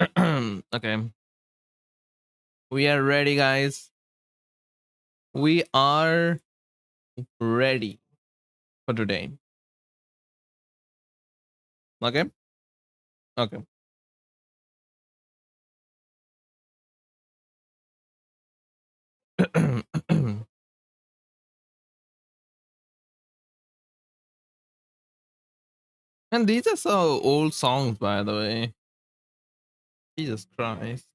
Okay, we are ready, guys. We are ready for today. Okay, okay. And these are so old songs, by the way. Jesus Christ.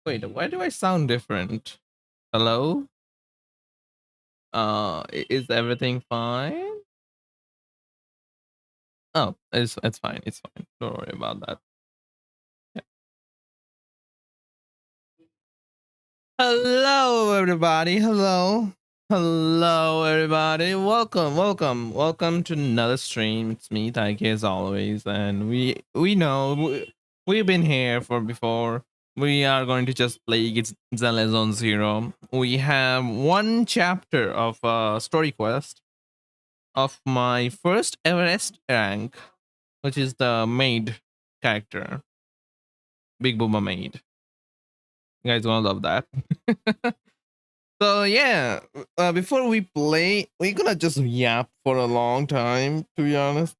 Wait, why do I sound different? Hello? Is everything fine? Oh, it's fine. It's fine. Don't worry about that. Yeah. Hello, everybody. Hello. Hello, everybody. Welcome to another stream. It's me, Taiki, as always, and we know we've been here for before. We are going to just play Zenless Zone Zero. We have one chapter of story quest of my first Everest rank, which is the maid character, Big Booba maid. You guys gonna love that. So yeah, before we play, we're gonna just yap for a long time, to be honest,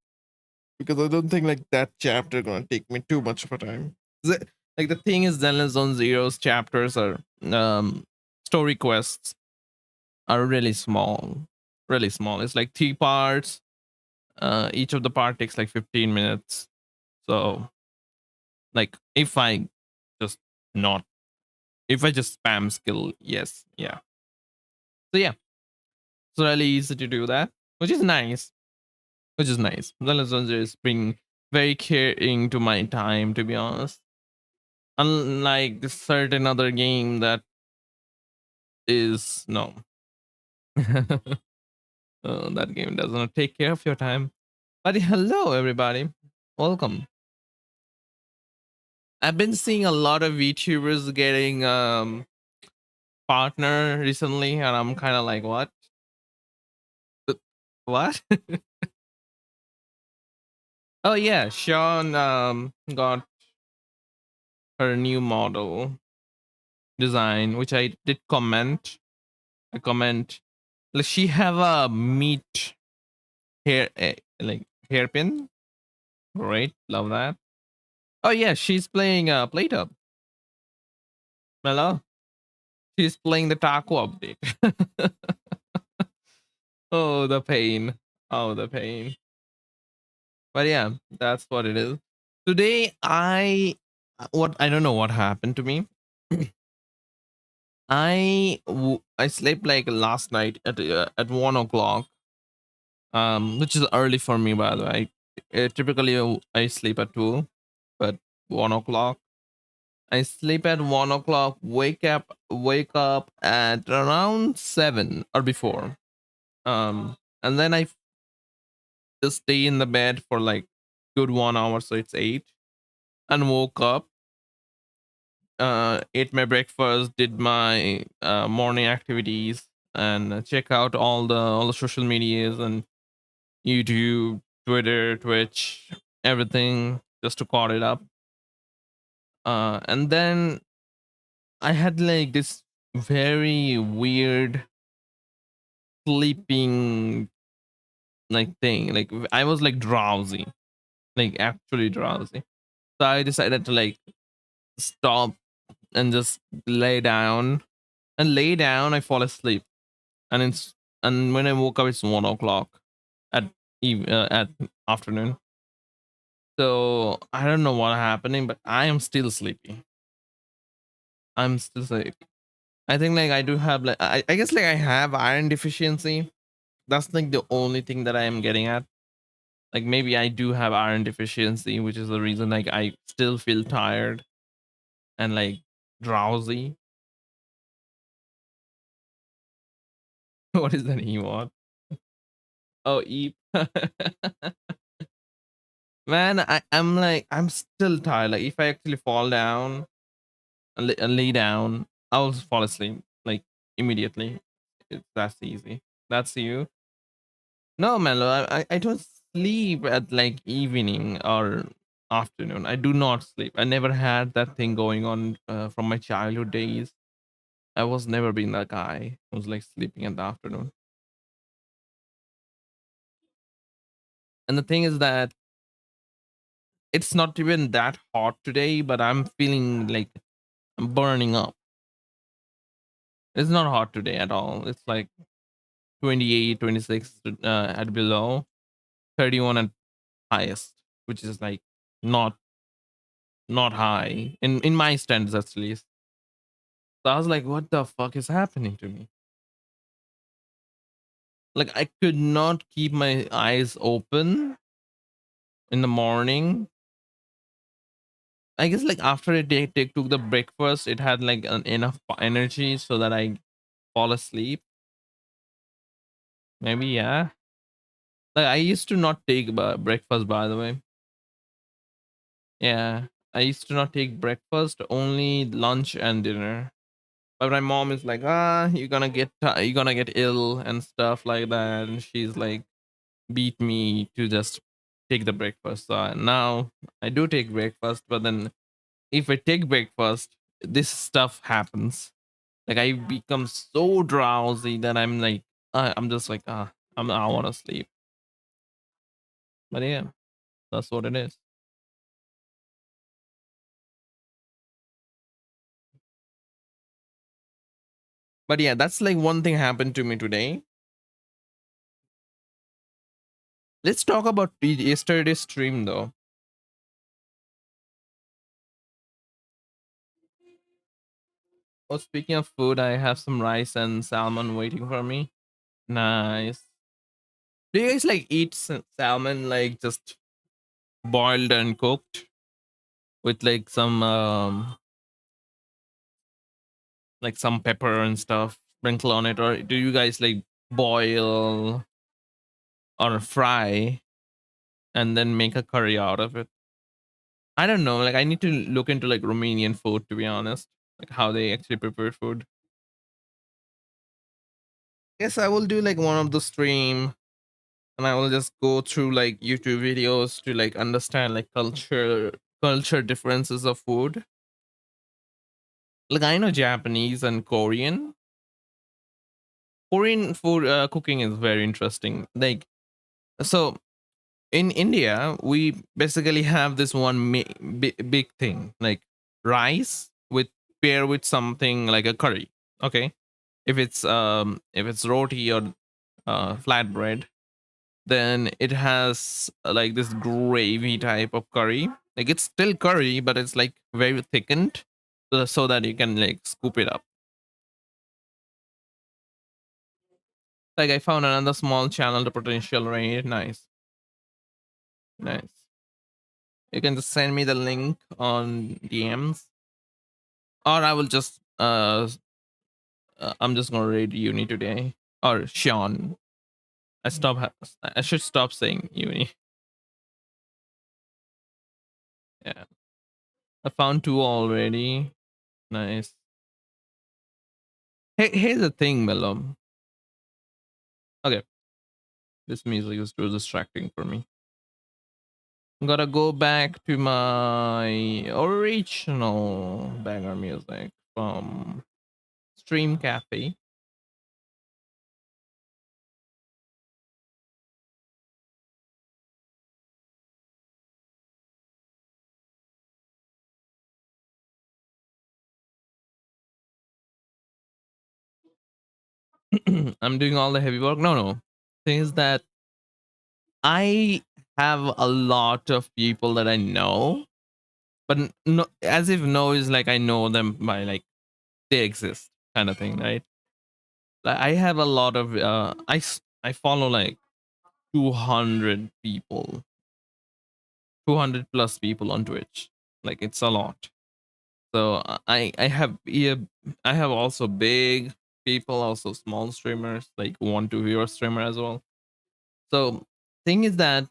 because I don't think like that chapter gonna take me too much of a time. Like the thing is, Zenless Zone Zero's chapters are story quests are really small, really small. It's like 3 parts. Each of the part takes like 15 minutes. So like just not if I just spam skill, yes, yeah. So yeah, it's really easy to do that, which is nice. Which is nice. The lessons is being very caring to my time, to be honest. Unlike certain other game that is no, that game does not take care of your time. But hello, everybody, welcome. I've been seeing a lot of VTubers getting partner recently, and I'm kind of like, what? What? Oh yeah, Sean got her new model design, which I did comment. I comment. Like she have a meat hair like hairpin. Great, love that. Oh yeah, she's playing Plate Up. Hello, she's playing the taco update. Oh the pain. Oh the pain. But yeah, that's what it is. Today I don't know what happened to me. I slept like last night at 1 o'clock, which is early for me by the way. Typically I sleep at 2, but 1 o'clock. I sleep at 1 o'clock, wake up at around 7 or before. And then I just stay in the bed for like good 1 hour, so it's 8, and woke up, ate my breakfast, did my morning activities, and check out all the social medias and YouTube, Twitter, Twitch, everything, just to caught it up. And then I had like this very weird sleeping like thing. Like I was like drowsy, like actually drowsy. So I decided to like stop and just lay down. And lay down, I fall asleep. And when I woke up, it's 1 o'clock at at afternoon. So I don't know what happening, but I am still sleepy. I'm still sleepy. I think like I do have like I guess like I have iron deficiency. That's like the only thing that I am getting at. Like maybe I do have iron deficiency, which is the reason like I still feel tired and like drowsy. What is that emote? Oh, eep. Man, I'm like I'm still tired. Like if I actually fall down and lay down, I'll fall asleep like immediately. That's easy. That's you. No, Melo, I don't sleep at like evening or afternoon. I do not sleep. I never had that thing going on from my childhood days. I was never been that guy who was like sleeping in the afternoon. And the thing is that it's not even that hot today, but I'm feeling like I'm burning up. It's not hot today at all. It's like 28, 26 at below, 31 at highest, which is like not not high in my standards at least. So I was like, what the fuck is happening to me? Like I could not keep my eyes open in the morning. I guess like after took the breakfast, it had like enough energy so that I fall asleep. Maybe yeah. Like I used to not take breakfast, by the way. Yeah, I used to not take breakfast, only lunch and dinner. But my mom is like, you're gonna get ill and stuff like that, and she's like beat me to just take the breakfast. So now I do take breakfast, but then if I take breakfast, this stuff happens. Like I become so drowsy that I'm like, I'm just like, I want to sleep. But yeah, that's what it is. But yeah, that's like one thing happened to me today. Let's talk about yesterday's stream though. Oh, speaking of food, I have some rice and salmon waiting for me. Nice. Do you guys like eat salmon like just boiled and cooked with like some pepper and stuff sprinkle on it, or do you guys like boil or fry and then make a curry out of it? I don't know. Like I need to look into like Romanian food to be honest, like how they actually prepare food. Yes, I will do like one of the stream, and I will just go through like YouTube videos to like understand like culture differences of food. Like I know Japanese and Korean. Korean food cooking is very interesting. Like so in India, we basically have this one big thing like rice with pair with something like a curry. Okay, if it's roti or flatbread, then it has like this gravy type of curry. Like it's still curry, but it's like very thickened, so that you can like scoop it up. Like I found another small channel, the potential rate. Nice, nice. You can just send me the link on DMs, or I will just I'm just gonna raid uni today or Sean. I should stop saying uni. Yeah, I found two already. Nice. Hey, here's the thing, Melum. Okay, this music is too distracting for me. I'm gonna go back to my original banger music from Stream Cafe. I'm doing all the heavy work. No. Thing is that I have a lot of people that I know, but no, as if know is like I know them by like they exist kind of thing, right? Like I have a lot of I follow like 200 people, 200 plus people on Twitch. Like it's a lot. So I have yeah, I have also big people, also small streamers, like 1 2 viewer streamer as well. So thing is that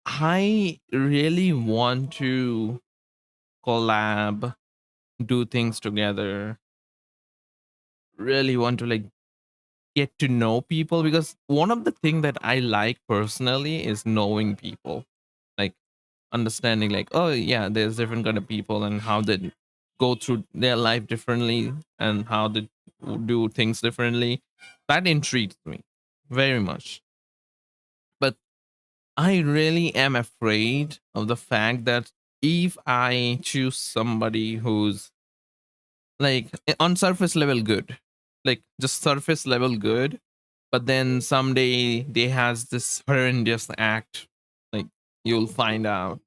I really want to collab, do things together, really want to like get to know people, because one of the thing that I like personally is knowing people. Like understanding like, oh yeah, there's different kind of people and how they go through their life differently and how they do things differently. That intrigues me very much. But I really am afraid of the fact that if I choose somebody who's like on surface level good, like just surface level good, but then someday they has this horrendous act, like you'll find out,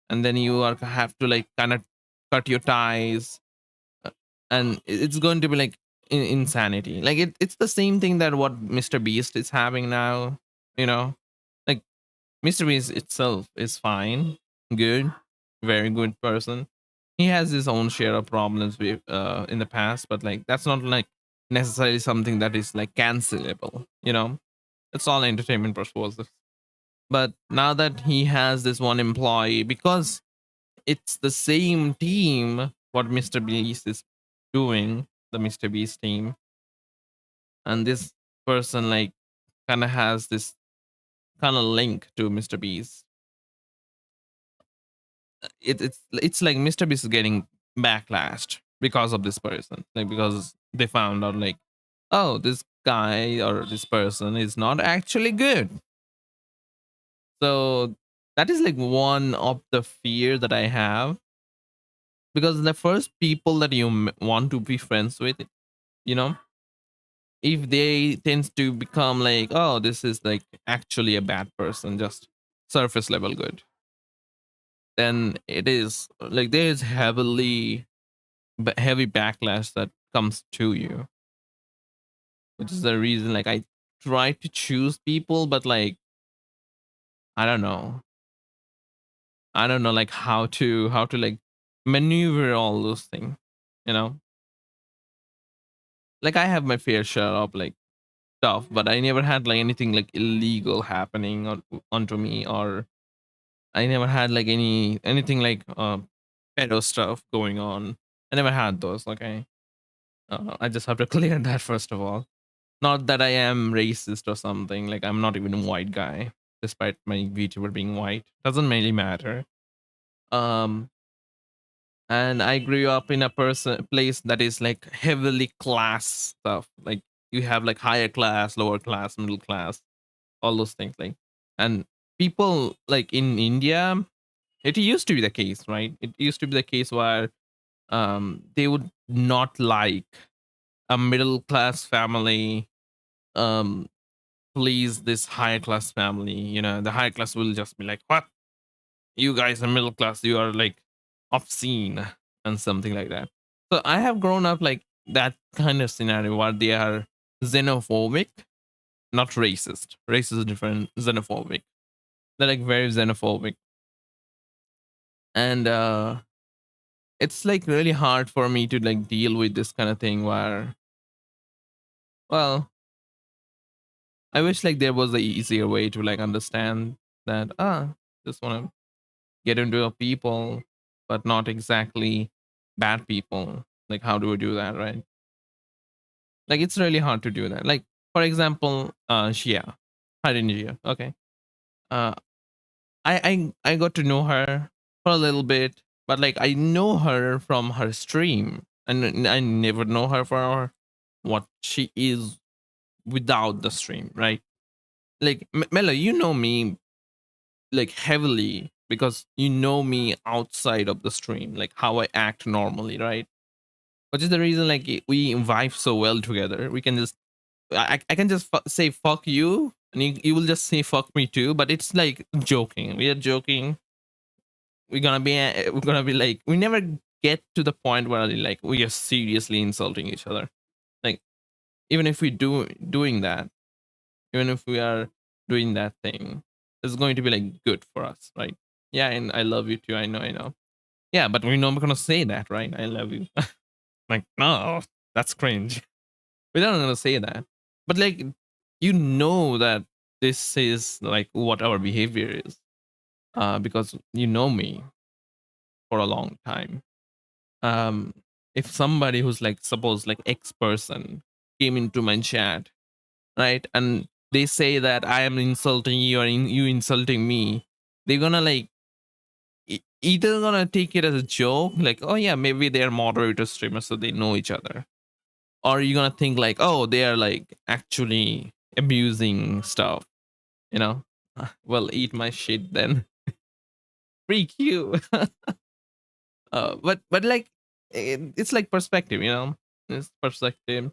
and then you are have to like kind of cut your ties, uh, and it's going to be like insanity. Like it's the same thing that what Mr. Beast is having now, you know, like Mr. Beast itself is fine, good, very good person. He has his own share of problems with in the past, but like that's not like necessarily something that is like cancelable, you know. It's all entertainment purposes. But now that he has this one employee, because it's the same team what Mr. Beast is doing, the Mr. Beast team, and this person like kind of has this kind of link to Mr. Beast. It's like Mr. Beast is getting backlashed because of this person, like because they found out like, oh, this guy or this person is not actually good. So that is like one of the fear that I have, because the first people that you want to be friends with, you know, if they tends to become like, oh, this is like actually a bad person, just surface level good, then it is like there is heavy backlash that comes to you, which is the reason like I try to choose people, but like I don't know like how to like maneuver all those things, you know. Like I have my fair share of like stuff, but I never had like anything like illegal happening onto me, or I never had like anything like pedo stuff going on. I never had those. Okay, I just have to clear that first of all. Not that I am racist or something. Like I'm not even a white guy, despite my VTuber being white. Doesn't really matter. Um, and I grew up in a place that is like heavily class stuff. Like you have like higher class, lower class, middle class, all those things. Like, and people like in India, it used to be the case, right? It used to be the case where they would not like a middle class family um please this higher class family. You know, the higher class will just be like, what, you guys are middle class, you are like obscene and something like that. So I have grown up like that kind of scenario where they are xenophobic, not racist. Racist is different, xenophobic. They're like very xenophobic. And it's like really hard for me to like deal with this kind of thing where, well, I wish like there was a easier way to like understand that, just want to get into a people, but not exactly bad people. Like, how do we do that, right? Like, it's really hard to do that. Like, for example, Shia, Harin Shia. Okay, uh, I got to know her for a little bit, but like I know her from her stream, and I never know her for what she is without the stream, right? Like Mela, you know me like heavily because you know me outside of the stream, like how I act normally, right? Which is the reason like we vibe so well together. We can just I can just say fuck you, and you will just say fuck me too. But it's like joking. We are joking. We're gonna be like we never get to the point where like we are seriously insulting each other. Like even if we doing that, even if we are doing that thing, it's going to be like good for us, right? Yeah, and I love you too. I know. Yeah, but we're not gonna say that, right? I love you. Like, no, that's cringe. We're not gonna say that. But like, you know that this is like what our behavior is, because you know me for a long time. Um, if somebody who's like, suppose like X person came into my chat, right, and they say that I am insulting you or you insulting me, they're gonna like either gonna take it as a joke, like, oh yeah, maybe they're moderator streamers, so they know each other, or you're gonna think like, oh, they are like actually abusing stuff, you know. Well, eat my shit then. Freak you. But like it's like perspective, you know. It's perspective.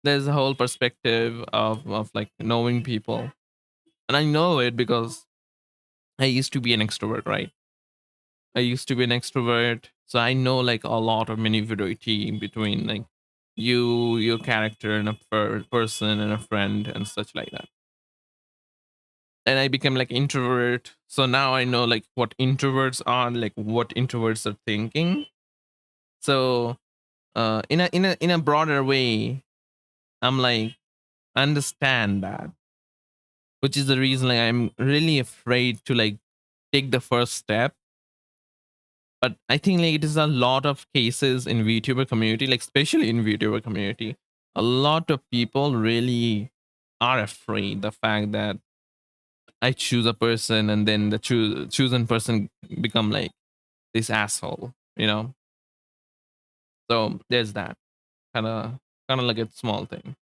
There's a whole perspective of like knowing people, and I know it because I used to be an extrovert, right? I used to be an extrovert, so I know like a lot of maneuverability between like you, your character, and a person and a friend and such like that. And I became like introvert, so now I know like what introverts are, like what introverts are thinking. So in a broader way, I'm like understand that, which is the reason like I'm really afraid to like take the first step. But I think like it is a lot of cases in VTuber community, like especially in VTuber community, a lot of people really are afraid the fact that I choose a person and then the chosen person become like this asshole, you know. So there's that kind of like a small thing,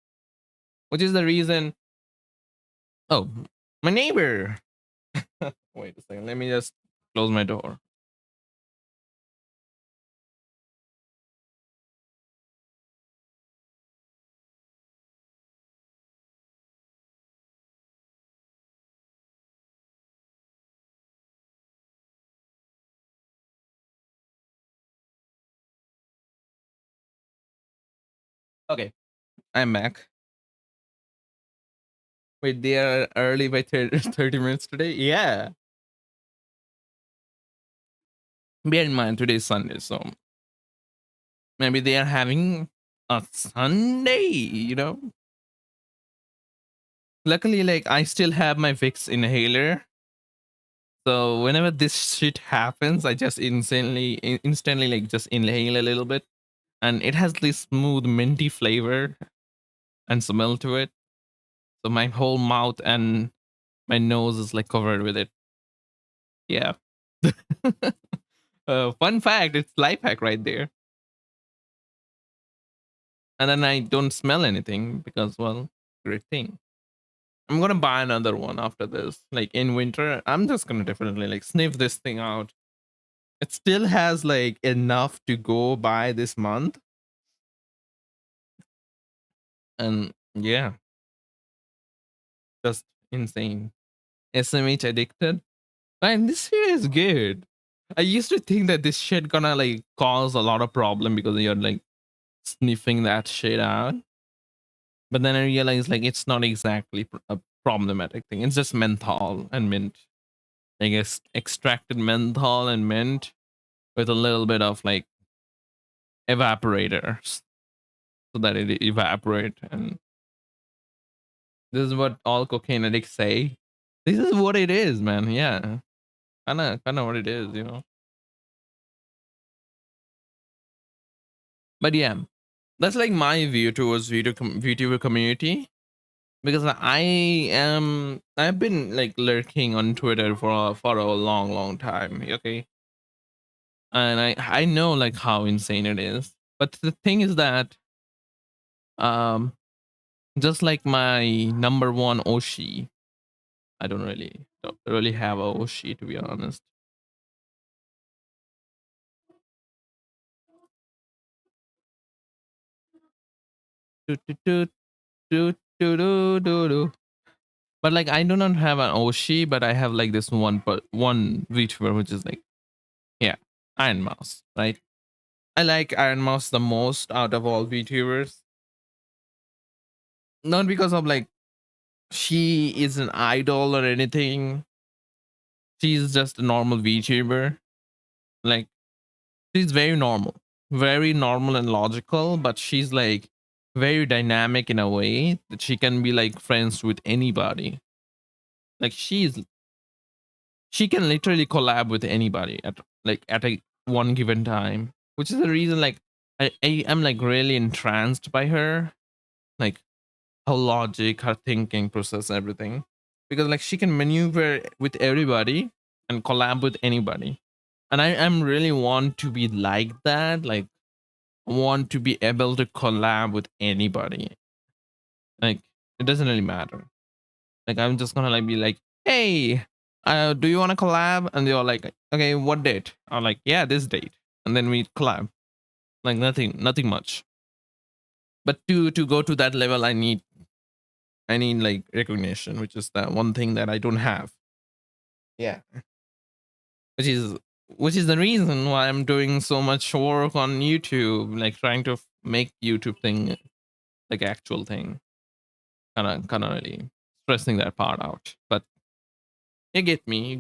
which is the reason. Oh, my neighbor. Wait a second. Let me just close my door. Okay, I'm back. Wait, they are early by 30 minutes today? Yeah. Bear in mind, today is Sunday, so maybe they are having a Sunday, you know? Luckily, like, I still have my Vicks inhaler. So whenever this shit happens, I just instantly, like, just inhale a little bit. And it has this smooth, minty flavor and smell to it. So my whole mouth and my nose is, like, covered with it. Yeah. Fun fact, it's life hack right there. And then I don't smell anything because, well, great thing. I'm gonna buy another one after this. Like in winter, I'm just gonna definitely like sniff this thing out. It still has like enough to go by this month. And yeah, just insane. SMH addicted. And this shit is good. I used to think that this shit gonna like cause a lot of problem because you're like sniffing that shit out. But then I realized like it's not exactly a problematic thing. It's just menthol and mint. I guess extracted menthol and mint with a little bit of like evaporators so that it evaporate. And this is what all cocaine addicts say. This is what it is, man. Yeah, kind of what it is, you know. But yeah, that's like my view towards VTuber community, because I've been like lurking on Twitter for a long time. Okay, and I know like how insane it is. But the thing is that um just like my number one Oshi, I don't really have a Oshi, to be honest. Do, do, do, do, do, do, do, do. But like I do not have an Oshi, but I have like this one VTuber which is like, yeah, Iron Mouse, right? I like Iron Mouse the most out of all VTubers. Not because of like she is an idol or anything. She's just a normal VTuber. Like she's very normal and logical, but she's like very dynamic in a way that she can be like friends with anybody. Like she can literally collab with anybody at a one given time, which is the reason like I am like really entranced by her, like her logic, her thinking process, everything, because like she can maneuver with everybody and collab with anybody. And I'm really want to be like that. Like, want to be able to collab with anybody. Like, it doesn't really matter. Like, I'm just gonna like be like, hey, do you want to collab? And they're like, okay, what date? I'm like, yeah, this date. And then we collab. Like nothing much. But to go to that level, I need like recognition, which is that one thing that I don't have. Yeah. Which is which is the reason why I'm doing so much work on YouTube, like trying to make YouTube thing like actual thing. Kind of really stressing that part out. But you get me.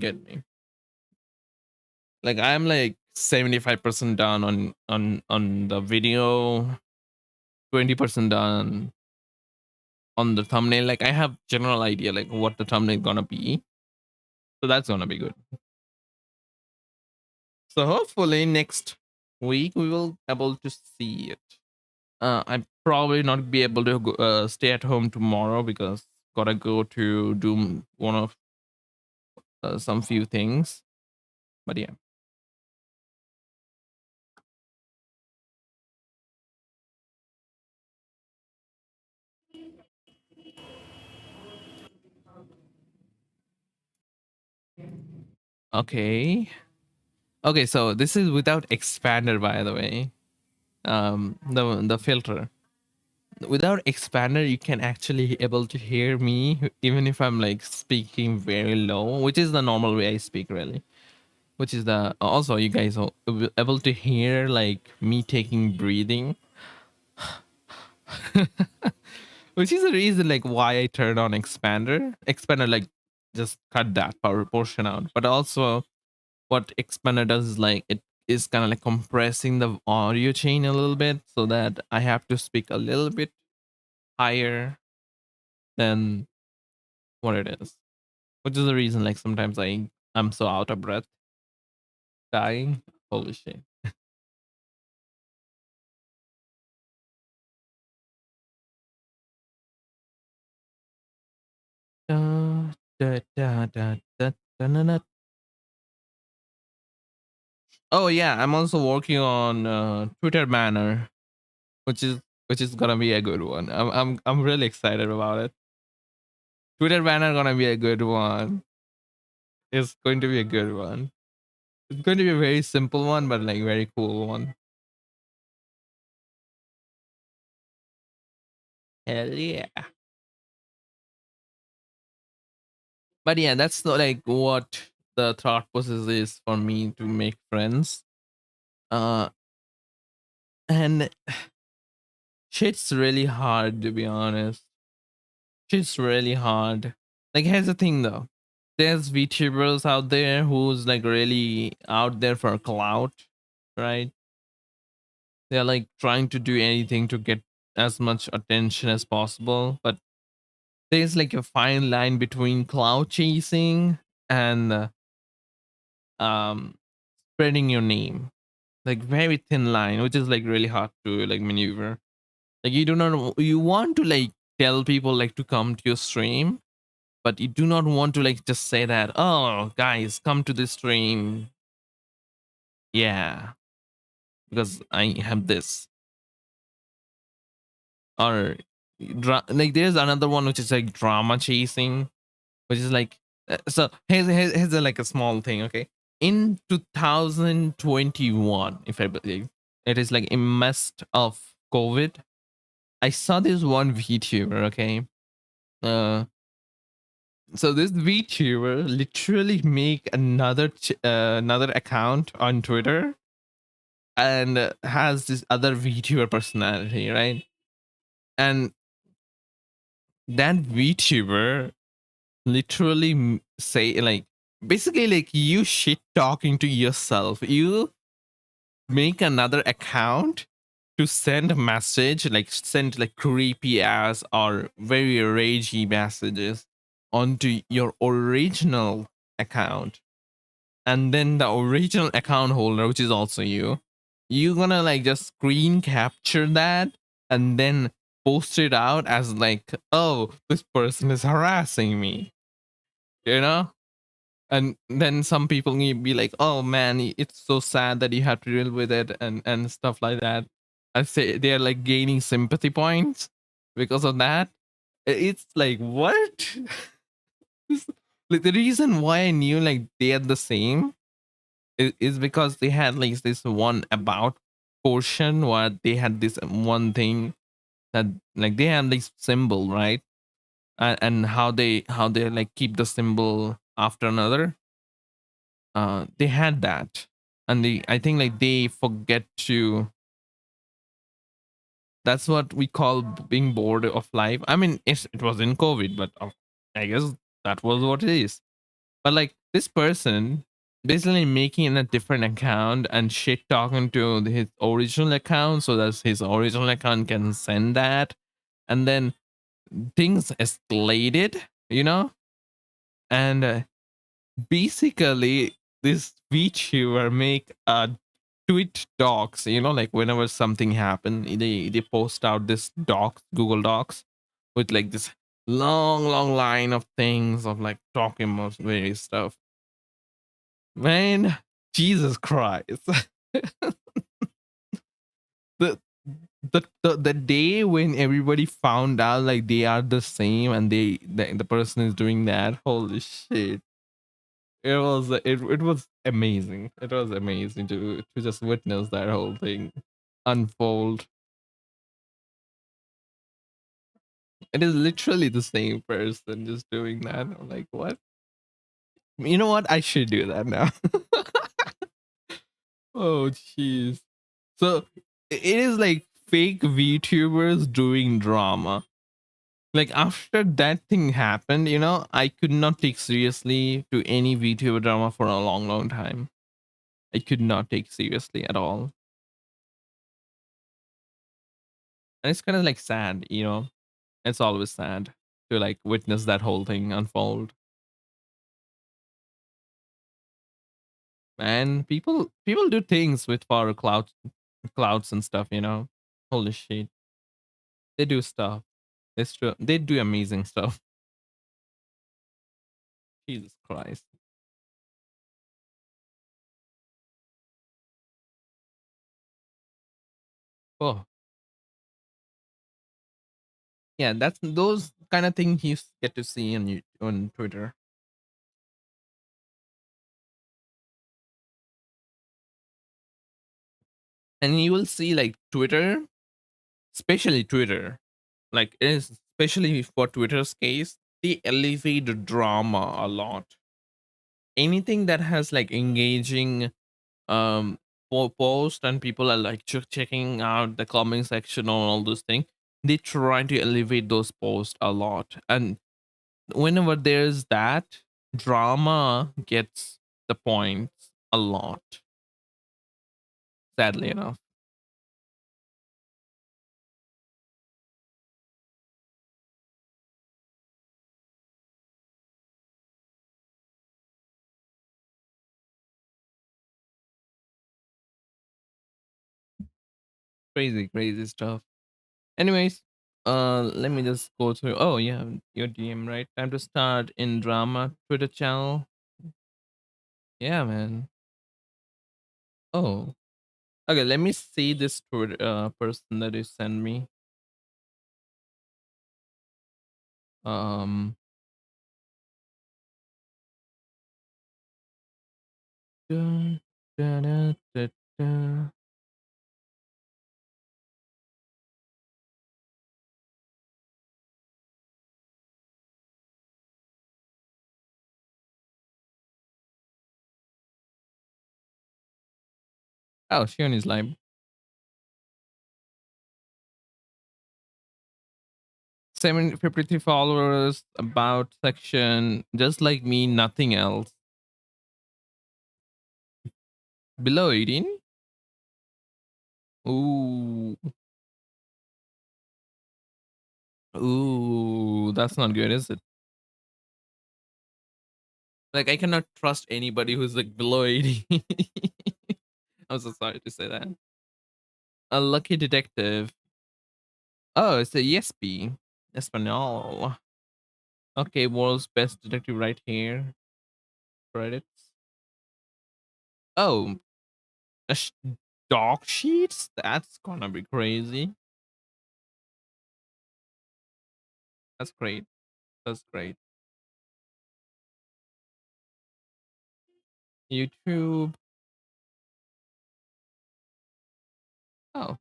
Like I'm like 75% done on the video, 20% done on the thumbnail. Like I have general idea like what the thumbnail gonna be. So that's gonna be good. So hopefully next week we will able to see it. I probably not be able to stay at home tomorrow because gotta go to do one of some few things. But yeah, okay, okay. So this is without expander, by the way. The filter without expander, you can actually able to hear me even if I'm like speaking very low, which is the normal way I speak, really. Which is the also you guys are able to hear like me taking breathing. Which is the reason like why I turn on expander like just cut that power portion out, but also what expander does is like it is kind of like compressing the audio chain a little bit so that I have to speak a little bit higher than what it is, which is the reason like sometimes I'm so out of breath, dying. Holy shit. Da, da, da, da, da, da, da, da. Oh yeah, I'm also working on Twitter banner, which is gonna be a good one. I'm really excited about it. Twitter banner gonna be a good one. It's going to be a good one. It's going to be a very simple one, but like very cool one. Hell yeah! But yeah, that's not like what the thought process is for me to make friends. Uh, and shit's really hard to be honest. Shit's really hard. Like here's the thing though. There's VTubers out there who's like really out there for clout, right? They're like trying to do anything to get as much attention as possible, but there's like a fine line between cloud chasing and um spreading your name. Like very thin line, which is like really hard to like maneuver. Like you do not you want to like tell people like to come to your stream, but you do not want to like just say that, oh guys, come to this stream. Yeah, because I have this. Or like there's another one which is like drama chasing, which is like so here's like a small thing, okay? In 2021, if I believe, it is like in midst of COVID, I saw this one VTuber, okay? Uh, so this VTuber literally make another account on Twitter and has this other VTuber personality, right? And that VTuber literally say like basically like you shit talking to yourself. You make another account to send a message, like send like creepy ass or very ragey messages onto your original account, and then the original account holder, which is also you gonna like just screen capture that and then post it out as like, oh, this person is harassing me, you know? And then some people may be like, "Oh man, it's so sad that you have to deal with it," and stuff like that. I say they're like gaining sympathy points because of that. It's like what? Like the reason why I knew like they are the same is because they had like this one about portion where they had this one thing that like they have this symbol, right? And how they like keep the symbol after another. They had that, and they I think like they forget to. That's what we call being bored of life. I mean, it was in COVID, but I guess that was what it is. But like this person basically making a different account and shit talking to his original account so that his original account can send that. And then things escalated, you know? And basically, this VTuber make tweet docs, like whenever something happened, they post out this docs, Google Docs, with like this long line of things of like talking about various stuff. Man, Jesus Christ. the, the day when everybody found out like they are the same and the person is doing that, holy shit. It was amazing. It was amazing to just witness that whole thing unfold. It is literally the same person just doing that. I'm like, what? You know what? I should do that now. Oh, jeez. So it is like fake VTubers doing drama. Like after that thing happened, I could not take seriously to any VTuber drama for a long time. I could not take seriously at all. And it's kind of like sad. It's always sad to like witness that whole thing unfold. And people do things with power clouds and stuff. Holy shit. They do stuff. It's true. They do amazing stuff. Jesus Christ. Oh, yeah, that's those kind of things you get to see on Twitter. And you will see like Twitter, especially Twitter, like it is especially for Twitter's case, they elevate the drama a lot. Anything that has like engaging um post and people are like checking out the comment section on all those things, they try to elevate those posts a lot. And whenever there's that, drama gets the points a lot, sadly enough. Crazy stuff. Anyways, let me just go through. Oh yeah, your DM, right? Time to start in drama Twitter channel. Yeah, man. Oh, okay. Let me see this Twitter person that you sent me. Um. Dun, dun, dun, dun, dun. Oh, Shion is live. 753 followers, about section, just like me, nothing else. Below 18? Ooh. Ooh, that's not good, is it? Like, I cannot trust anybody who's like below 80. I'm so sorry to say that. A lucky detective. Oh, it's a ESP. Espanol. Okay, world's best detective right here. credits. Oh, a dog sheets? That's gonna be crazy. That's great. That's great. YouTube. Oh,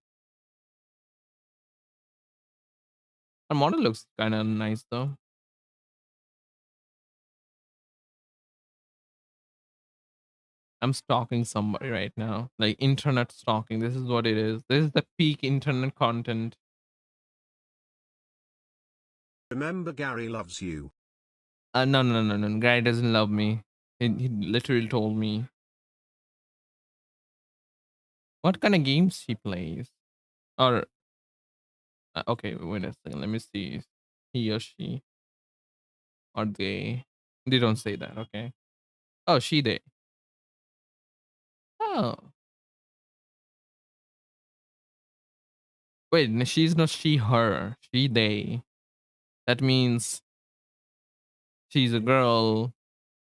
our model looks kind of nice though. I'm stalking somebody right now. Like internet stalking. This is what it is. This is the peak internet content. Remember, Gary loves you. No, no, no, no. Guy doesn't love me. He literally told me what kind of games he plays. Or okay, wait a second. Let me see. He or she or they. They don't say that. Okay. Oh, she they. Oh, wait. She's not she her. She they. That means she's a girl,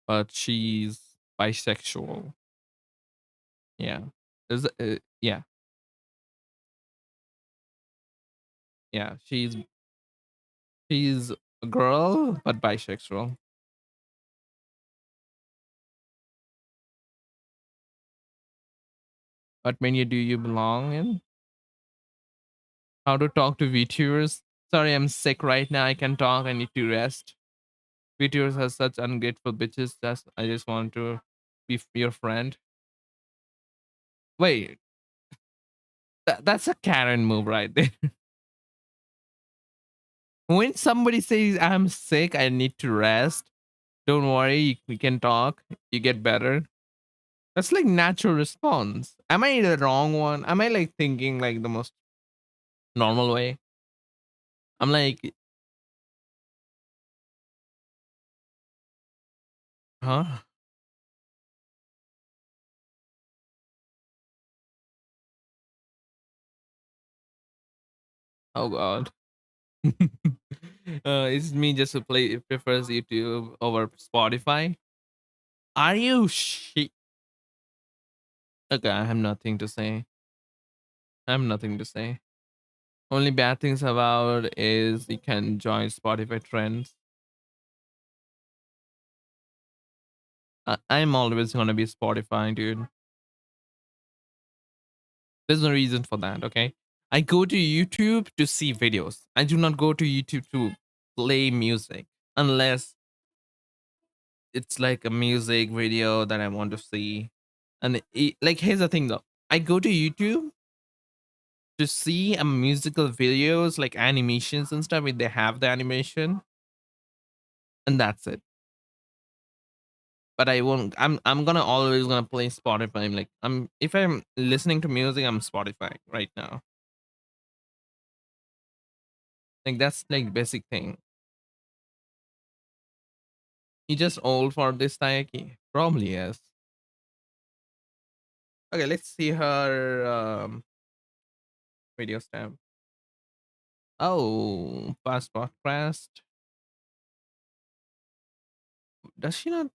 but she's bisexual. Yeah. Yeah. Yeah. She's a girl, but bisexual. What menu do you belong in? How to talk to VTubers? Sorry, I'm sick right now. I can talk. I need to rest. VTubers are such ungrateful bitches. I just want to be your friend. Wait, that's a Karen move right there. When somebody says I'm sick, I need to rest. Don't worry, we can talk. You get better. That's like natural response. Am I the wrong one? Am I like thinking like the most normal way? I'm like, huh? Oh god. It's me just who play prefers YouTube over Spotify. Are you Okay, I have nothing to say. I have nothing to say. Only bad things about is you can join Spotify trends. I'm always gonna be Spotify, dude. There's no reason for that, okay? I go to YouTube to see videos. I do not go to YouTube to play music unless it's like a music video that I want to see. And like, here's the thing though, I go to YouTube to see a musical videos like animations and stuff if they have the animation, and that's it. But I won't. I'm gonna always gonna play Spotify. I'm like, if I'm listening to music, I'm Spotify right now. Like that's like basic thing. He just old for this Taiki. Probably yes. Okay, let's see her video stamp. Oh, past podcast. Does she not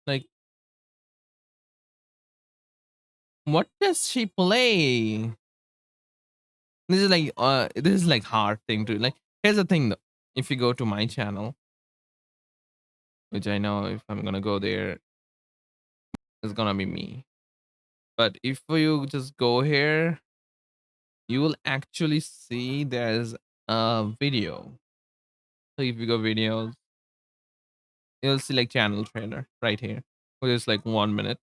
like? What does she play? This is like hard thing to like. Here's the thing though. If you go to my channel, which I know if I'm gonna go there, it's gonna be me. But if you just go here, you will actually see there's a video. So if you go videos, you'll see like channel trailer right here, which is like 1 minute.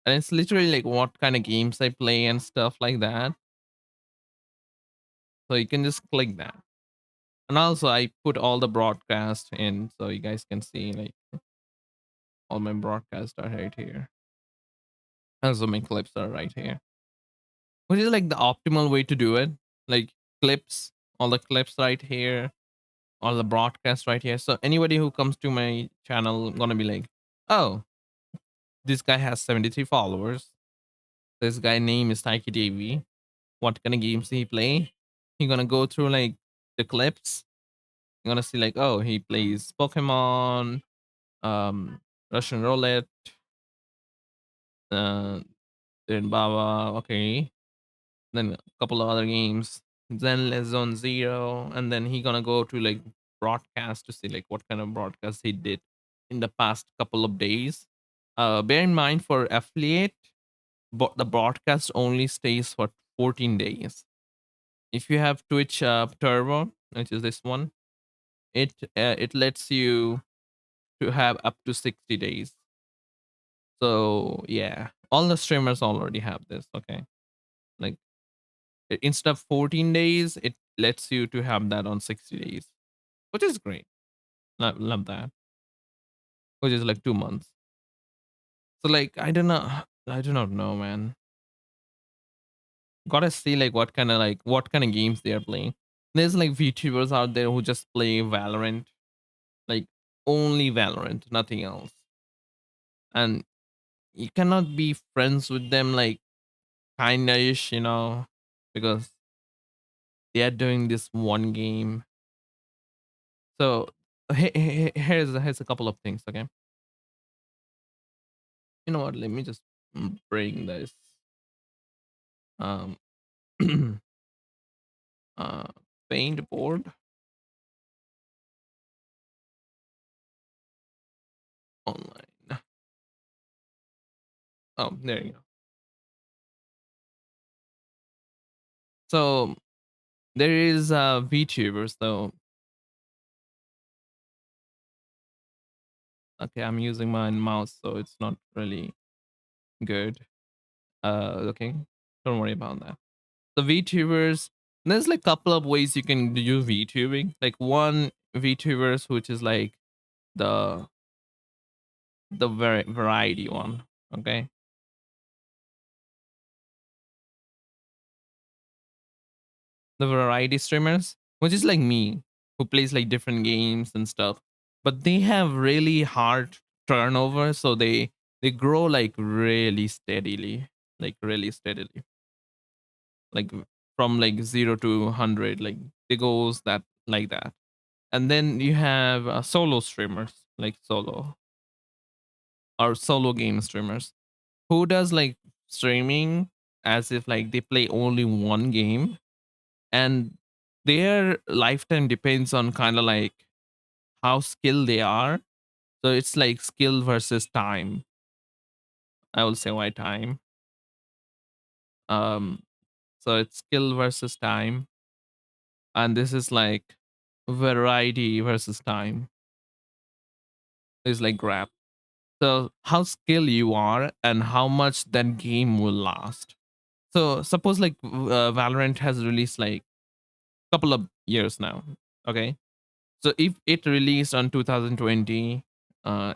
And it's literally like what kind of games I play and stuff like that. So you can just click that. And also I put all the broadcast in so you guys can see like all my broadcasts are right here. Also my clips are right here. Which is like the optimal way to do it. Like clips, all the clips right here, all the broadcasts right here. So anybody who comes to my channel gonna be like, oh, this guy has 73 followers. This guy name is Taiki Devi. What kind of games he play? He gonna go through like the clips. You're gonna see like, oh, he plays Pokemon. um, Russian Roulette, uh, then Baba. Okay, then a couple of other games, Zenless Zone Zero, and then he gonna go to like broadcast to see like what kind of broadcast he did in the past couple of days. Bear in mind for affiliate, but the broadcast only stays for 14 days. If you have Twitch Turbo, which is this one, it lets you to have up to 60 days. So yeah, all the streamers already have this. Okay, like instead of 14 days, it lets you to have that on 60 days, which is great. Love that. Which is like 2 months. So like I do not know, man. Gotta see like what kind of games they are playing. There's like VTubers out there who just play Valorant, like only Valorant, nothing else. And you cannot be friends with them like kinda ish, because they are doing this one game. So here's a couple of things, okay? You know what? Let me just bring this um uh paint board online. Oh, there you go. So there is VTubers though. Okay, I'm using my mouse, so it's not really good. Okay, don't worry about that. The VTubers, there's like couple of ways you can do VTubing. Like one VTubers, which is like the variety one. Okay, the variety streamers, which is like me, who plays like different games and stuff. But they have really hard turnover, so they grow like really steadily, like from like 0 to 100, like it goes that like that. And then you have solo streamers, like solo or solo game streamers, who does like streaming as if like they play only one game, and their lifetime depends on kind of like how skilled they are. So it's like skill versus time. I will say why time. Um, so it's skill versus time, and this is like variety versus time. It's like grab. So how skilled you are and how much that game will last. So suppose like Valorant has released like couple of years now. Okay, so if it released on 2020, uh,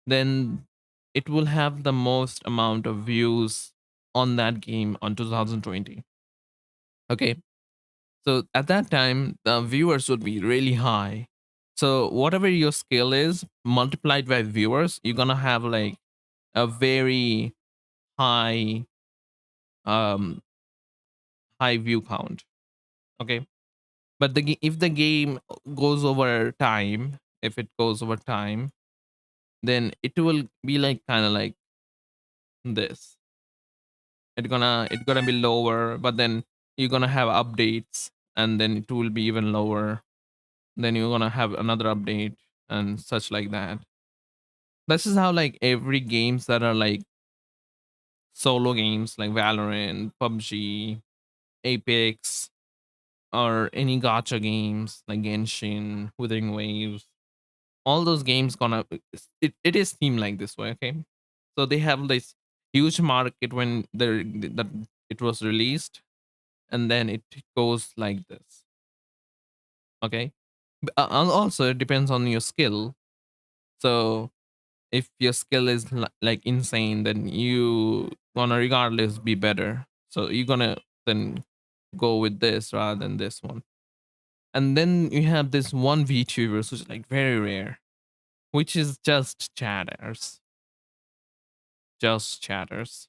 then it will have the most amount of views on that game on 2020. Okay, so at that time the viewers would be really high. So whatever your skill is multiplied by viewers, you're gonna have like a very high um high view count. Okay, but if the game goes over time, if it goes over time, then it will be like kind of like this. It gonna be lower, but then you're gonna have updates, and then it will be even lower. Then you're gonna have another update and such like that. This is how like every games that are like solo games like Valorant, PUBG, Apex, or any gacha games like Genshin, Withering Waves, all those games gonna it is themed like this way. Okay, so they have this huge market when that it was released, and then it goes like this. Okay, and also it depends on your skill. So if your skill is like insane, then you gonna regardless be better. So you're gonna then go with this rather than this one. And then you have this one VTuber, which is like very rare, which is just chatters. Just chatters.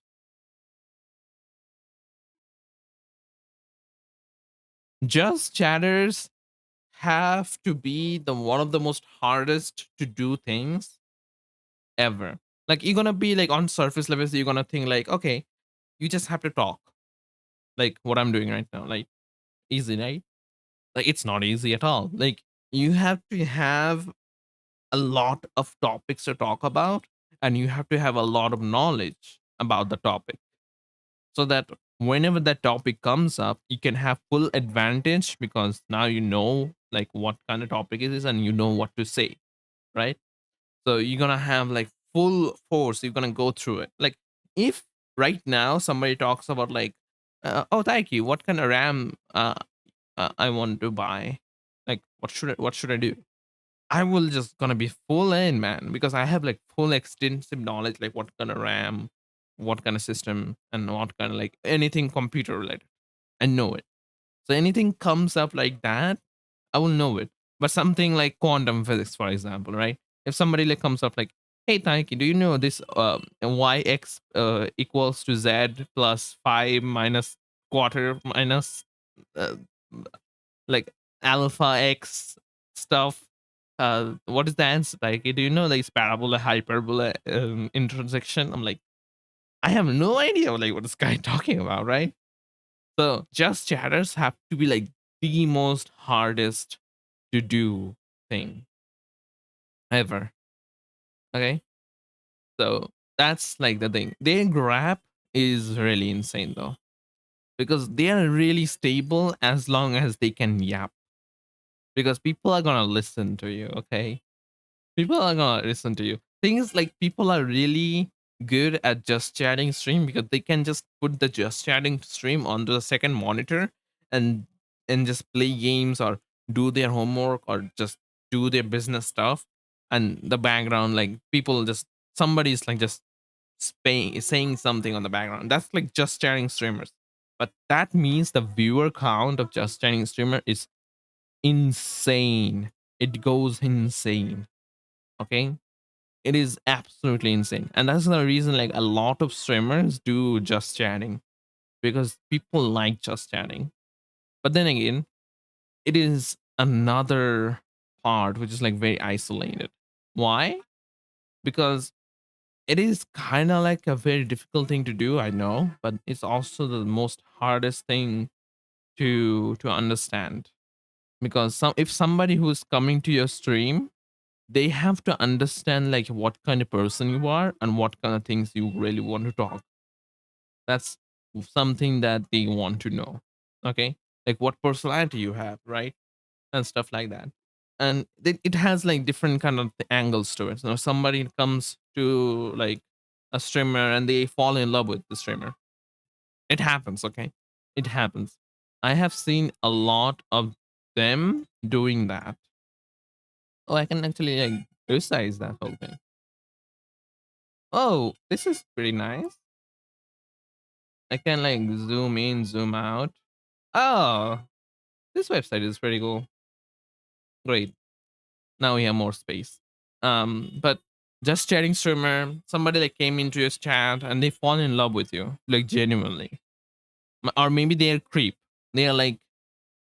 Just chatters have to be the one of the most hardest to do things ever. Like you're gonna be like on surface levels, you're gonna think like, okay, you just have to talk, like what I'm doing right now, like easy, right? Like it's not easy at all. Like you have to have a lot of topics to talk about, and you have to have a lot of knowledge about the topic, so that whenever that topic comes up, you can have full advantage because now you know like what kind of topic it is and you know what to say, right? So you're gonna have like full force. You're gonna go through it. Like if right now somebody talks about like, oh, thank you. What kind of RAM I want to buy? Like, what should I do? I will just gonna be full in, man, because I have like full extensive knowledge, like what kind of RAM, what kind of system, and what kind of like anything computer related. I know it. So anything comes up like that, I will know it. But something like quantum physics, for example, right? If somebody like comes up like, "Hey, Taiki, do you know this yx equals to z plus 5 minus quarter minus uh, like alpha x stuff? What is the answer? Like, do you know this parabola, hyperbola, intersection?" I'm like, I have no idea like what this guy talking about, right? So just chatters have to be like the most hardest to do thing ever. Okay. So that's like the thing. Their grab is really insane though. Because they are really stable as long as they can yap. Because people are gonna listen to you, okay? People are gonna listen to you. Things like people are really good at just chatting stream because they can just put the just chatting stream onto the second monitor and just play games or do their homework or just do their business stuff, and the background like people just somebody's like just saying something on the background. That's like just chatting streamers. But that means the viewer count of just chatting streamer is insane. It goes insane. Okay, it is absolutely insane, and that's the reason like a lot of streamers do just chatting, because people like just chatting. But then again, it is another part which is like very isolated. Why? Because it is kind of like a very difficult thing to do, I know, but it's also the most hardest thing to understand. Because if somebody who's coming to your stream, they have to understand like what kind of person you are and what kind of things you really want to talk. That's something that they want to know. Okay, like what personality you have, right? And stuff like that. And it has like different kind of angles to it. So somebody comes to like a streamer and they fall in love with the streamer. It happens. Okay, it happens. I have seen a lot of them doing that. Oh, I can actually like resize that whole thing. Oh, this is pretty nice. I can like zoom in, zoom out. Oh, this website is pretty cool. Great. Now we have more space. But just chatting streamer, somebody like came into your chat and they fall in love with you, like genuinely. Or maybe they're creep. They are like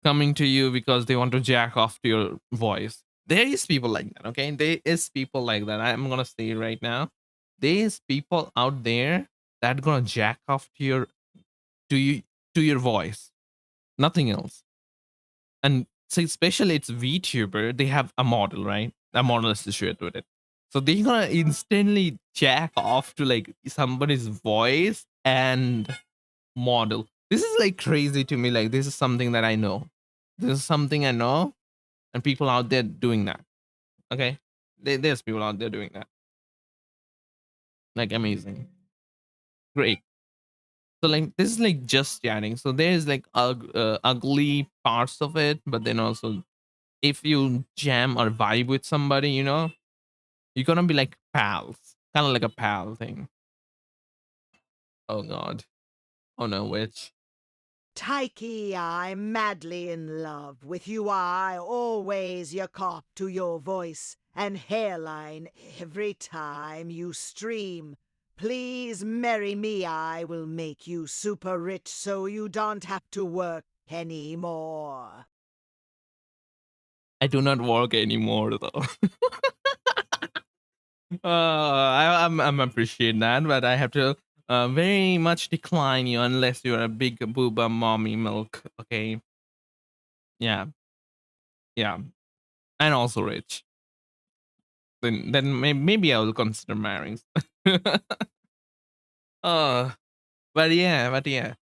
coming to you because they want to jack off to your voice. There is people like that, okay? There is people like that. I'm gonna say it right now. There is people out there that gonna jack off to you to your voice. Nothing else. And so especially it's VTuber, they have a model, right? A model associated with it. So they're gonna instantly jack off to like somebody's voice and model. This is like crazy to me. Like this is something that I know. This is something I know, and people out there doing that. Okay, there's people out there doing that. Like amazing, great. So like this is like just chatting. So there's like ugly parts of it, but then also if you jam or vibe with somebody, you know, you're gonna be like pals, kind of like a pal thing. Oh god, oh no, which Tyke, I'm madly in love with you. I always your cop to your voice and hairline every time you stream. Please marry me, I will make you super rich so you don't have to work anymore. I do not work anymore though. I'm appreciate that, but I have to very much decline you unless you're a big booba mommy milk. Okay, yeah, yeah, and also rich. Then maybe I will consider marrying. uh, but yeah,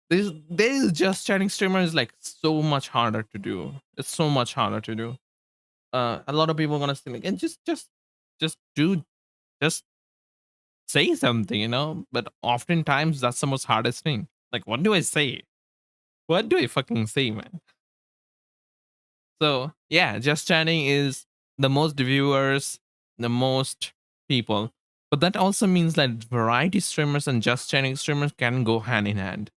this just chatting streamer is like so much harder to do. It's so much harder to do. A lot of people are gonna say like, and just do just say something, But oftentimes that's the most hardest thing. Like, what do I say? What do I fucking say, man? So yeah, just chatting is the most viewers, the most people. But that also means that variety streamers and just chatting streamers can go hand in hand,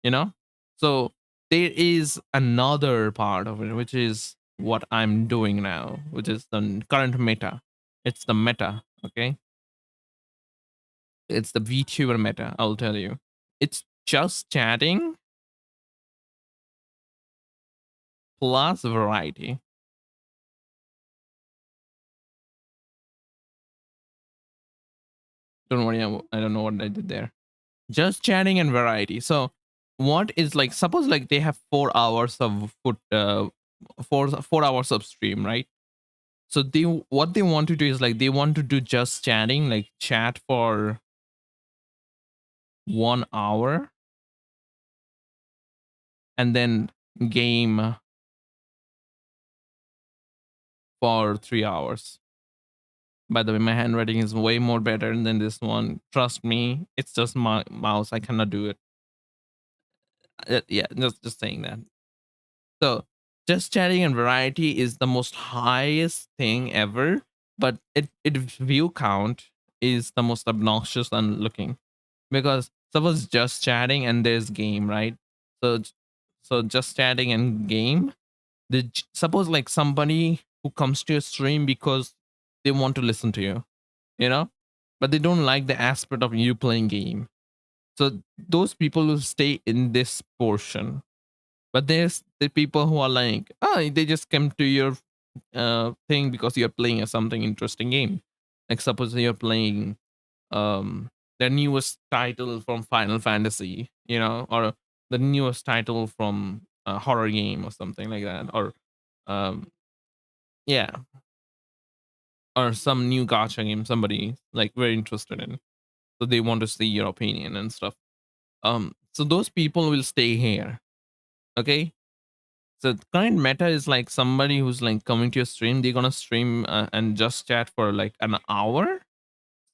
you know? So there is another part of it, which is what I'm doing now, which is the current meta. It's the meta, okay? It's the VTuber meta, I'll tell you. It's just chatting plus variety. Don't worry, I don't know what I did there. Just chatting and variety. So, what is like? Suppose like they have 4 hours of 4 hours of stream, right? So they what they want to do is like they want to do just chatting, like chat for 1 hour, and then game for 3 hours. By the way, my handwriting is way more better than this one. Trust me, it's just my mouse. I cannot do it. Yeah, just saying that. So, just chatting and variety is the most highest thing ever, but it view count is the most obnoxious and looking because suppose just chatting and there's game, right? So so just chatting and game. Suppose like somebody who comes to your stream because they want to listen to you, you know, but they don't like the aspect of you playing game. So those people will stay in this portion, but there's the people who are like, oh, they just come to your thing because you're playing a something interesting game. Like suppose you're playing the newest title from Final Fantasy, or the newest title from a horror game or something like that, or um, yeah, or some new gacha game somebody like very interested in, so they want to see your opinion and stuff. So those people will stay here, okay. So the current meta is like somebody who's like coming to your stream, they're gonna stream and just chat for like an hour.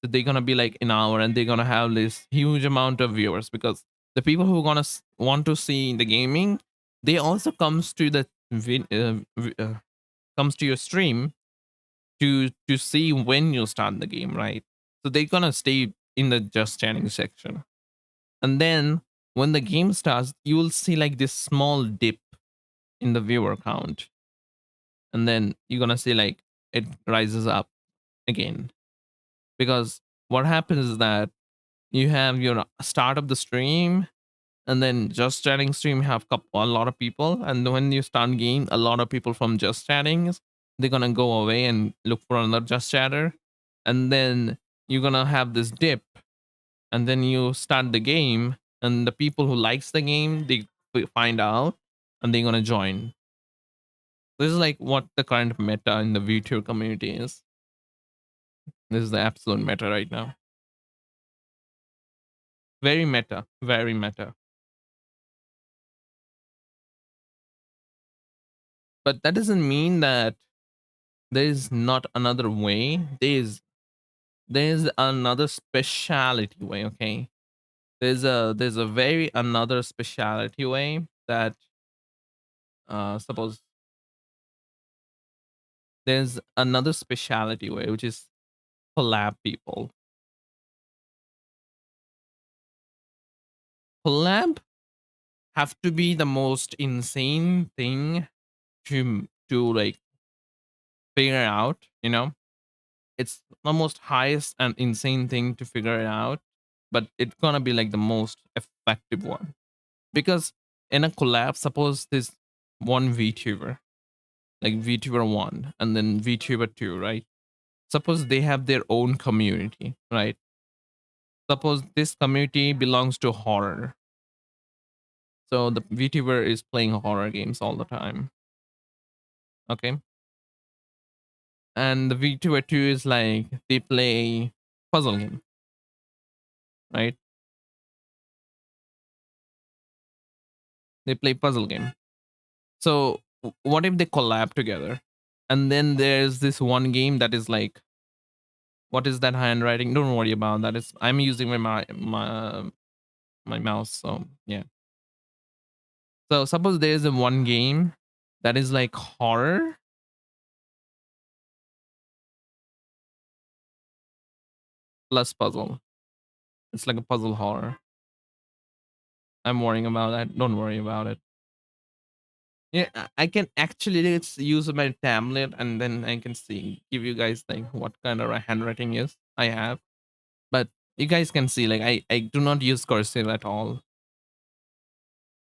So they're gonna be like an hour, and they're gonna have this huge amount of viewers because the people who are gonna want to see the gaming, they also comes to the comes to your stream to see when you start the game, right? So they're gonna stay in the just chatting section, and then when the game starts, you will see like this small dip in the viewer count, and then you're gonna see like it rises up again because what happens is that you have your start of the stream, and then just chatting stream have a lot of people, and when you start game, a lot of people from just chatting, they're gonna go away and look for another just chatter, and then you're gonna have this dip, and then you start the game, and the people who likes the game, they find out, and they're gonna join. This is like what the current meta in the VTuber community is. This is the absolute meta right now. Very meta, very meta. But that doesn't mean that there is not another way. There's another speciality way, okay? There's a very another speciality way that suppose there's another speciality way, which is collab people. Collab have to be the most insane thing to like figure out, it's the most highest and insane thing to figure it out, but it's gonna be like the most effective one. Because in a collab, suppose there's one VTuber, like VTuber 1 and then VTuber 2, right? Suppose they have their own community, right? Suppose this community belongs to horror. So the VTuber is playing horror games all the time. Okay. And the VTuber 2 is like they play puzzle game, right? They play puzzle game. So what if they collab together? And then there's this one game that is like, what is that handwriting? Don't worry about that. It's I'm using my mouse. So yeah. So suppose there's a one game that is like horror plus puzzle. It's like a puzzle horror. I'm worrying about that. Don't worry about it. Yeah, I can actually just use my tablet and then I can see give you guys like what kind of a handwriting is I have. But you guys can see like I do not use cursive at all.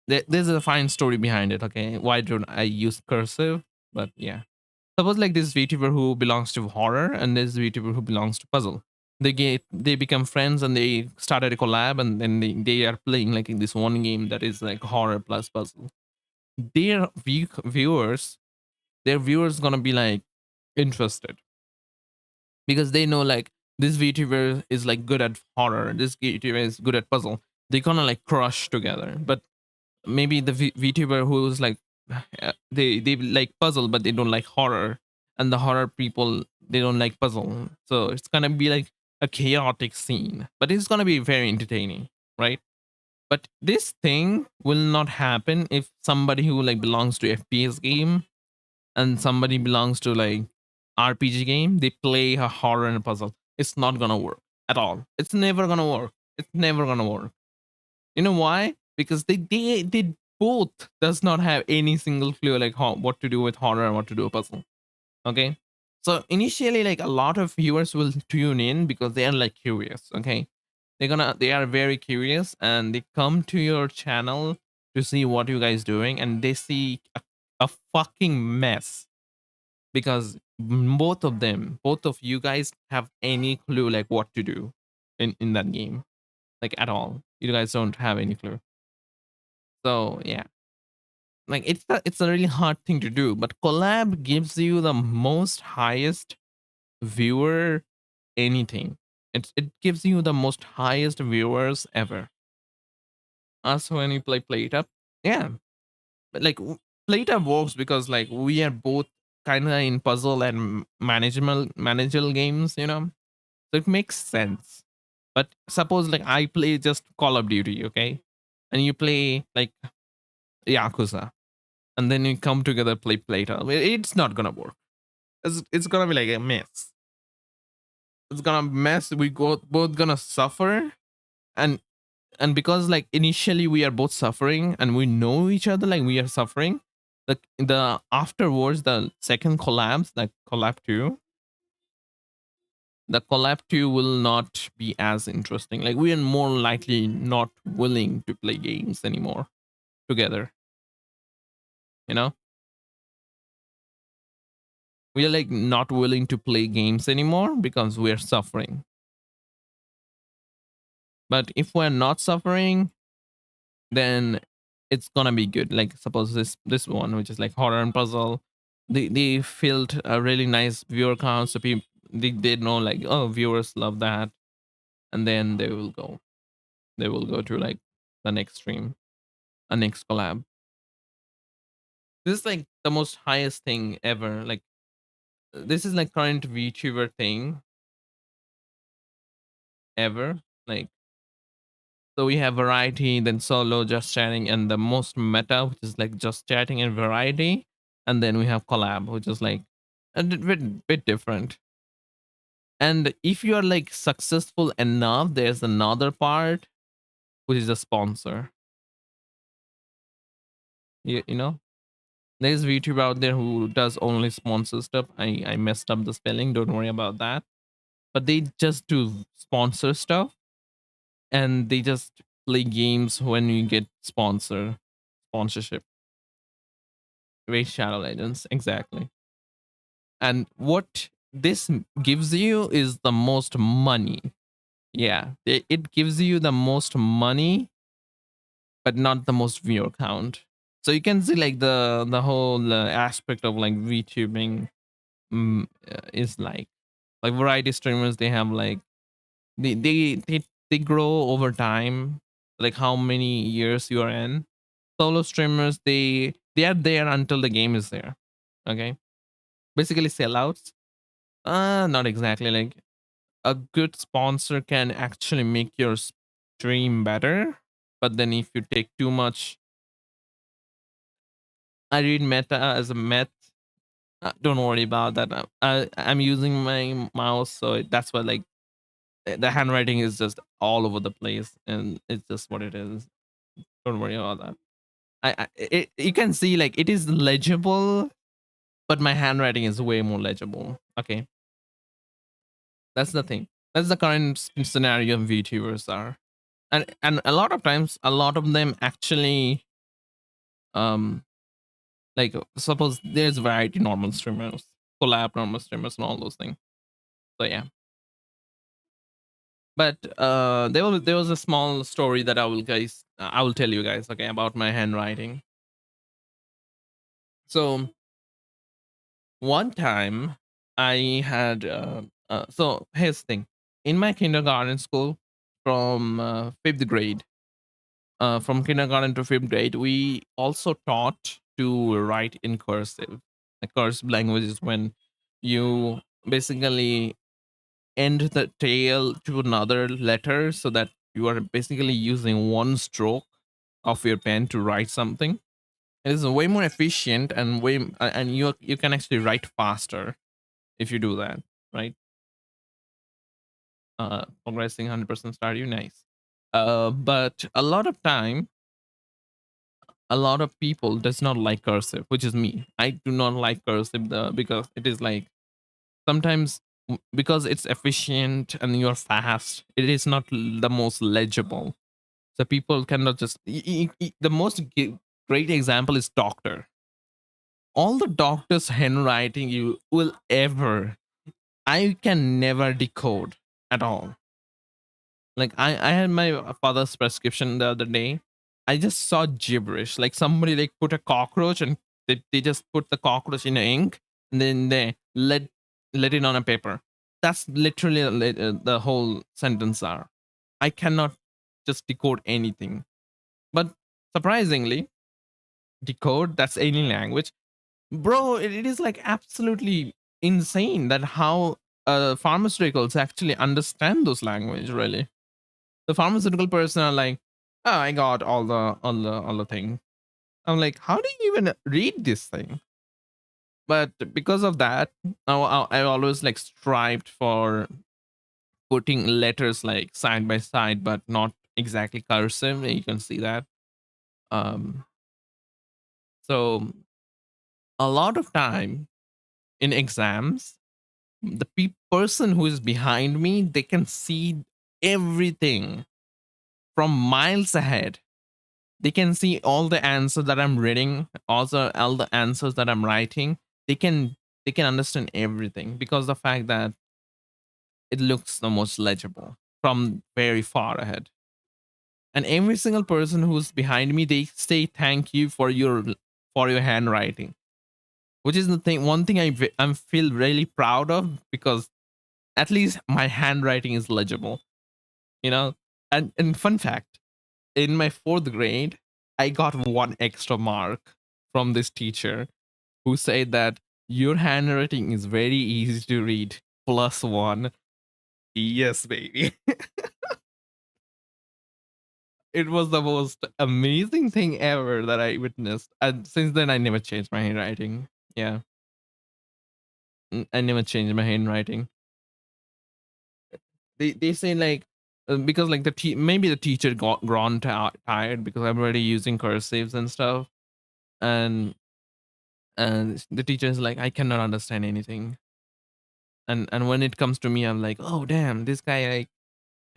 There's a fine story behind it. Okay, why don't I use cursive? But yeah, suppose like this VTuber who belongs to horror and this VTuber who belongs to puzzle. They become friends and they started a collab and then they are playing like in this one game that is like horror plus puzzle. Their viewers, their viewers gonna be like interested because they know like this VTuber is like good at horror, this VTuber is good at puzzle. They gonna like crush together. But maybe the VTuber who's like they like puzzle but they don't like horror, and the horror people they don't like puzzle. So it's gonna be like a chaotic scene, but it's gonna be very entertaining, right? But this thing will not happen if somebody who like belongs to FPS game and somebody belongs to like RPG game, they play a horror and a puzzle. It's not gonna work at all. It's never gonna work. It's never gonna work. You know why? Because they both does not have any single clue like what to do with horror and what to do with puzzle. Okay. So initially, like a lot of viewers will tune in because they are like curious. Okay. They are very curious and they come to your channel to see what you guys doing and they see a fucking mess because both of you guys have any clue like what to do in that game like at all. You guys don't have any clue. So yeah, like it's a really hard thing to do, but collab gives you the most highest viewer anything. It gives you the most highest viewers ever. Also, when you play PlayTap, yeah, but like PlayTap works because like we are both kind of in puzzle and manageable games, you know, so it makes sense. But suppose like I play just Call of Duty, okay, and you play like Yakuza, and then you come together play PlayTap. It's not gonna work. It's gonna be like a mess. It's gonna mess. We go both gonna suffer, and because like initially we are both suffering and we know each other like we are suffering. The afterwards the second collabs like collab 2, the collab 2 will not be as interesting. Like we are more likely not willing to play games anymore together. You know, we are like not willing to play games anymore because we are suffering. But if we're not suffering, then it's gonna be good. Like suppose this one, which is like horror and puzzle, they filled a really nice viewer count, so people they know like oh viewers love that, and then they will go to like the next stream, a next collab. This is like the most highest thing ever. Like this is like current VTuber thing ever. Like so we have variety, then solo, just chatting, and the most meta, which is like just chatting and variety. And then we have collab, which is like bit different. And if you are like successful enough, there's another part, which is a sponsor. You know, there's VTuber out there who does only sponsor stuff. I messed up the spelling. Don't worry about that. But they just do sponsor stuff and they just play games when you get sponsorship. Raid Shadow Legends, exactly. And what this gives you is the most money. Yeah, it gives you the most money, but not the most viewer count. So you can see like the whole aspect of like VTubing is like variety streamers. They have like they grow over time, like how many years you are in. Solo streamers, they are there until the game is there. Okay, basically sellouts. Not exactly. Like a good sponsor can actually make your stream better, but then if you take too much, I read meta as a met. Don't worry about that. I'm using my mouse, so that's why like the handwriting is just all over the place, and it's just what it is. Don't worry about that. You can see like it is legible, but my handwriting is way more legible. Okay, that's the thing. That's the current scenario VTubers are, and a lot of times, a lot of them actually um like suppose there's variety normal streamers, collab normal streamers, and all those things. So yeah, but there was a small story that I will tell you guys, okay, about my handwriting. So one time I had so here's the thing. In my kindergarten school, from fifth grade, from kindergarten to fifth grade, we also taught to write in cursive. A cursive language is when you basically end the tail to another letter, so that you are basically using one stroke of your pen to write something. It is way more efficient and and you can actually write faster if you do that, right? Progressing 100% start you nice. But a lot of time, a lot of people does not like cursive, which is me. I do not like cursive because it is like sometimes because it's efficient and you're fast, it is not the most legible. So people cannot just the most great example is doctor. All the doctor's handwriting you will ever, I can never decode at all. Like I had my father's prescription the other day. I just saw gibberish. Like somebody like put a cockroach and they just put the cockroach in ink and then they let it on a paper. That's literally the whole sentence are. I cannot just decode anything. But surprisingly, decode that's alien language, bro. It is like absolutely insane that how pharmaceuticals actually understand those language. Really, the pharmaceutical person are like, oh, I got all the thing. I'm like, how do you even read this thing? But because of that, I always like strived for putting letters like side by side, but not exactly cursive. You can see that. Um, so a lot of time in exams, the person who is behind me, they can see everything from miles ahead. They can see all the answers that I'm reading, also all the answers that I'm writing. They can understand everything because the fact that it looks the most legible from very far ahead. And every single person who's behind me, they say thank you for your handwriting, which is the thing. One thing I feel really proud of, because at least my handwriting is legible, you know. And fun fact, in my fourth grade, I got one extra mark from this teacher who said that your handwriting is very easy to read. Plus one. Yes, baby. It was the most amazing thing ever that I witnessed. And since then, I never changed my handwriting. Yeah. I never changed my handwriting. They say like, because like maybe the teacher got grown tired because I'm already using cursives and stuff, and the teacher is like, I cannot understand anything. And when it comes to me, I'm like, oh damn, this guy, like,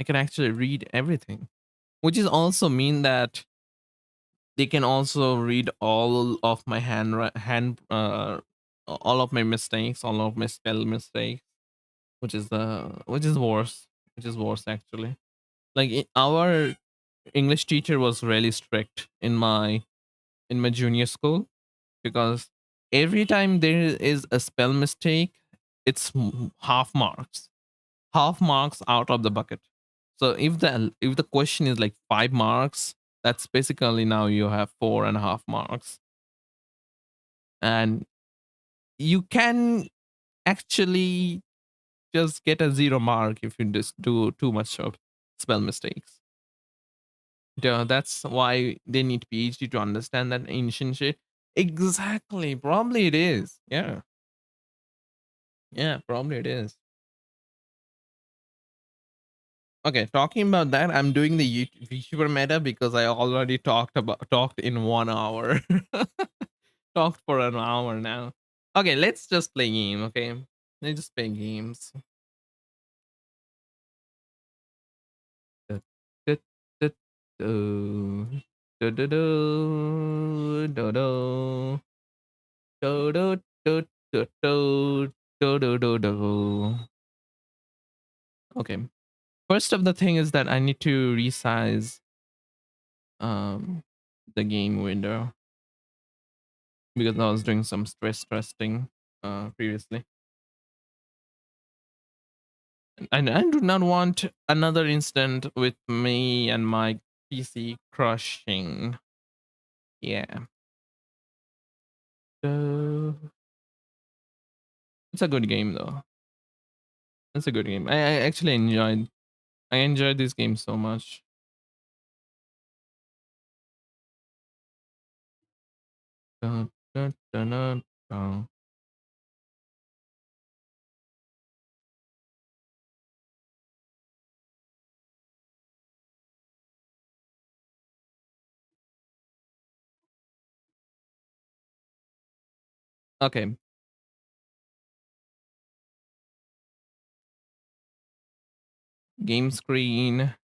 I can actually read everything, which is also mean that they can also read all of my all of my mistakes, all of my spell mistakes, which is worse, actually. Like our English teacher was really strict in my junior school, because every time there is a spell mistake, it's half marks out of the bucket. So if the question is like 5 marks, that's basically now you have 4.5 marks, and you can actually just get a 0 mark if you just do too much of spell mistakes. Yeah, that's why they need PhD to understand that ancient shit. Exactly. Probably it is. Yeah. Yeah, probably it is. Okay, talking about that, I'm doing the VTuber meta because I already talked in 1 hour. Talked for an hour now. Okay, let's just play game. Okay, let's just play games. Du- du- du- du. Du- du- du. Du- du. Du- du- du- du- du. Du- du- du- du. Okay. First of the thing is that I need to resize um the game window, because I was doing some stress testing previously. And I do not want another incident with me and my PC crushing. Yeah. It's a good game though. It's a good game. I actually enjoyed this game so much. Dun, dun, dun, dun, dun. Okay. Game screen.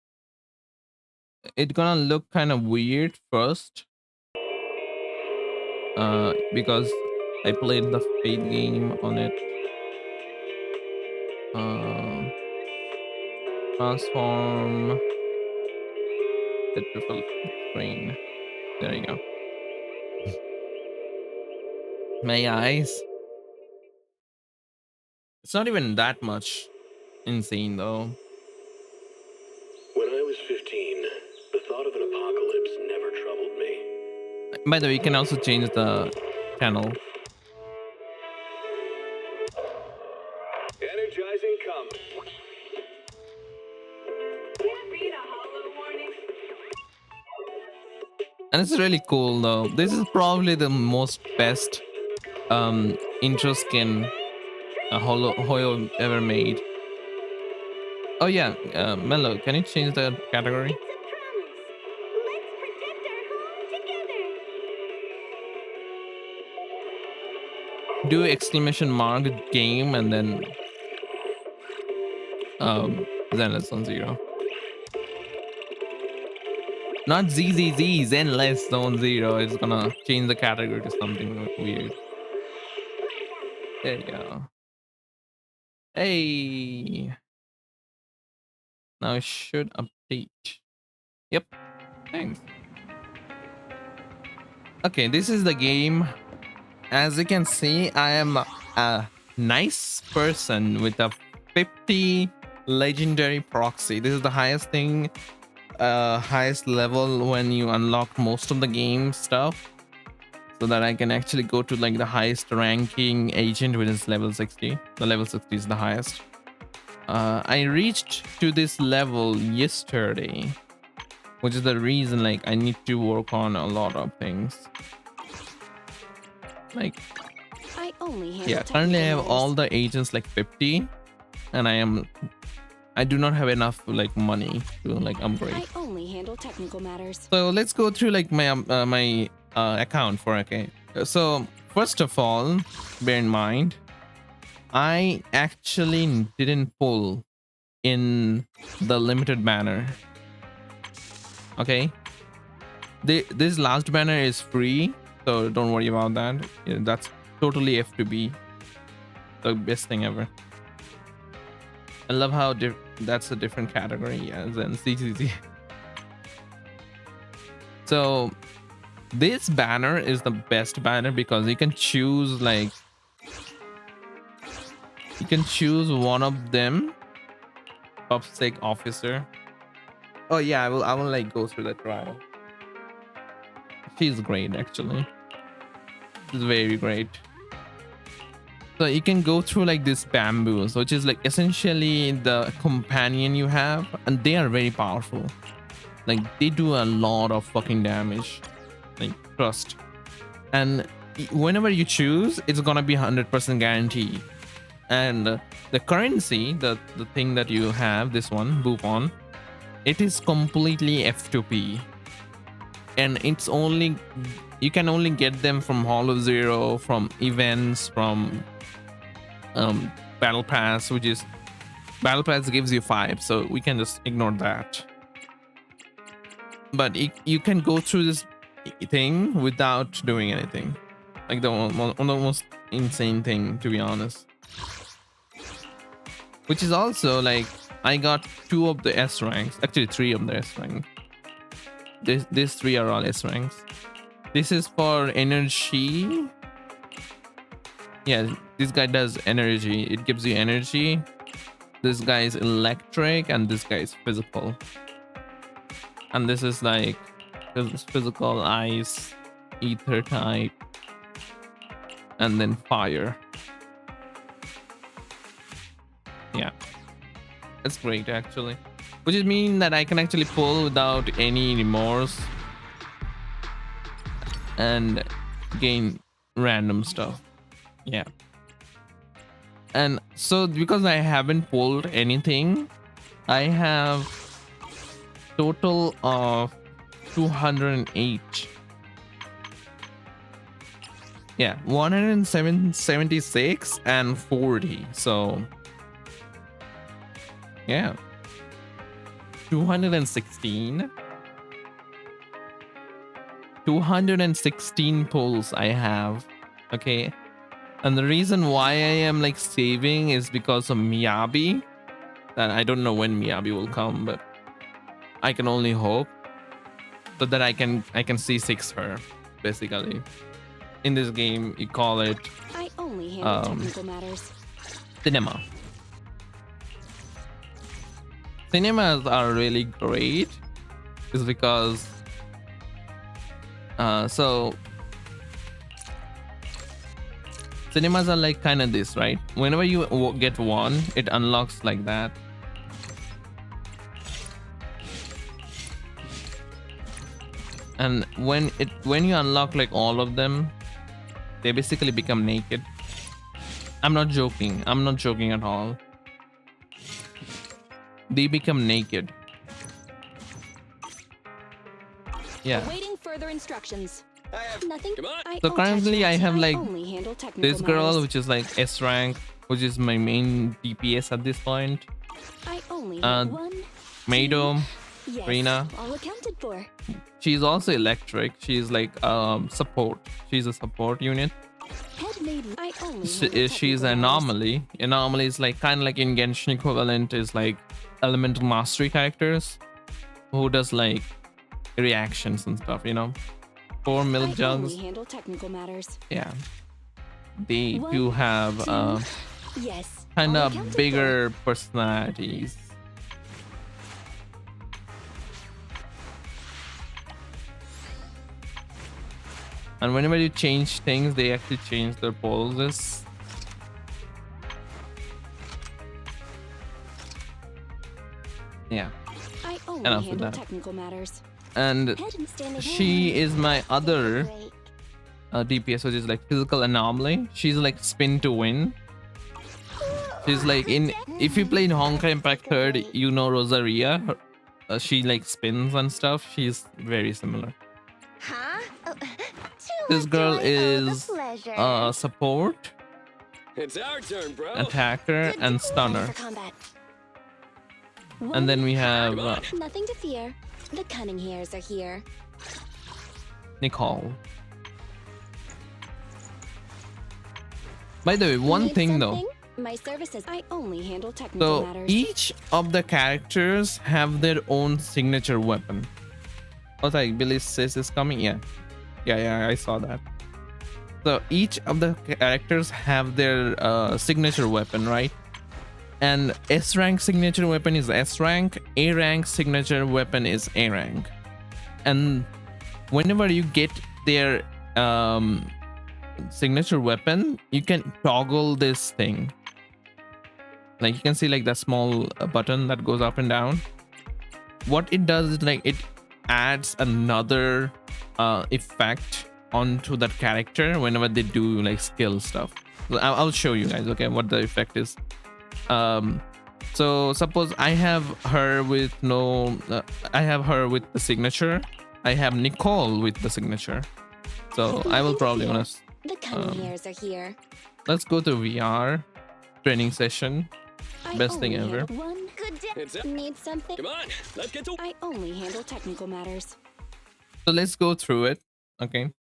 It's gonna look kind of weird first. Because I played the Fate game on it. Um, transform the triple screen. There you go. My eyes. It's not even that much insane though. When I was 15, the thought of an apocalypse never troubled me. By the way, you can also change the channel. Energizing come. And it's really cool though. This is probably the most best intro skin Hoyo ever made. Oh yeah, Mello, can you change the category? Do exclamation mark game and then Zenless Zone Zero. Not ZZZ, Zenless Zone Zero. It's gonna change the category to something weird. There you go. Hey. Now it should update. Yep. Thanks. Okay, this is the game. As you can see, I am a nice person with a 50 legendary proxy. This is the highest thing, highest level when you unlock most of the game stuff, so that I can actually go to like the highest ranking agent, which is level 60. The level 60 is the highest. I reached to this level yesterday, which is the reason like I need to work on a lot of things. Like, yeah, currently I have all the agents like 50, and I do not have enough like money to like upgrade. I only handle technical matters. So let's go through like my account for okay. So first of all, bear in mind, I actually didn't pull in the limited banner. Okay, This last banner is free, so don't worry about that. Yeah, that's totally F2B, the best thing ever. I love how that's a different category, yeah, than ZZZ. So this banner is the best banner because you can choose like one of them. Upsec officer. Oh yeah, I will like go through the trial. She's great actually. She's very great. So you can go through like this bamboos, which is like essentially the companion you have, and they are very powerful. Like they do a lot of fucking damage. Like trust. And whenever you choose, it's gonna be 100% guaranteed. And the currency, the thing that you have, this one, Bufon, it is completely F2P. And it's only, you can only get them from Hall of Zero, from events, from Battle Pass, which is, Battle Pass gives you 5, so we can just ignore that. But you can go through this thing without doing anything. Like the most insane thing, to be honest. Which is also like, I got 2 of the S ranks, actually 3 of the S ranks. These 3 are all S ranks. This is for energy. Yeah, this guy does energy. It gives you energy. This guy is electric, and this guy is physical. And this is like physical, ice, ether type, and then fire. Yeah, it's great actually, which is mean that I can actually pull without any remorse and gain random stuff. Yeah, and so because I haven't pulled anything, I have total of 208. Yeah, 176 and 40. So yeah, 216 pulls I have. Okay, and the reason why I am like saving is because of Miyabi. And I don't know when Miyabi will come, but I can only hope, so that I can C6 her. Basically, in this game you call it I only handle technical matters. cinema. Cinemas are really great, is because so cinemas are like kind of this, right? Whenever you get one, it unlocks like that. And when you unlock like all of them, they basically become naked. I'm not joking at all. They become naked. Yeah. Awaiting further instructions. Nothing. So currently I have like only handle technical this girl, matters. which is like S rank, which is my main DPS at this point. I only have one. Maido, Yes, Rina. all accounted for. She's also electric. She's like support. She's a support unit. Head maiden. I only handle She's technical an matters. anomaly. Anomaly is like kind of like in Genshin equivalent is like elemental mastery characters who does like reactions and stuff, you know. 4 milk I jugs. only handle technical matters. Yeah, they One, do have Yes. kind all of accounted bigger personalities. And whenever you change things, they actually change their poses. Yeah, for. I only enough with handle that. technical matters. And Head and stand she is my other break. DPS, which is like physical anomaly. She's like spin to win. She's like in, if you play in Honkai Impact 3rd, you know Rosaria. She like spins and stuff. She's very similar. Huh? This girl is support, It's our turn, bro. attacker, and stunner. For combat. And then we have Nothing to fear. The cunning hairs are here. Nicole. By the way, one Need thing though. something? My services. I only handle technical So matters. each of the characters have their own signature weapon. Oh, I believe Sis is coming. Yeah, I saw that. So each of the characters have their signature weapon, right? And S rank signature weapon is S rank, A rank signature weapon is A rank. And whenever you get their signature weapon, you can toggle this thing. Like you can see like that small button that goes up and down. What it does is like it adds another effect onto that character whenever they do like skill stuff. So I'll show you guys, okay, what the effect is. So suppose I have her with I have her with the signature. I have Nicole with the signature. So I will probably wanna The cunning hairs are here. let's go to VR training session. I Best thing only ever. handle one good day. It's up. Need something? Come on, let's get to. I only handle technical matters. So let's go through it. Okay.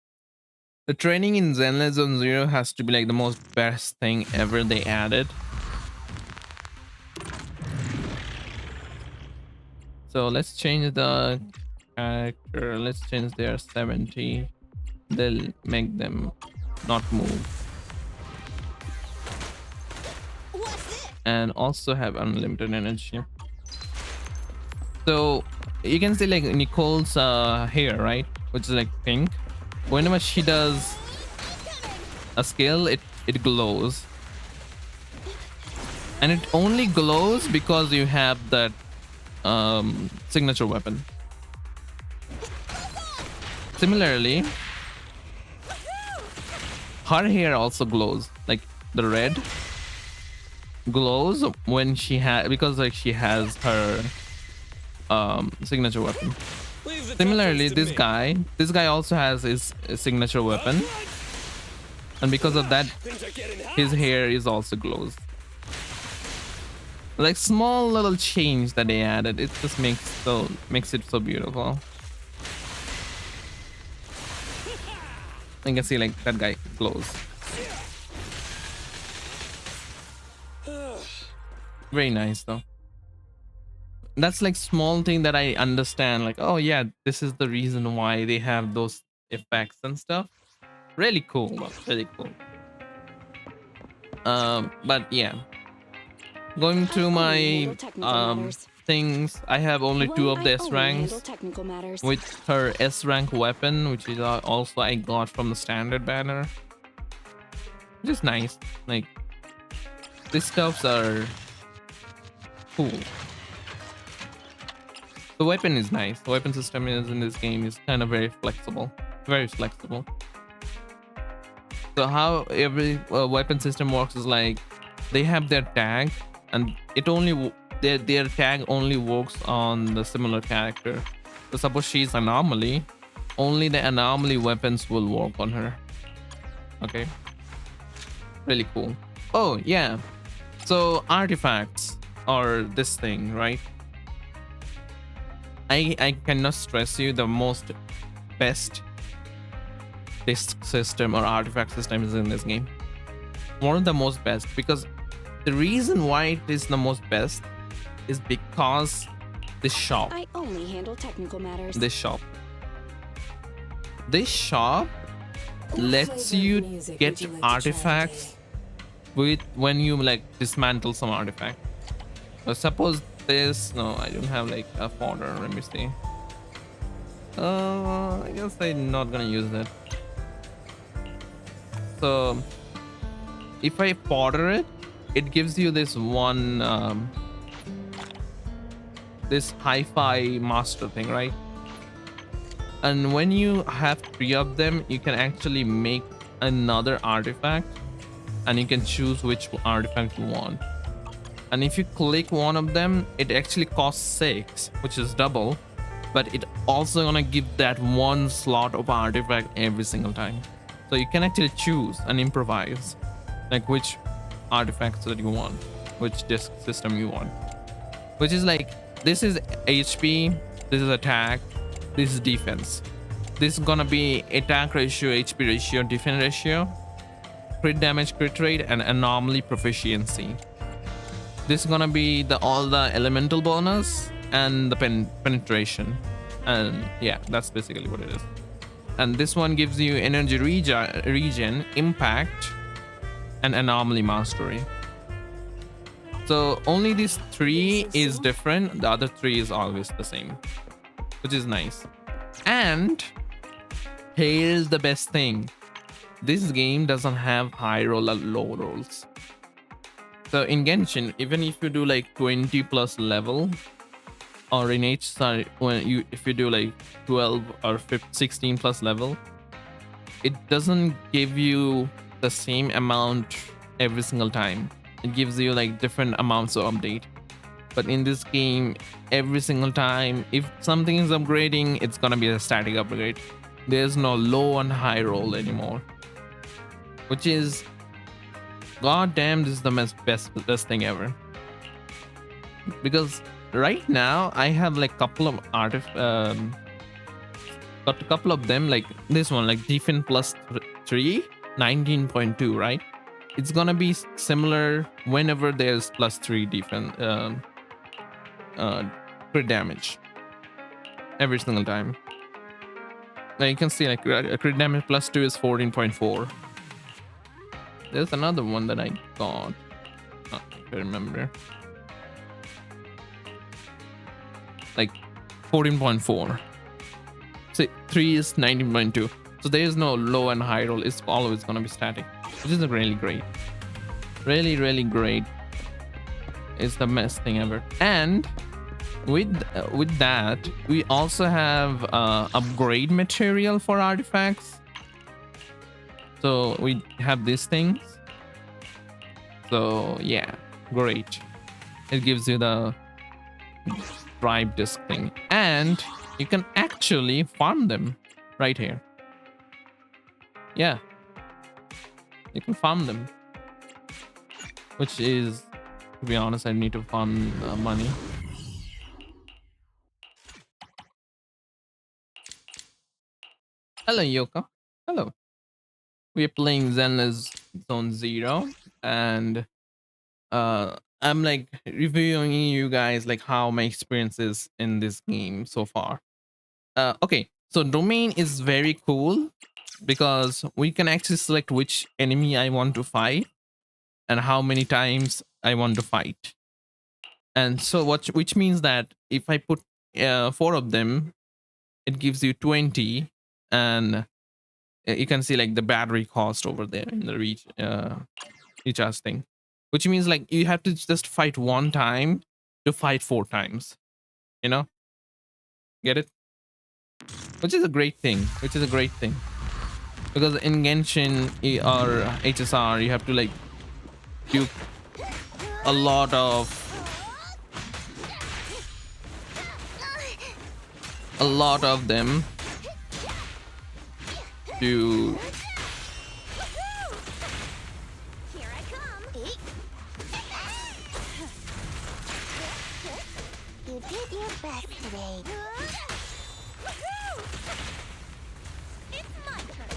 The training in Zenless Zone Zero has to be like the most best thing ever they added. So let's change the character. Let's change their 70. They'll make them not move. And also have unlimited energy. So you can see like Nicole's hair, right? Which is like pink. Whenever she does a skill, it glows. And it only glows because you have that signature weapon. Similarly, her hair also glows, like the red glows when she has, because like she has her signature weapon. Leave the Similarly, toughness to this guy also has his signature weapon, and because of that, Things are getting hot. his hair is also glows. Like small little change that they added, it just makes it so beautiful. You can see like that guy glows. Very nice though. That's like small thing that I understand, like, oh yeah, this is the reason why they have those effects and stuff. Really cool though, really cool. But yeah, going through my things, I have only two of the S ranks with her S rank weapon, which is also I got from the standard banner. Just nice. Like these stuffs are cool. The weapon is nice. The weapon system is in this game is kind of very flexible. Very flexible. So how every weapon system works is like they have their tag, and it only their tag only works on the similar character. So suppose she's anomaly, only the anomaly weapons will work on her. Okay. Really cool. Oh yeah. So artifacts are this thing, right? I cannot stress you the most best disc system or artifact system is in this game. One of the most best, because the reason why it is the most best is because this shop. I only handle technical matters. This shop lets you get artifacts with when you like dismantle some artifact. Suppose this, no, I don't have like a fodder. Let me see. I guess I'm not gonna use that. So if I fodder it, it gives you this one this hi-fi master thing, right? And when you have 3 of them, you can actually make another artifact, and you can choose which artifact you want. And if you click one of them, it actually costs 6, which is double, but it also gonna give that one slot of artifact every single time. So you can actually choose and improvise like which artifacts that you want, which disc system you want, which is like, this is HP, this is attack, this is defense, This is gonna be attack ratio, HP ratio, defense ratio, crit damage, crit rate, and anomaly proficiency. This is gonna be all the elemental bonus and the penetration, and yeah, that's basically what it is. And this one gives you energy regen, impact, and anomaly mastery. So only these 3 is different. The other 3 is always the same, which is nice. And here's the best thing. This game doesn't have high roll or low rolls. So in Genshin, even if you do like 20 plus level, or in HSR, if you do like 12 or 16 plus level, it doesn't give you the same amount every single time. It gives you like different amounts of update. But in this game, every single time, if something is upgrading, it's gonna be a static upgrade. There's no low and high roll anymore, which is, goddamn, this is the best thing ever. Because right now I have like couple of got a couple of them, like this one, like defense plus 3, 19.2, right? It's gonna be similar whenever there's plus 3 defense crit damage every single time. Now you can see like crit damage plus 2 is 14.4. There's another one that I got, I can't remember, like 14.4. say 3 is 19.2. So there is no low and high roll. It's always gonna be static, which is really great. Really great. It's the best thing ever. And with that, we also have upgrade material for artifacts. So we have these things. So yeah, great. It gives you the drive disc thing, and you can actually farm them right here. Yeah, you can farm them, which is, to be honest, I need to farm money. Hello, Yoko. Hello. We are playing Zenless Zone Zero, and I'm like reviewing you guys like how my experience is in this game so far. Okay, so domain is very cool because we can actually select which enemy I want to fight and how many times I want to fight. And so which means that if I put 4 of them, it gives you 20, and you can see like the battery cost over there in the recharge thing, which means like you have to just fight 1 time to fight 4 times, you know, get it? Which is a great thing, because in Genshin or HSR you have to like do a lot of them to Here I come. You did your best today. It's my turn.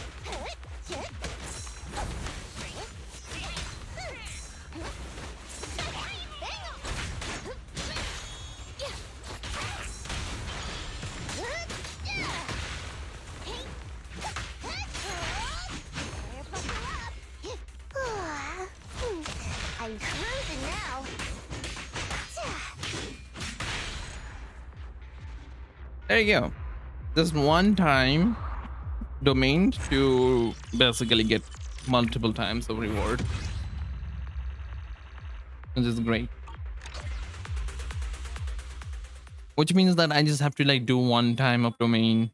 I'm cruising now. there you go. Just 1 time domain to basically get multiple times of reward, which is great. Which means that I just have to like do 1 time of domain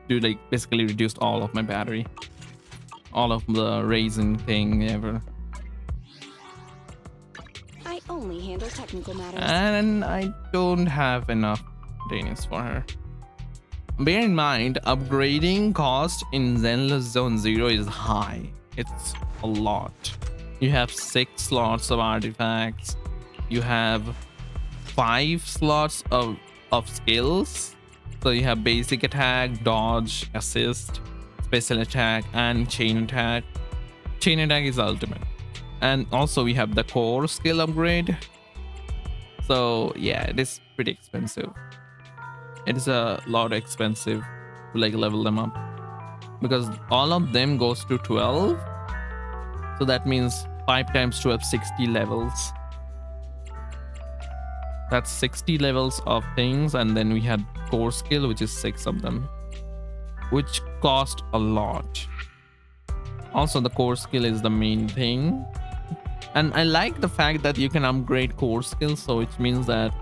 to like basically reduce all of my battery, all of the raising thing ever. I only handle technical matters. And I don't have enough Danish for her. Bear in mind, upgrading cost in Zenless Zone Zero is high. It's a lot. You have 6 slots of artifacts. You have 5 slots of skills. So you have basic attack, dodge, assist, special attack, and chain attack. Chain attack is ultimate. And also we have the core skill upgrade. So yeah, it is pretty expensive. It is a lot expensive to like level them up, because all of them goes to 12. So that means 5 times 12, 60 levels. That's 60 levels of things. And then we had core skill, which is 6 of them, which cost a lot. Also, the core skill is the main thing. And I like the fact that you can upgrade core skills, so which means that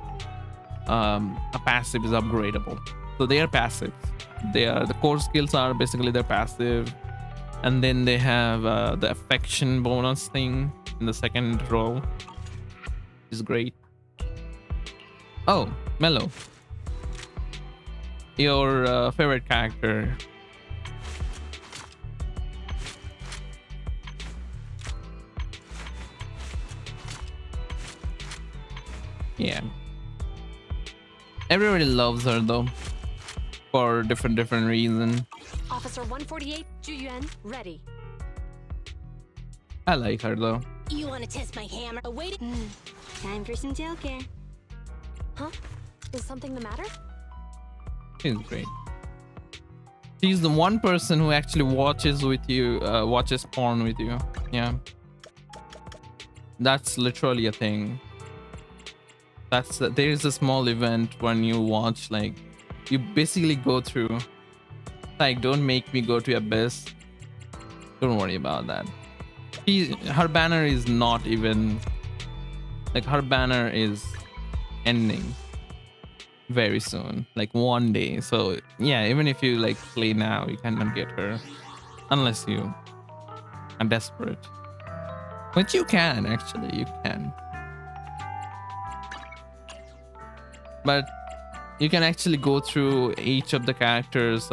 a passive is upgradable. So they are passives. The core skills are basically their passive, and then they have the affection bonus thing in the second row, which is great. Oh, Mello, your favorite character. Yeah, everybody loves her though, for different reasons. Officer 148, Juyuan, ready. I like her though. You want to test my hammer? Awaiting. Time for some tail care. Huh? Is something the matter? She's great. She's the one person who actually watches with you, watches porn with you. Yeah, that's literally a thing. There is a small event when you watch, like, you basically go through, like, don't make me go to abyss. Don't worry about that. Her banner is not even, like, her banner is ending very soon, like one day. So yeah, even if you like play now, you cannot get her unless you are desperate, which you can actually, you can. But you can actually go through each of the characters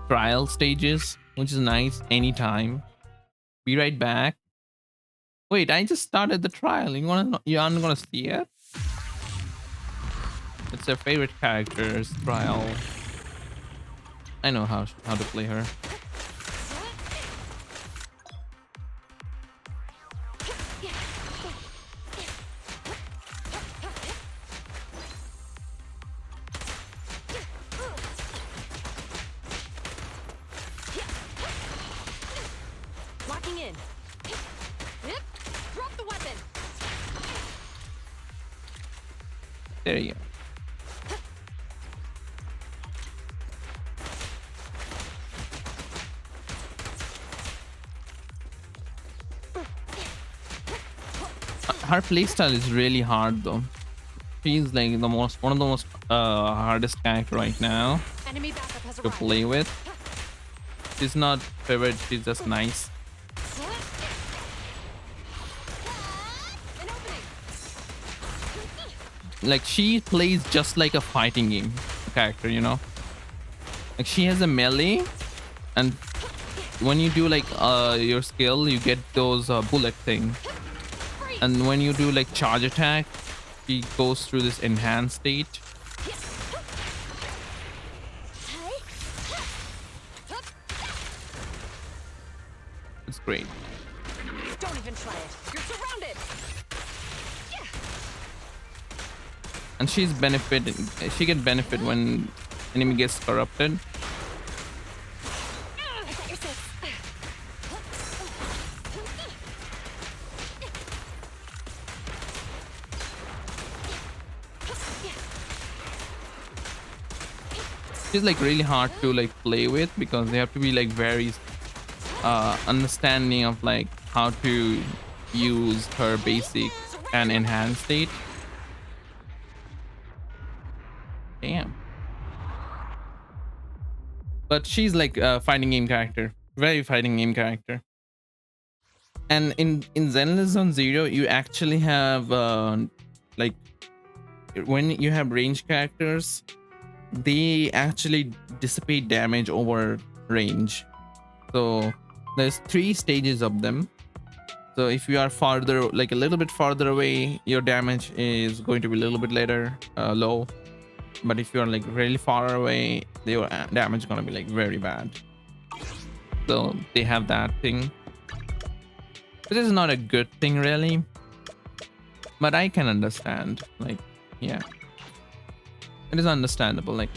trial stages, which is nice. Anytime. Be right back. Wait, I just started the trial. You aren't gonna see it? It's their favorite characters trial. I know how to play her. Locking in. Yep. Drop the weapon. There you go. Her playstyle is really hard though. She's like one of the most hardest character right now Enemy backup has to arrived. play with. She's not favorite, she's just nice. An opening. Like, she plays just like a fighting game character, you know? Like, she has a melee, and when you do like your skill, you get those bullet thing. And when you do like charge attack, she goes through this enhanced state. It's great. Don't even try it. You're surrounded. And she's benefited. She get benefit when enemy gets corrupted. She's like really hard to like play with, because they have to be like very understanding of like how to use her basic and enhanced state. Damn. But she's like a fighting game character, very fighting game character. And in Zenless Zone Zero, you actually have like, when you have range characters, they actually dissipate damage over range. So there's 3 stages of them. So if you are farther, like a little bit farther away, your damage is going to be a little bit later, low. But if you're like really far away, your damage is gonna be like very bad. So they have that thing, which is not a good thing really, but I can understand. Like, yeah, it is understandable. Like,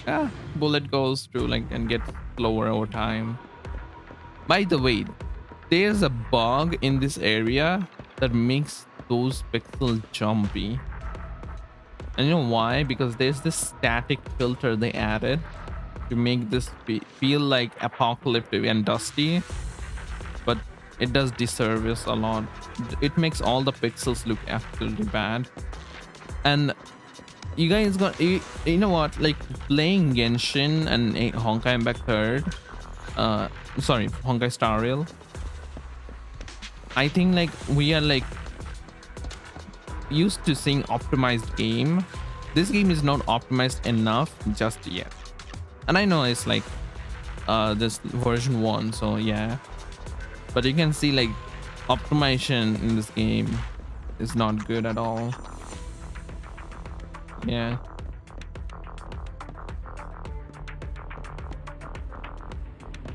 bullet goes through like and gets slower over time. By the way, there's a bug in this area that makes those pixels jumpy. And you know why? Because there's this static filter they added to make this feel like apocalyptic and dusty, but it does disservice a lot. It makes all the pixels look absolutely bad. And you guys got, you know what, like playing Genshin and Honkai Impact 3rd, sorry, Honkai Star Rail, I think like we are like used to seeing optimized game. This game is not optimized enough just yet, and I know it's like this version 1, so yeah, but you can see like optimization in this game is not good at all. Yeah,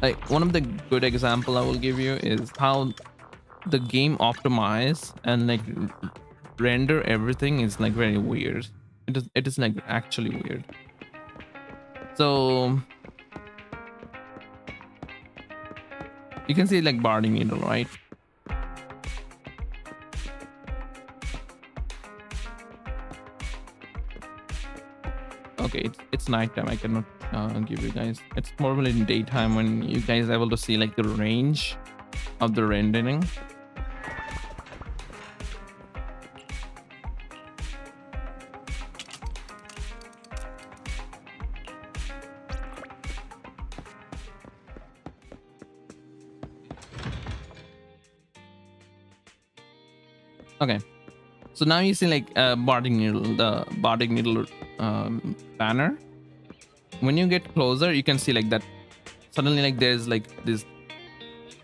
like one of the good example I will give you is how the game optimize and like render everything is like very weird. It is like actually weird. So you can see like Barding Needle, right? Okay, it's nighttime. I cannot give you guys. It's probably in daytime when you guys are able to see like the range of the rendering. Okay, so now you see like Barding Needle, the Barding Needle banner. When you get closer, you can see like that suddenly like there's like this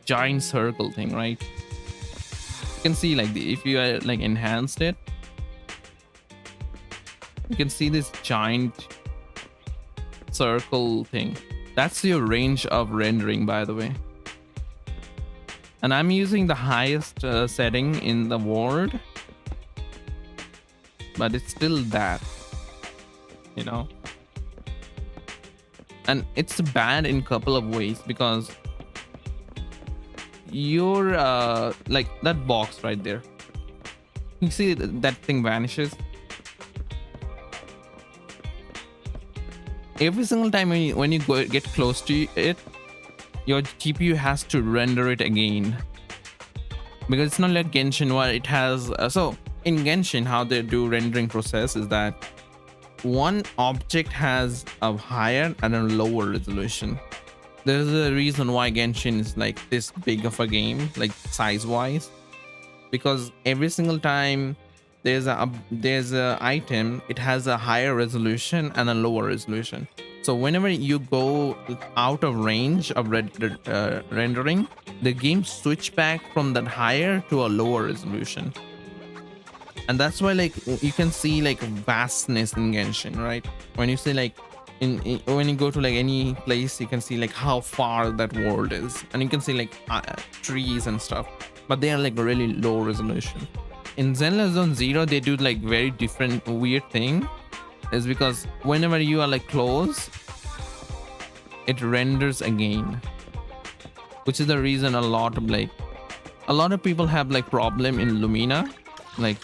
giant circle thing, right? You can see like if you like enhanced it, you can see this giant circle thing. That's your range of rendering, by the way. And I'm using the highest setting in the world, but it's still that, you know. And it's bad in a couple of ways, because you're like that box right there, you see that thing vanishes every single time when you get close to it. Your GPU has to render it again, because it's not like Genshin where it has so in Genshin how they do rendering process is that one object has a higher and a lower resolution. There's a reason why Genshin is like this big of a game, like size wise, because every single time there's a item, it has a higher resolution and a lower resolution. So whenever you go out of range of rendering, the game switch back from that higher to a lower resolution. And that's why like you can see like vastness in Genshin, right? When you see like when you go to like any place, you can see like how far that world is, and you can see like trees and stuff, but they are like really low resolution. In Zenless Zone Zero, they do like very different weird thing, is because whenever you are like close, it renders again, which is the reason a lot of people have like problem in Lumina, like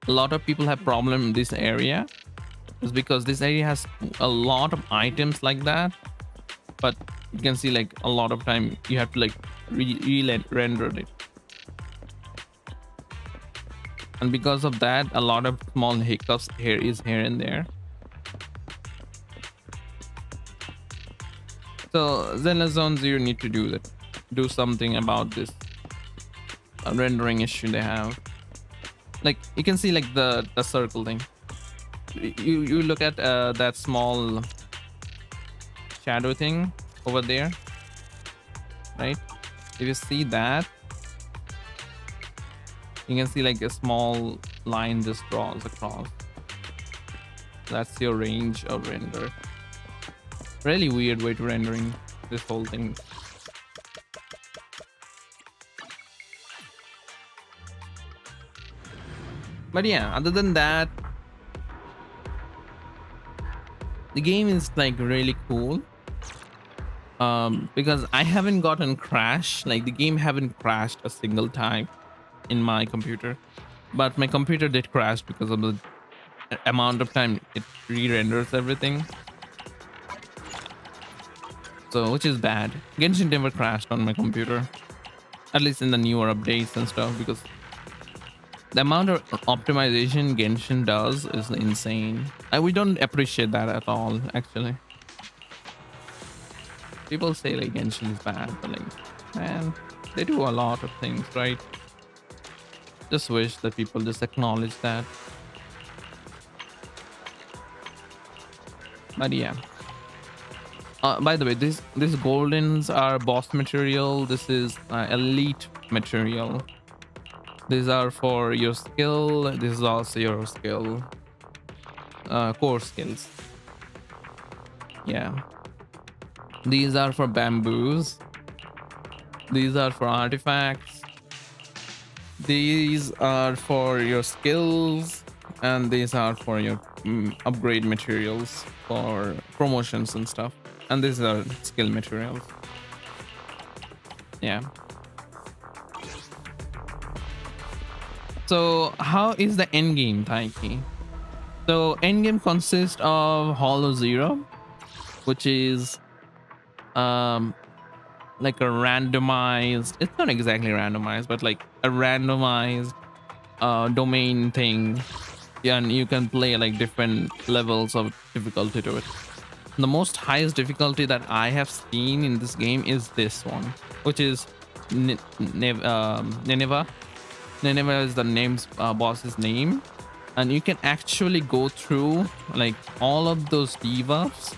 a lot of people have problem in this area is because this area has a lot of items like that, but you can see like a lot of time you have to like render it, and because of that a lot of small hiccups here and there. So Zenless Zone Zero need to do something about this rendering issue they have. Like you can see like the circle thing. You look at that small shadow thing over there, right? If you see that, you can see like a small line just draws across. That's your range of render. Really weird way to rendering this whole thing. But yeah, other than that, the game is like really cool. Because I haven't gotten crash, like the game haven't crashed a single time in my computer, but my computer did crash because of the amount of time it re-renders everything. So, which is bad. Genshin never crashed on my computer, at least in the newer updates and stuff, because the amount of optimization Genshin does is insane. We don't appreciate that at all, actually. People say like Genshin is bad, but like, man, they do a lot of things, right? Just wish that people just acknowledge that. But yeah. By the way, these goldens are boss material. This is elite material. These are for your skill. This is also your skill. Core skills. Yeah. These are for bamboos. These are for artifacts. These are for your skills. And these are for your upgrade materials for promotions and stuff. And these are skill materials. Yeah. So how is the end game, Taiki? So end game consists of Hollow Zero, which is like a randomized, it's not exactly randomized, but like a randomized domain thing. Yeah, and you can play like different levels of difficulty to it. The most highest difficulty that I have seen in this game is this one, which is Nineveh. Nineveh is the boss's name, and you can actually go through like all of those debuffs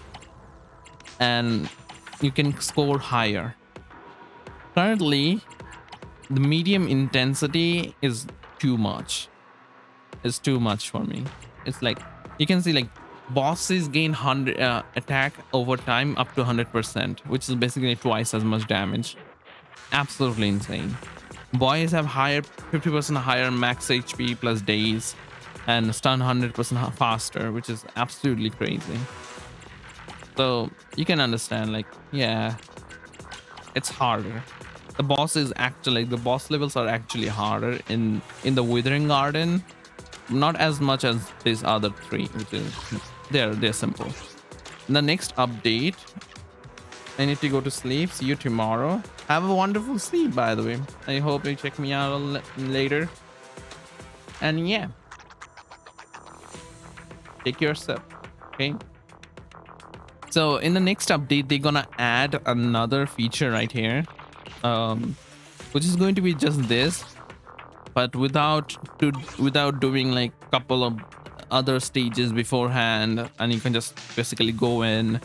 and you can score higher. Currently, the medium intensity is too much. It's too much for me. It's like you can see like bosses gain 100 attack over time up to 100%, which is basically twice as much damage. Absolutely insane. Boys have higher 50% higher max HP plus days and stun 100% faster, which is absolutely crazy. So you can understand, like, yeah, it's harder. The boss levels are actually harder in the Withering Garden, not as much as these other three, which is they're simple. In the next update, I need to go to sleep. See you tomorrow. Have a wonderful sleep, by the way. I hope you check me out later. And yeah, take yourself. Okay. So in the next update, they're gonna add another feature right here, which is going to be just this, but without doing like a couple of other stages beforehand, and you can just basically go in.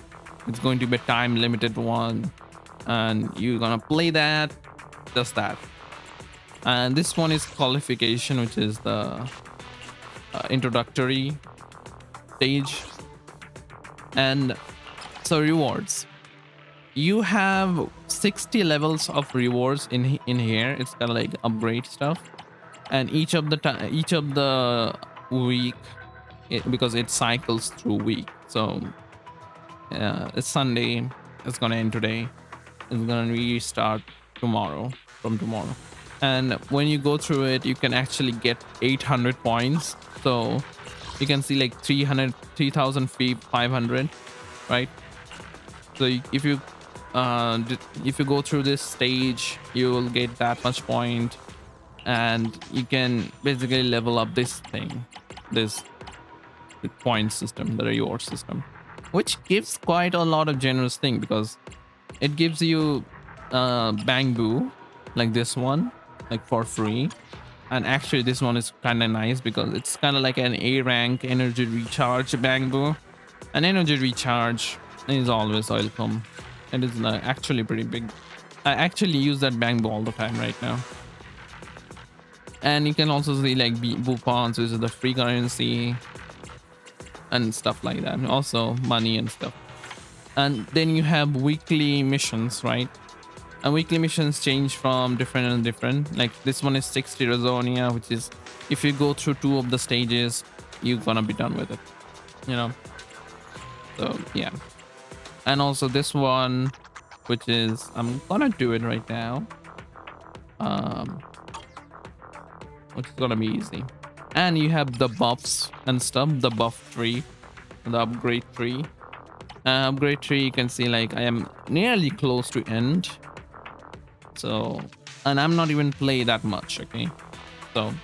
It's going to be a time limited one, and you're gonna play that, just that. And this one is qualification, which is the introductory stage. And so rewards, you have 60 levels of rewards in here. It's kind of like upgrade stuff, and each of the week, because it cycles through week. So it's Sunday, it's gonna end today, it's gonna restart tomorrow, from tomorrow. And when you go through it, you can actually get 800 points. So you can see like 3,500, right? So if you go through this stage, you will get that much point, and you can basically level up this thing, the point system, the reward system, which gives quite a lot of generous thing, because it gives you bamboo like this one, like for free. And actually this one is kind of nice because it's kind of like an A rank energy recharge bamboo. An energy recharge is always welcome. It is actually pretty big. I actually use that bamboo all the time right now. And you can also see like coupons, which is the free currency and stuff like that. Also money and stuff. And then you have weekly missions, right? And weekly missions change from different and different. Like this one is 60 Razonia, which is if you go through 2 of the stages, you're gonna be done with it, you know. So yeah. And also this one, which is I'm gonna do it right now, which is gonna be easy. And you have the buffs and stuff, the buff tree, the upgrade tree. Upgrade tree, you can see like I am nearly close to end. So, and I'm not even play that much, okay? So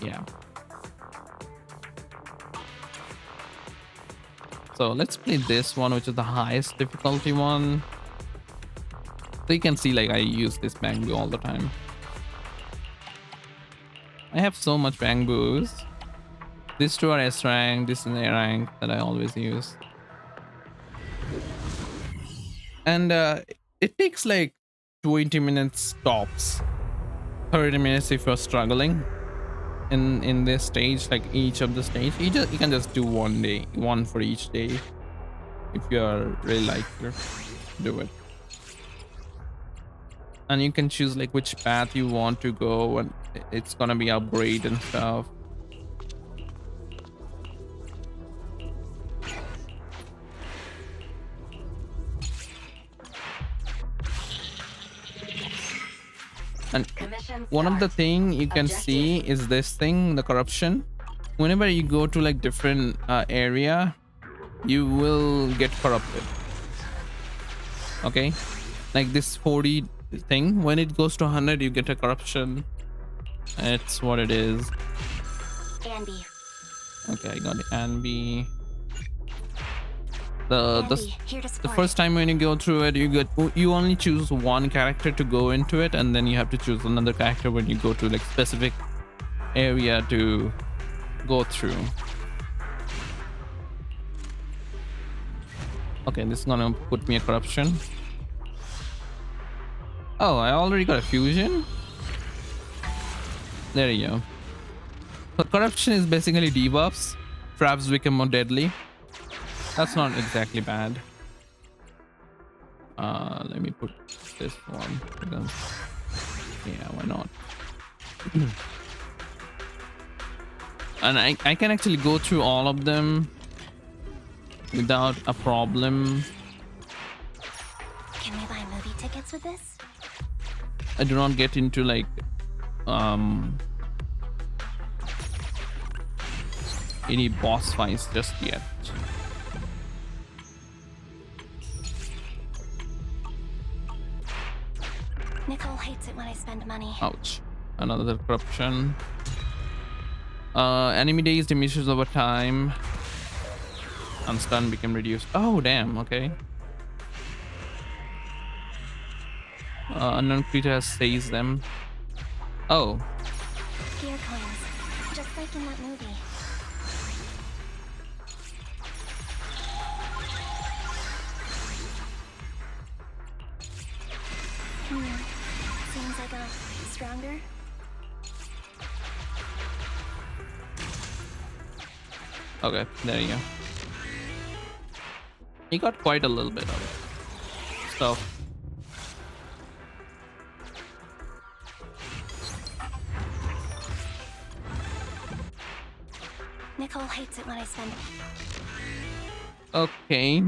yeah. So let's play this one, which is the highest difficulty one. So you can see like I use this bamboo all the time. I have so much bamboos. These 2 are S rank, this is A rank that I always use. And it takes like 20 minutes tops, 30 minutes if you're struggling in this stage, like each of the stage. You can just do one for each day if you're really like to do it. And you can choose like which path you want to go, and it's gonna be upgrade and stuff. And one of the thing you can see is this thing, the corruption. Whenever you go to like different area, you will get corrupted. Okay, like this 40 thing, when it goes to 100, you get a corruption. It's what it is. Andy. Okay, I got the Anby. Andy, here to The support. first time when you go through it, you only choose one character to go into it, and then you have to choose another character when you go to like specific area to go through. Okay, this is gonna put me a corruption. Oh, I already got a fusion. There you go. So corruption is basically debuffs. Traps become more deadly. That's not exactly bad. Let me put this one. Yeah, why not? And I can actually go through all of them without a problem. Can we buy movie tickets with this? I do not get into like any boss fights just yet. Nicole hates it when I spend money. Ouch. Another corruption. Enemy days diminishes over time. And stun became reduced. Oh damn, okay. Unknown creature has seized them. Oh. Gear coins. Just like in that movie. Seems like a stronger. Okay, there you go. He got quite a little bit of stuff. Nicole hates it when I spend. Okay.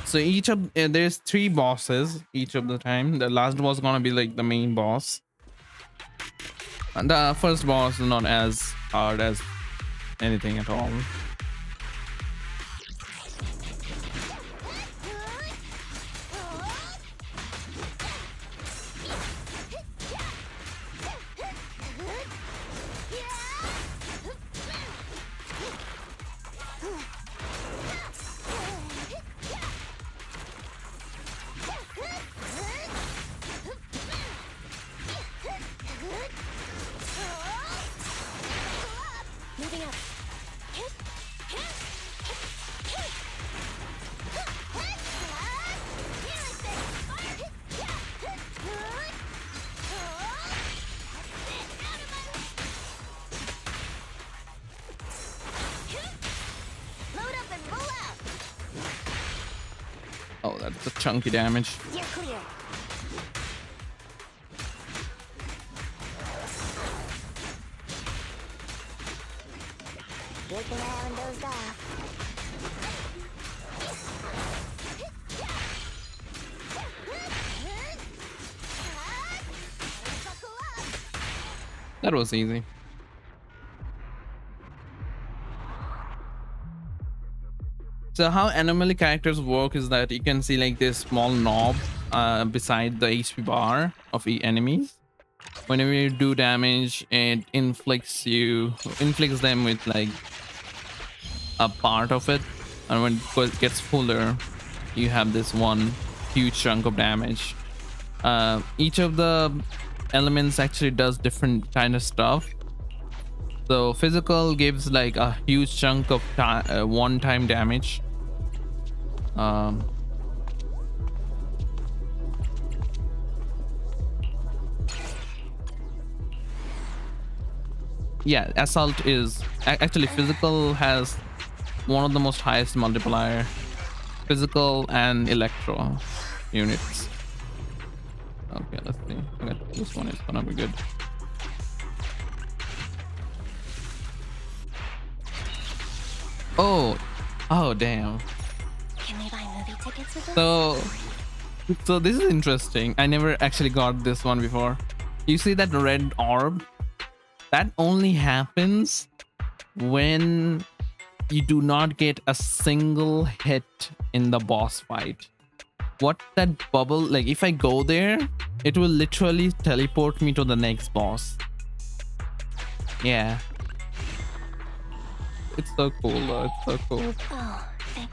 So each of there's 3 bosses each of the time. The last boss is gonna be like the main boss. And the first boss is not as hard as anything at all. Moving up. that's a chunky damage. You're clear. Good thing I haven't dozed off. That was easy. So how anomaly characters work is that you can see like this small knob beside the HP bar of enemies. Whenever you do damage, it inflicts them with like a part of it, and when it gets fuller, you have this one huge chunk of damage. Each of the elements actually does different kind of stuff. So physical gives like a huge chunk of one-time damage. Yeah, assault is actually physical has one of the most highest multiplier. Physical and electro units. Okay, let's see. Okay, this one is gonna be good. Oh damn. Can we buy movie tickets with this? So this is interesting. I never actually got this one before. You see that red orb? That only happens when you do not get a single hit in the boss fight. What that bubble, like if I go there, it will literally teleport me to the next boss. Yeah. It's so cool though, it's so cool. Oh, thank.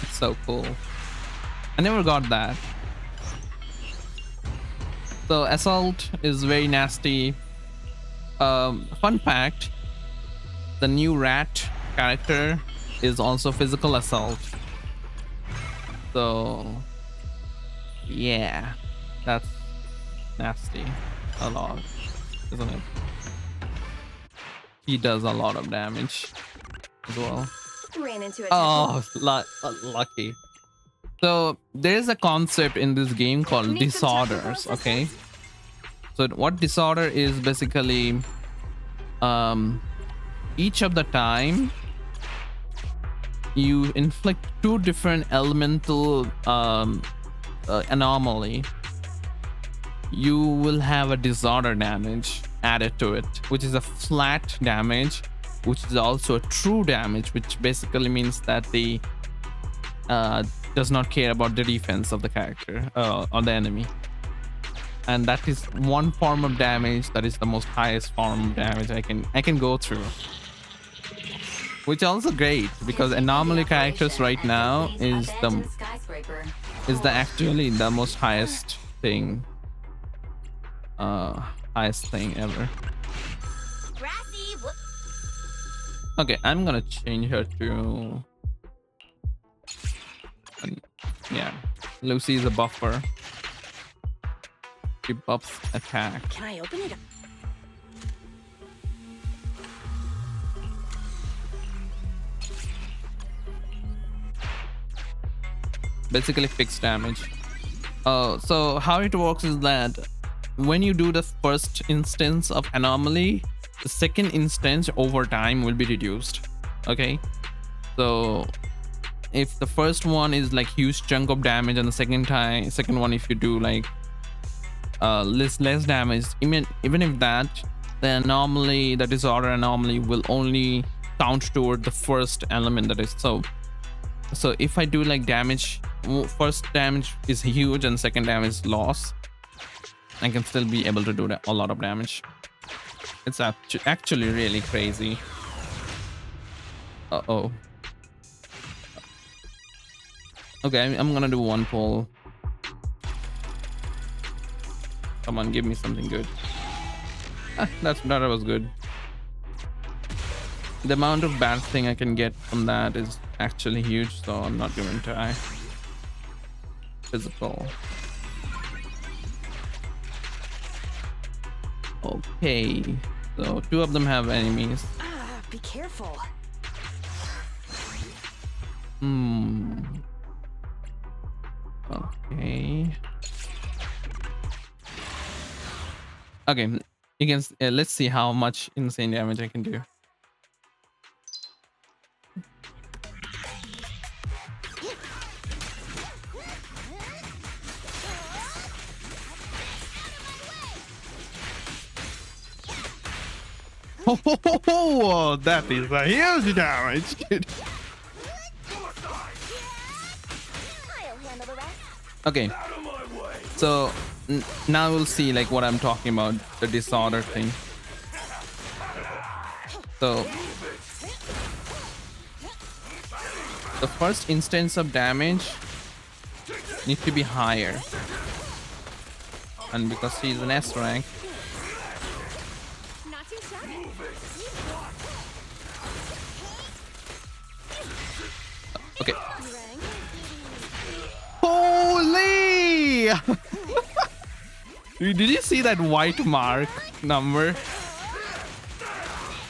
It's so cool. I never got that. So assault is very nasty. Fun fact, the new rat character is also physical assault. So yeah, that's nasty a lot, isn't it? He does a lot of damage as well. Ran into a Oh, lucky. So there is a concept in this game called disorders. Okay, so what disorder is basically, each of the time you inflict two different elemental anomaly, you will have a disorder damage added to it, which is a flat damage, which is also a true damage, which basically means that the does not care about the defense of the character or the enemy. And that is one form of damage that is the most highest form of damage I can go through, which is also great because anomaly characters right now is actually the most highest thing ever. Okay, I'm gonna change her to yeah, Lucy is a buffer. She buffs attack. Can I open it up? Basically fixed damage. So how it works is that when you do the first instance of anomaly, the second instance over time will be reduced. Okay, so if the first one is like huge chunk of damage, and the second one if you do like less damage, even if that, the anomaly, the disorder anomaly will only count toward the first element that is so if I do like damage, first damage is huge and second damage loss, I can still be able to do a lot of damage. It's actually really crazy. Uh-oh. Okay, I'm gonna do one pull. Come on, give me something good. That was good. The amount of bad thing I can get from that is actually huge, so I'm not going to try. Physical. Okay, so two of them have enemies. Be careful. Hmm. Okay. Okay. You can. Let's see how much insane damage I can do. Oh, that is a huge damage, dude. I'll handle the rest. Okay, so now we'll see like what I'm talking about, the disorder thing. So the first instance of damage needs to be higher, and because she's an S rank, Not too shabby. okay. Rang. Holy! Did you see that white mark number?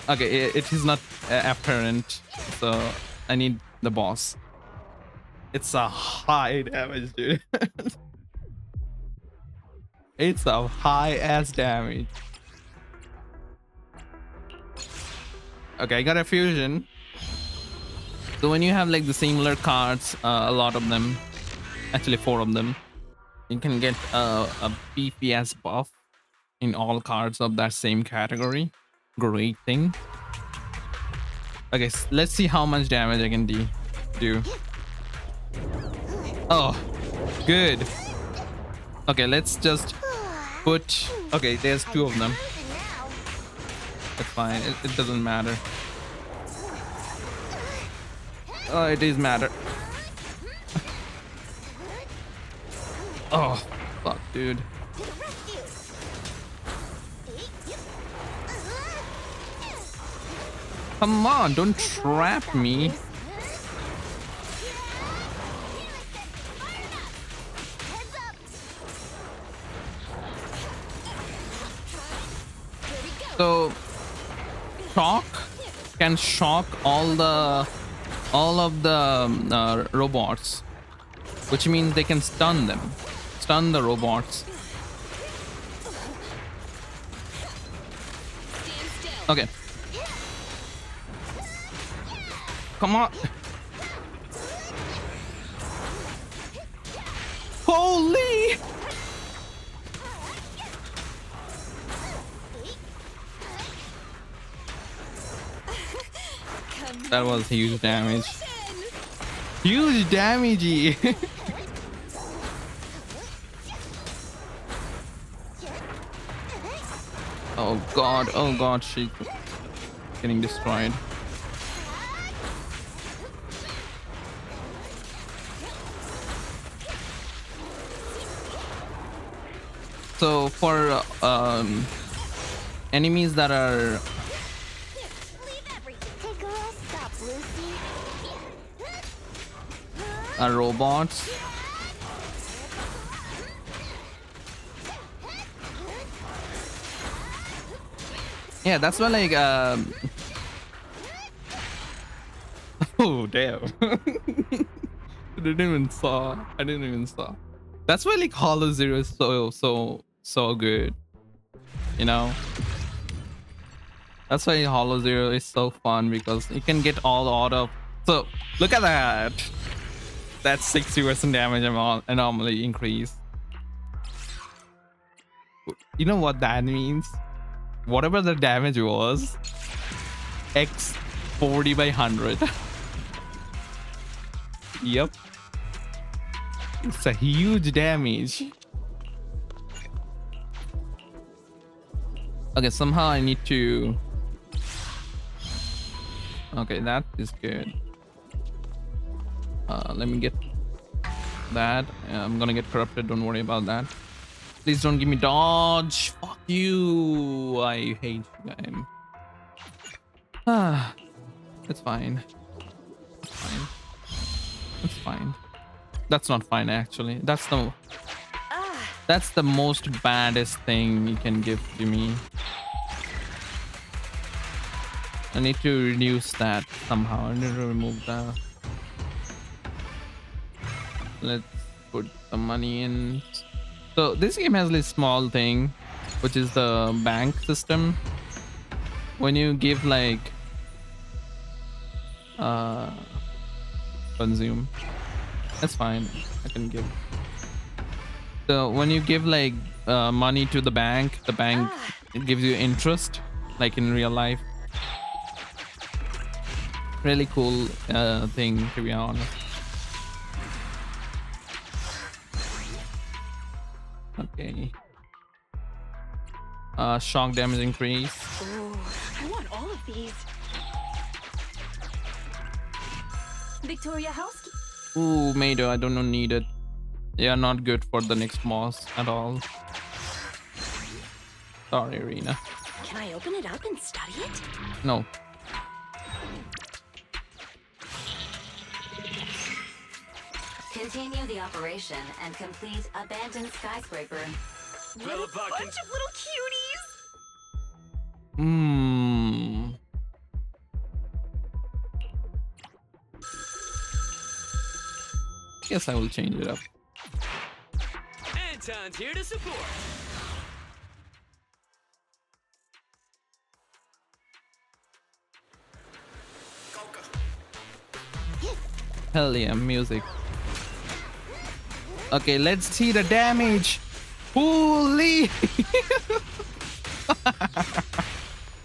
Okay, it is not apparent, so I need the boss. It's a high damage, dude. It's a high ass damage. Okay, I got a fusion. So when you have like the similar cards, a lot of them, actually 4 of them, you can get a beefy ass buff in all cards of that same category. Great thing. Okay, let's see how much damage I can do. Oh, good. Okay, let's just put. Okay, there's 2 of them. Now, That's fine. It doesn't matter. Oh, it does matter. Oh, fuck, dude. to the rescue. Come on, don't trap me. Heads up. So, shock can shock all of the robots, which means they can stun them, stun the robots. Okay. Come on. Holy! That was huge damage. Huge damage. Oh god, she's getting destroyed. So for enemies that are Leave everything. Take a rest stop, Lucy. robots, yeah, that's why like oh damn. I didn't even saw. That's why like Hollow Zero is so good, you know. That's why Hollow Zero is so fun, because you can get all out of. So look at that. That's 60% damage anomaly increase. You know what that means? Whatever the damage was, x 40 by 100. Yep. It's a huge damage. Okay, somehow I need to. Okay, that is good. Let me get that. I'm gonna get corrupted. Don't worry about that. Please don't give me dodge. Fuck you. I hate you, game. Ah, it's fine. It's fine. It's fine. That's not fine, actually. That's the most baddest thing you can give to me. I need to reduce that somehow. I need to remove the Let's put the money in. So this game has this small thing, which is the bank system. When you give like consume, that's fine. I can give. So when you give like money to the bank it gives you interest, like in real life. Really cool thing, to be honest. Okay. Shock damage increase. Ooh, I want all of these. Victoria House. Ooh, Maido, I don't need it. Yeah, not good for the next boss at all. Sorry, Arena. Can I open it up and study it? No. Continue the operation and complete abandoned skyscraper. What a bunch of little cuties! Hmm. Guess I will change it up. Anton's here to support. Hell yeah, music. Okay, let's see the damage. Holy!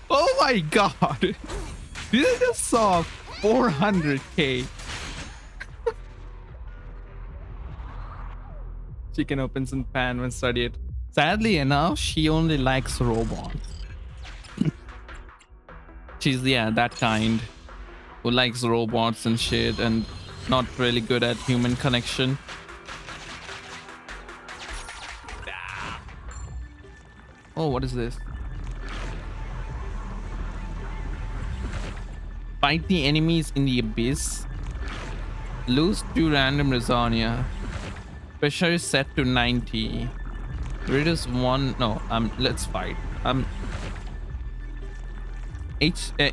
Oh my god! You just saw 400k. She can open some pan and study it. Sadly enough, she only likes robots. She's, yeah, that kind who likes robots and shit and not really good at human connection. Oh, what is this? Fight the enemies in the abyss. Lose 2 random Resonia. Pressure is set to 90. Reduce 1. No, let's fight.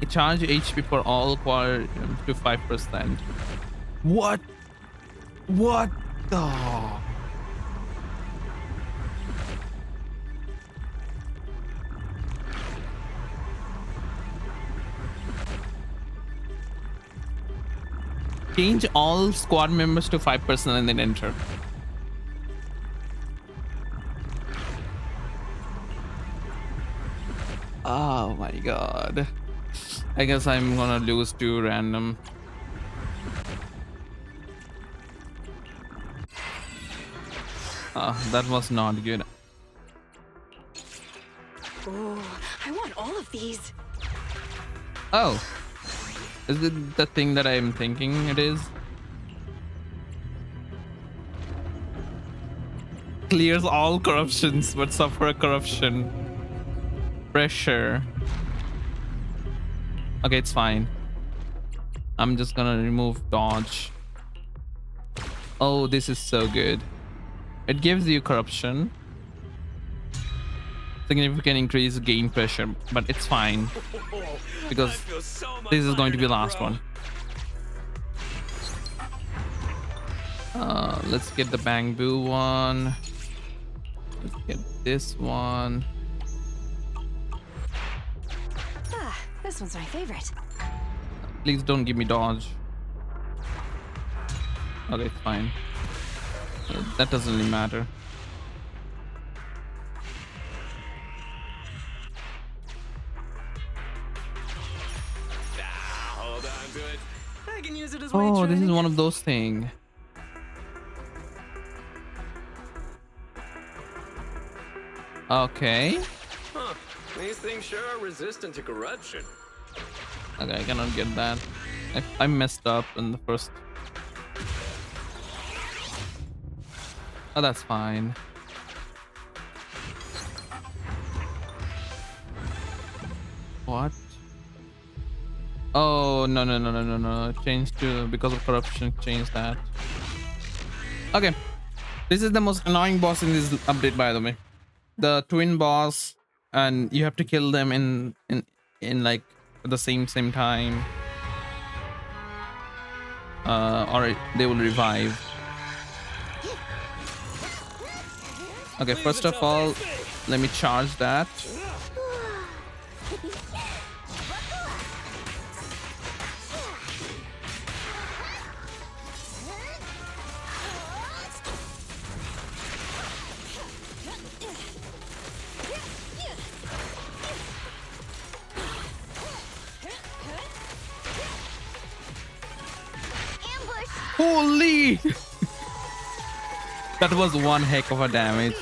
Charge HP for all quarter to 5%. What? What the? Change all squad members to 5% and then enter. Oh my god. I guess I'm gonna lose 2 random. That was not good. Ooh, I want all of these. Oh. Is it the thing that I'm thinking it is? Clears all corruptions but suffer corruption. Pressure. Okay, it's fine. I'm just gonna remove dodge. Oh, this is so good. It gives you corruption. Significant increase gain pressure, but it's fine because this is going to be the last one. Let's get the Bang Boo one. Let's get this one. Ah, this one's my favorite. Please don't give me dodge. Okay, it's fine. That doesn't really matter. Hold on to it. I can use it as Oh, this is one of those things. Okay. Huh. These things sure are resistant to corruption. Okay, I cannot get that. I messed up in the first. Oh, that's fine. What? Oh, no. Change to, because of corruption, change that. Okay. This is the most annoying boss in this update, by the way. The twin boss, and you have to kill them in like at the same time. Or they will revive. Okay, first of all, let me charge that. Holy! That was one heck of a damage.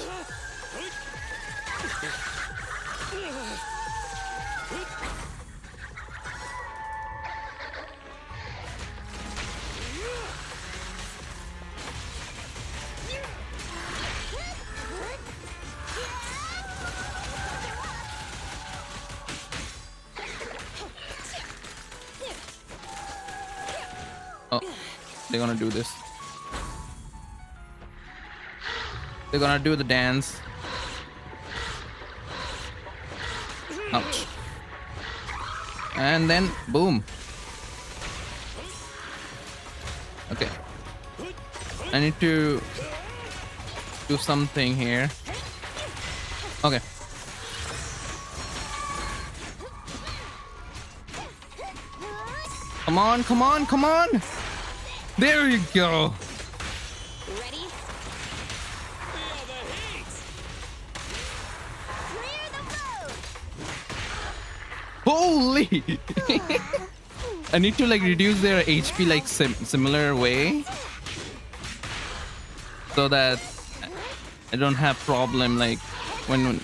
Oh, they're gonna do this. They're gonna do the dance. Ouch. And then boom. Okay. I need to do something here. Okay. Come on, come on, come on. There you go. Ready? Clear the road! Holy! I need to like reduce their HP like similar way so that I don't have problem like when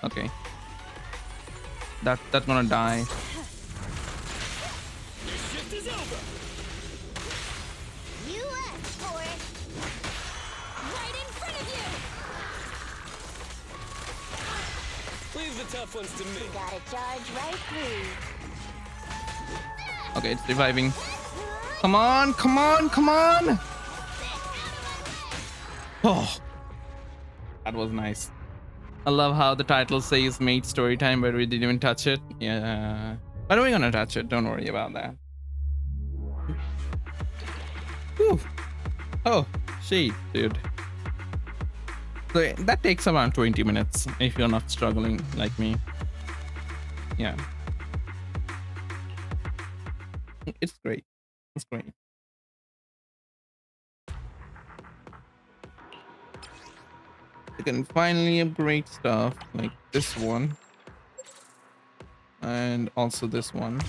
okay, that's gonna die. You asked for it! Right in front of you! Leave the tough ones to me. Gotta charge right through. Okay, it's reviving. Come on, come on, come on. Oh, that was nice. I love how the title says mate story time, but we didn't even touch it. Yeah, but we're gonna touch it. Don't worry about that. Whew. Oh, shit, dude. So that takes around 20 minutes if you're not struggling like me. Yeah. It's great. It's great. You can finally upgrade stuff like this one. And also this one.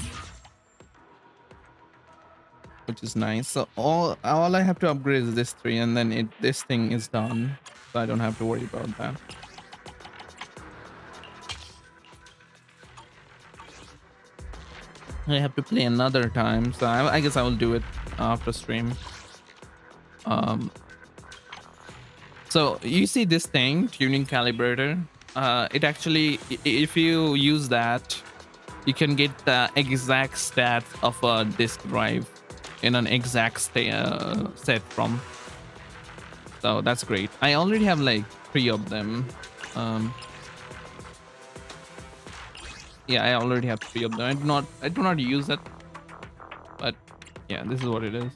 Which is nice. So all I have to upgrade is this 3 and then this thing is done. So I don't have to worry about that. I have to play another time, so I guess I will do it after stream. So you see this thing, tuning calibrator. It actually, if you use that, you can get the exact stats of a disk drive in an exact set from. So that's great. I already have like 3 of them. Yeah, I already have 3 of them. I do not use it, but yeah, this is what it is.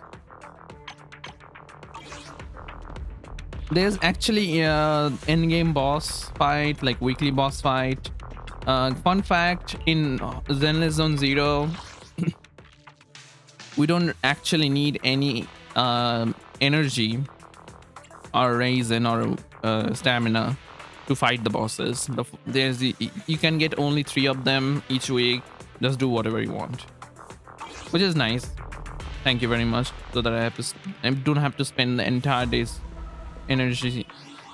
There's actually end-game boss fight, like weekly boss fight. Fun fact, in Zenless Zone Zero, we don't actually need any energy or raisin or stamina to fight the bosses. You can get only 3 of them each week. Just do whatever you want, which is nice. Thank you very much. So that I don't have to spend the entire day's energy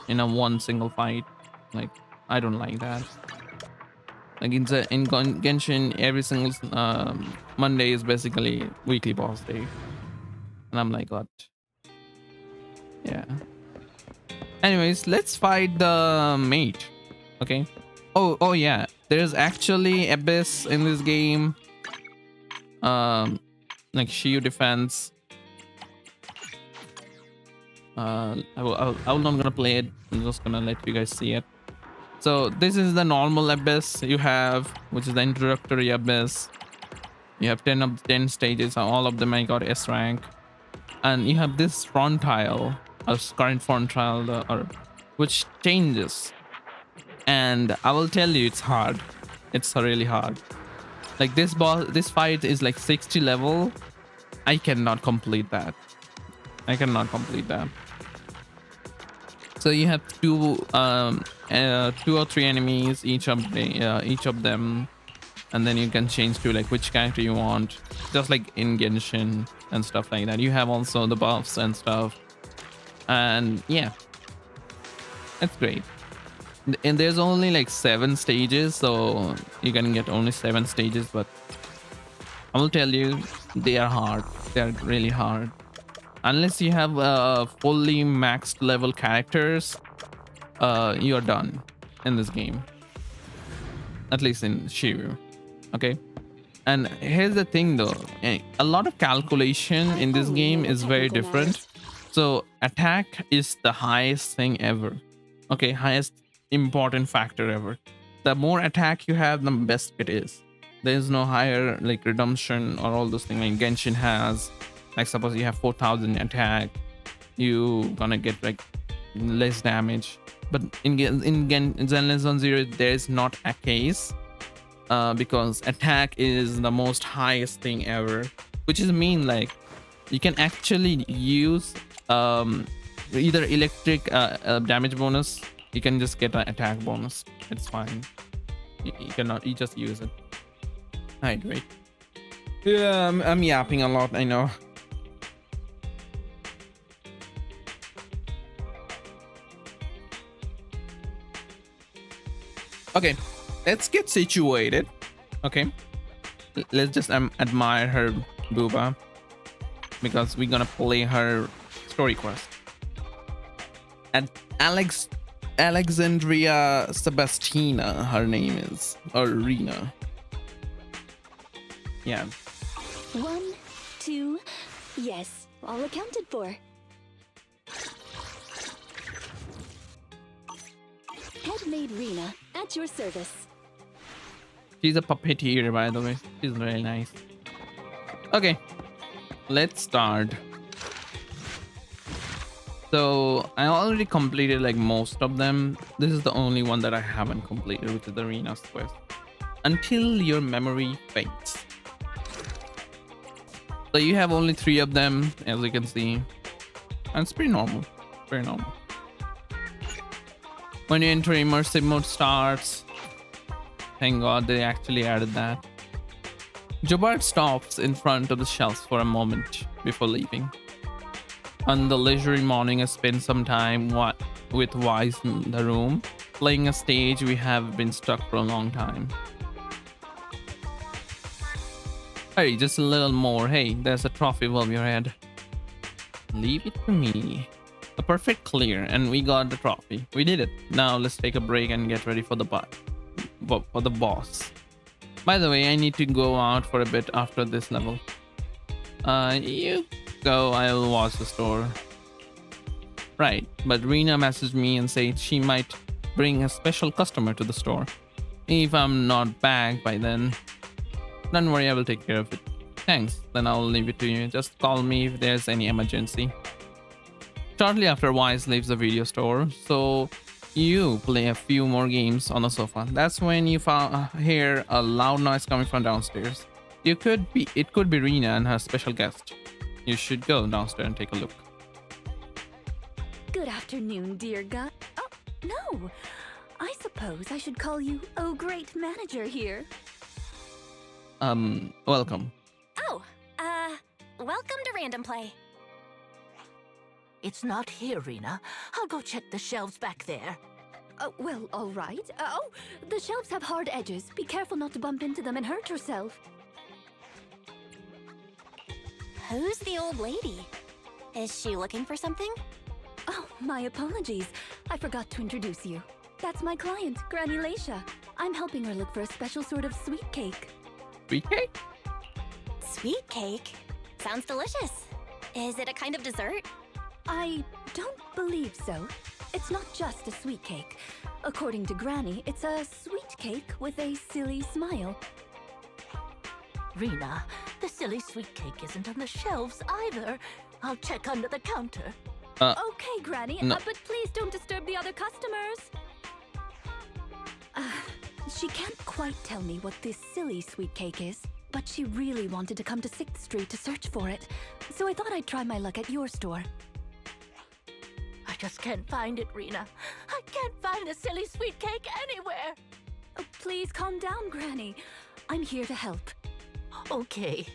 in a one single fight. Like, I don't like that. Like in Genshin, every single Monday is basically weekly boss day, and I'm like, what? Yeah. Anyways, let's fight the mate. Okay. Oh yeah. There's actually Abyss in this game. Like shield defense. I'm not gonna play it. I'm just gonna let you guys see it. So this is the normal Abyss you have, which is the introductory Abyss. You have 10 of the 10 stages. All of them I got S rank. and you have this front tile, a current front tile, which changes. And I will tell you, it's hard. It's really hard. Like this fight is like 60 level. I cannot complete that. I cannot complete that. So you have two or three enemies, each of them, and then you can change to like which character you want, just like in Genshin and stuff like that. You have also the buffs and stuff, and yeah, it's great. And there's only like 7 stages, so you can get only 7 stages, but I will tell you, they are hard. They are really hard. Unless you have fully maxed level characters, you're done in this game. At least in Shiryu. Okay? And here's the thing though. A lot of calculation in this game is very different. So attack is the highest thing ever. Okay? Highest important factor ever. The more attack you have, the best it is. There's no higher like redemption or all those things like Genshin has. Like suppose you have 4,000 attack, you gonna get like less damage. But in Zenless Zone Zero, there is not a case, because attack is the most highest thing ever, which is mean like you can actually use either electric damage bonus. You can just get an attack bonus. It's fine. You just use it. Right. Yeah, I'm yapping a lot, I know. Okay, let's get situated. Okay, let's just admire her booba, because we're gonna play her story quest. And Alexandria Sebastina, her name is, or Rena. Yeah. 1, 2, yes, all accounted for. Headmaid Rena, at your service. She's a puppeteer, by the way. She's very nice. Okay, let's start. So I already completed like most of them. This is the only one that I haven't completed, which is the Rena's quest. Until your memory fades. So you have only 3 of them, as you can see. And it's pretty normal. Very normal. When you enter immersive mode starts. Thank God they actually added that. Jobart stops in front of the shelves for a moment before leaving. On the leisurely morning, I spent some time with Wise in the room, playing a stage we have been stuck for a long time. Hey, just a little more. Hey, there's a trophy above your head. Leave it to me. A perfect clear, and we got the trophy. We did it. Now let's take a break and get ready for the boss. By the way, I need to go out for a bit after this level. You go, I'll watch the store. Right, but Rena messaged me and said she might bring a special customer to the store. If I'm not back by then, don't worry, I will take care of it. Thanks, then I'll leave it to you. Just call me if there's any emergency. Shortly after, Wise leaves the video store, so you play a few more games on the sofa. That's when you hear a loud noise coming from downstairs. It could be Rena and her special guest. You should go downstairs and take a look. Good afternoon, dear guy. Oh, no. I suppose I should call you, oh, great manager here. Welcome. Oh, welcome to Random Play. It's not here, Rena. I'll go check the shelves back there. Oh, well, all right. Oh, the shelves have hard edges. Be careful not to bump into them and hurt yourself. Who's the old lady? Is she looking for something? Oh, my apologies. I forgot to introduce you. That's my client, Granny Leisha. I'm helping her look for a special sort of sweet cake. Sweet cake? Sweet cake? Sounds delicious. Is it a kind of dessert? I don't believe so. It's not just a sweet cake. According to Granny, it's a sweet cake with a silly smile. Rena, the silly sweet cake isn't on the shelves either. I'll check under the counter. Okay, Granny, no. but please don't disturb the other customers. She can't quite tell me what this silly sweet cake is, but she really wanted to come to 6th Street to search for it, so I thought I'd try my luck at your store. I just can't find it, Rena. I can't find the silly sweet cake anywhere. Oh, please calm down, Granny. I'm here to help. Okay.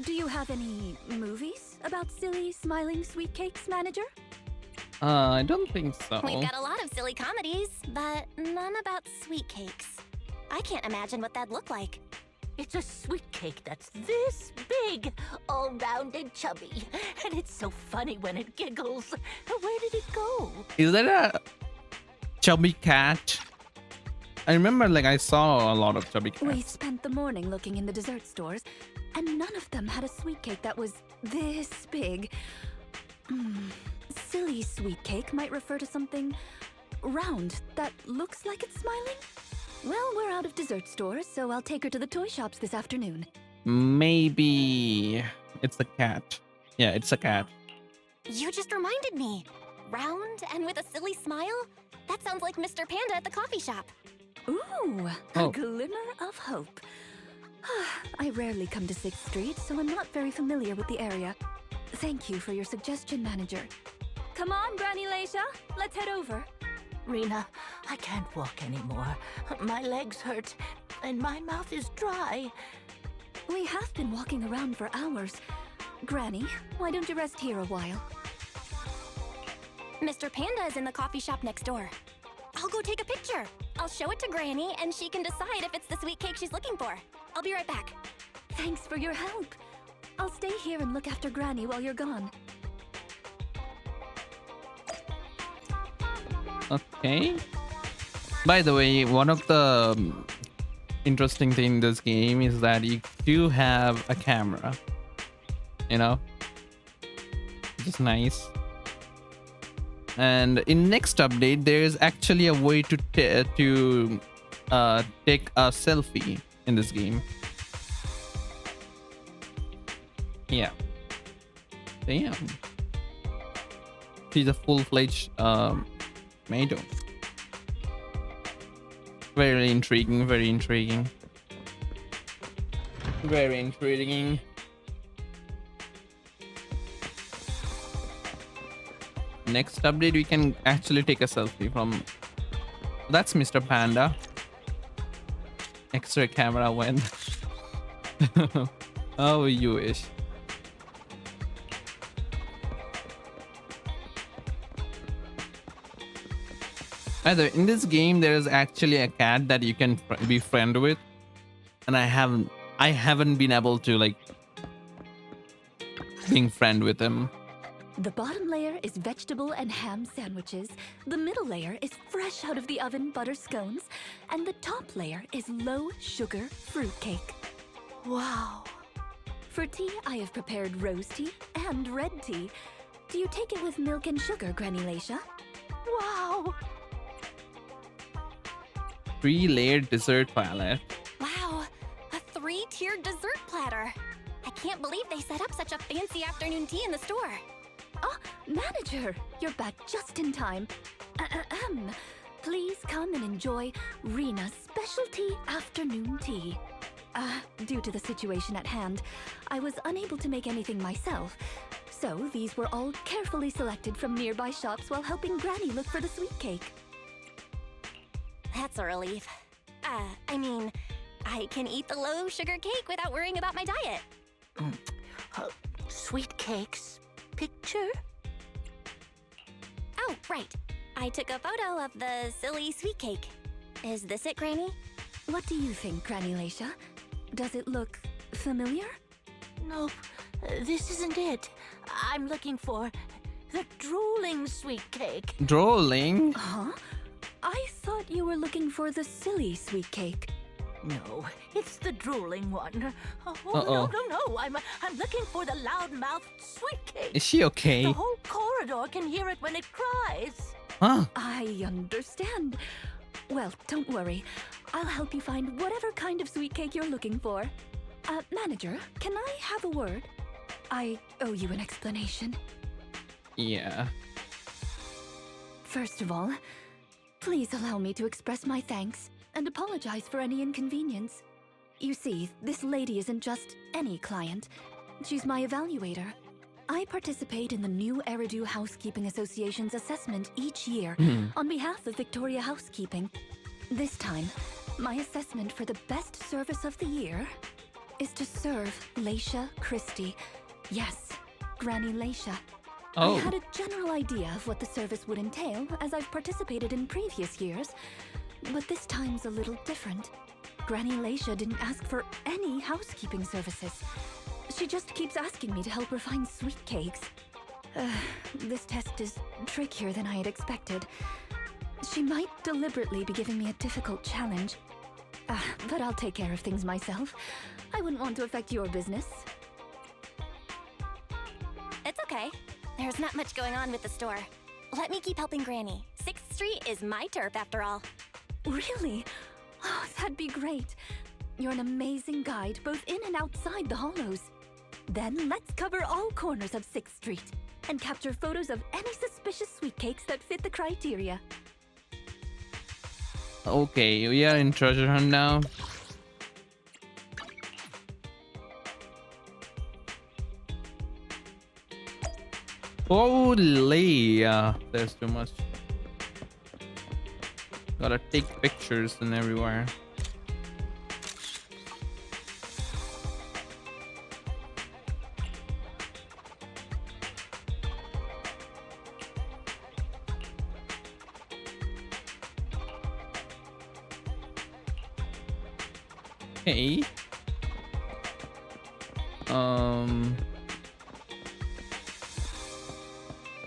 Do you have any movies about silly, smiling sweet cakes, manager? I don't think so. We've got a lot of silly comedies, but none about sweet cakes. I can't imagine what that'd look like. It's a sweet cake that's this big, all round and chubby. And it's so funny when it giggles. Where did it go? Is that a chubby cat? I remember like I saw a lot of chubby cats. We spent the morning looking in the dessert stores, and none of them had a sweet cake that was this big. Silly sweet cake might refer to something round that looks like it's smiling. Well, we're out of dessert stores, so I'll take her to the toy shops this afternoon. Maybe it's a cat. Yeah, it's a cat. You just reminded me. Round and with a silly smile? That sounds like Mr. Panda at the coffee shop. Ooh, Oh. a glimmer of hope. I rarely come to 6th Street, so I'm not very familiar with the area. Thank you for your suggestion, manager. Come on, Granny Leisha, let's head over. Rena, I can't walk anymore. My legs hurt, and my mouth is dry. We have been walking around for hours. Granny, why don't you rest here a while? Mr. Panda is in the coffee shop next door. I'll go take a picture. I'll show it to Granny, and she can decide if it's the sweet cake she's looking for. I'll be right back. Thanks for your help. I'll stay here and look after Granny while you're gone. Okay. By the way, one of the interesting thing in this game is that you do have a camera. You know? Which is nice. And in next update, there is actually a way to take a selfie in this game. Yeah. Damn. She's a full-fledged Maido. Very intriguing, very intriguing. Very intriguing. Next update, we can actually take a selfie from... That's Mr. Panda. Extra camera when... Oh, you wish. Either in this game, there is actually a cat that you can be friend with, and I haven't been able to like being friend with him. The bottom layer is vegetable and ham sandwiches, the middle layer is fresh out of the oven butter scones, and the top layer is low sugar fruitcake. Wow. For tea, I have prepared rose tea and red tea. Do you take it with milk and sugar, Granny Leisha? Wow. 3-layered dessert palette. Wow, a 3-tiered dessert platter. I can't believe they set up such a fancy afternoon tea in the store. Oh, manager, you're back just in time. Please come and enjoy Rena's specialty afternoon tea. Due to the situation at hand, I was unable to make anything myself, so these were all carefully selected from nearby shops while helping Granny look for the sweet cake. That's a relief. I mean, I can eat the low sugar cake without worrying about my diet. Sweet cakes. Picture? Oh, right. I took a photo of the silly sweet cake. Is this it, Granny? What do you think, Granny Leisha? Does it look familiar? Nope, this isn't it. I'm looking for the drooling sweet cake. Drooling? Huh? I thought you were looking for the silly sweet cake. No, it's the drooling one. Oh, Uh-oh. no. I'm looking for the loud-mouthed sweet cake. Is she okay? The whole corridor can hear it when it cries. Huh? I understand. Well, don't worry. I'll help you find whatever kind of sweet cake you're looking for. Manager, can I have a word? I owe you an explanation. Yeah. First of all, please allow me to express my thanks and apologize for any inconvenience. You see, this lady isn't just any client. She's my evaluator. I participate in the new Eridu Housekeeping Association's assessment each year on behalf of Victoria Housekeeping. This time, my assessment for the best service of the year is to serve Leisha Christie. Yes, Granny Leisha. Oh. I had a general idea of what the service would entail, as I've participated in previous years, but this time's a little different. Granny Leisha didn't ask for any housekeeping services. She just keeps asking me to help her find sweet cakes. This test is trickier than I had expected. She might deliberately be giving me a difficult challenge. But I'll take care of things myself. I wouldn't want to affect your business. It's okay. There's not much going on with the store. Let me keep helping Granny. 6th Street is my turf after all. Really? Oh, that'd be great. You're an amazing guide, both in and outside the hollows. Then let's cover all corners of 6th Street and capture photos of any suspicious sweet cakes that fit the criteria. Okay, we are in treasure hunt now. Holy, there's too much. Gotta take pictures and everywhere. Okay.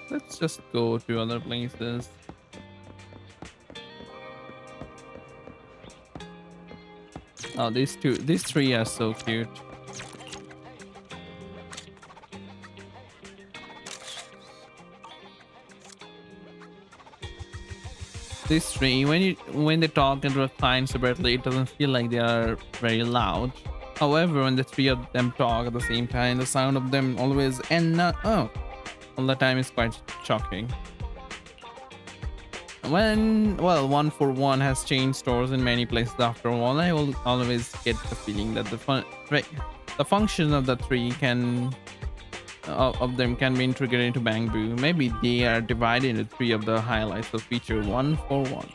Let's just go to other places. Oh, these three are so cute. These three, when they talk and refine separately, it doesn't feel like they are very loud. However, when the three of them talk at the same time, the sound of them always all the time is quite shocking. When, well, 141 has changed stores in many places after all, I will always get the feeling that the function of the three of them can be integrated into Bangbu. Maybe they are divided into three of the highlights of feature 141.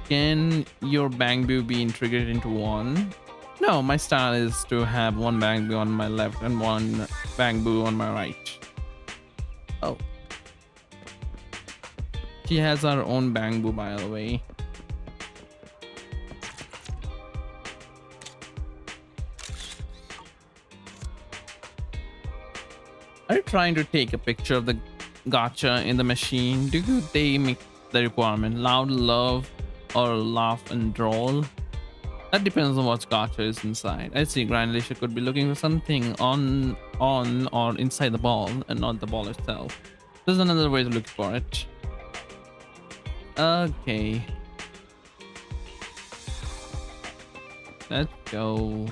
Can your Bangbu be integrated into one? No, my style is to have one Bangbu on my left and one Bangbu on my right. Oh. She has her own Bangbu, by the way. Are you trying to take a picture of the gacha in the machine? Do they make the requirement loud, love, or laugh and droll? That depends on what gacha is inside. I see Grand Alicia could be looking for something on or inside the ball and not the ball itself. There's another way to look for it. Okay. Let's go.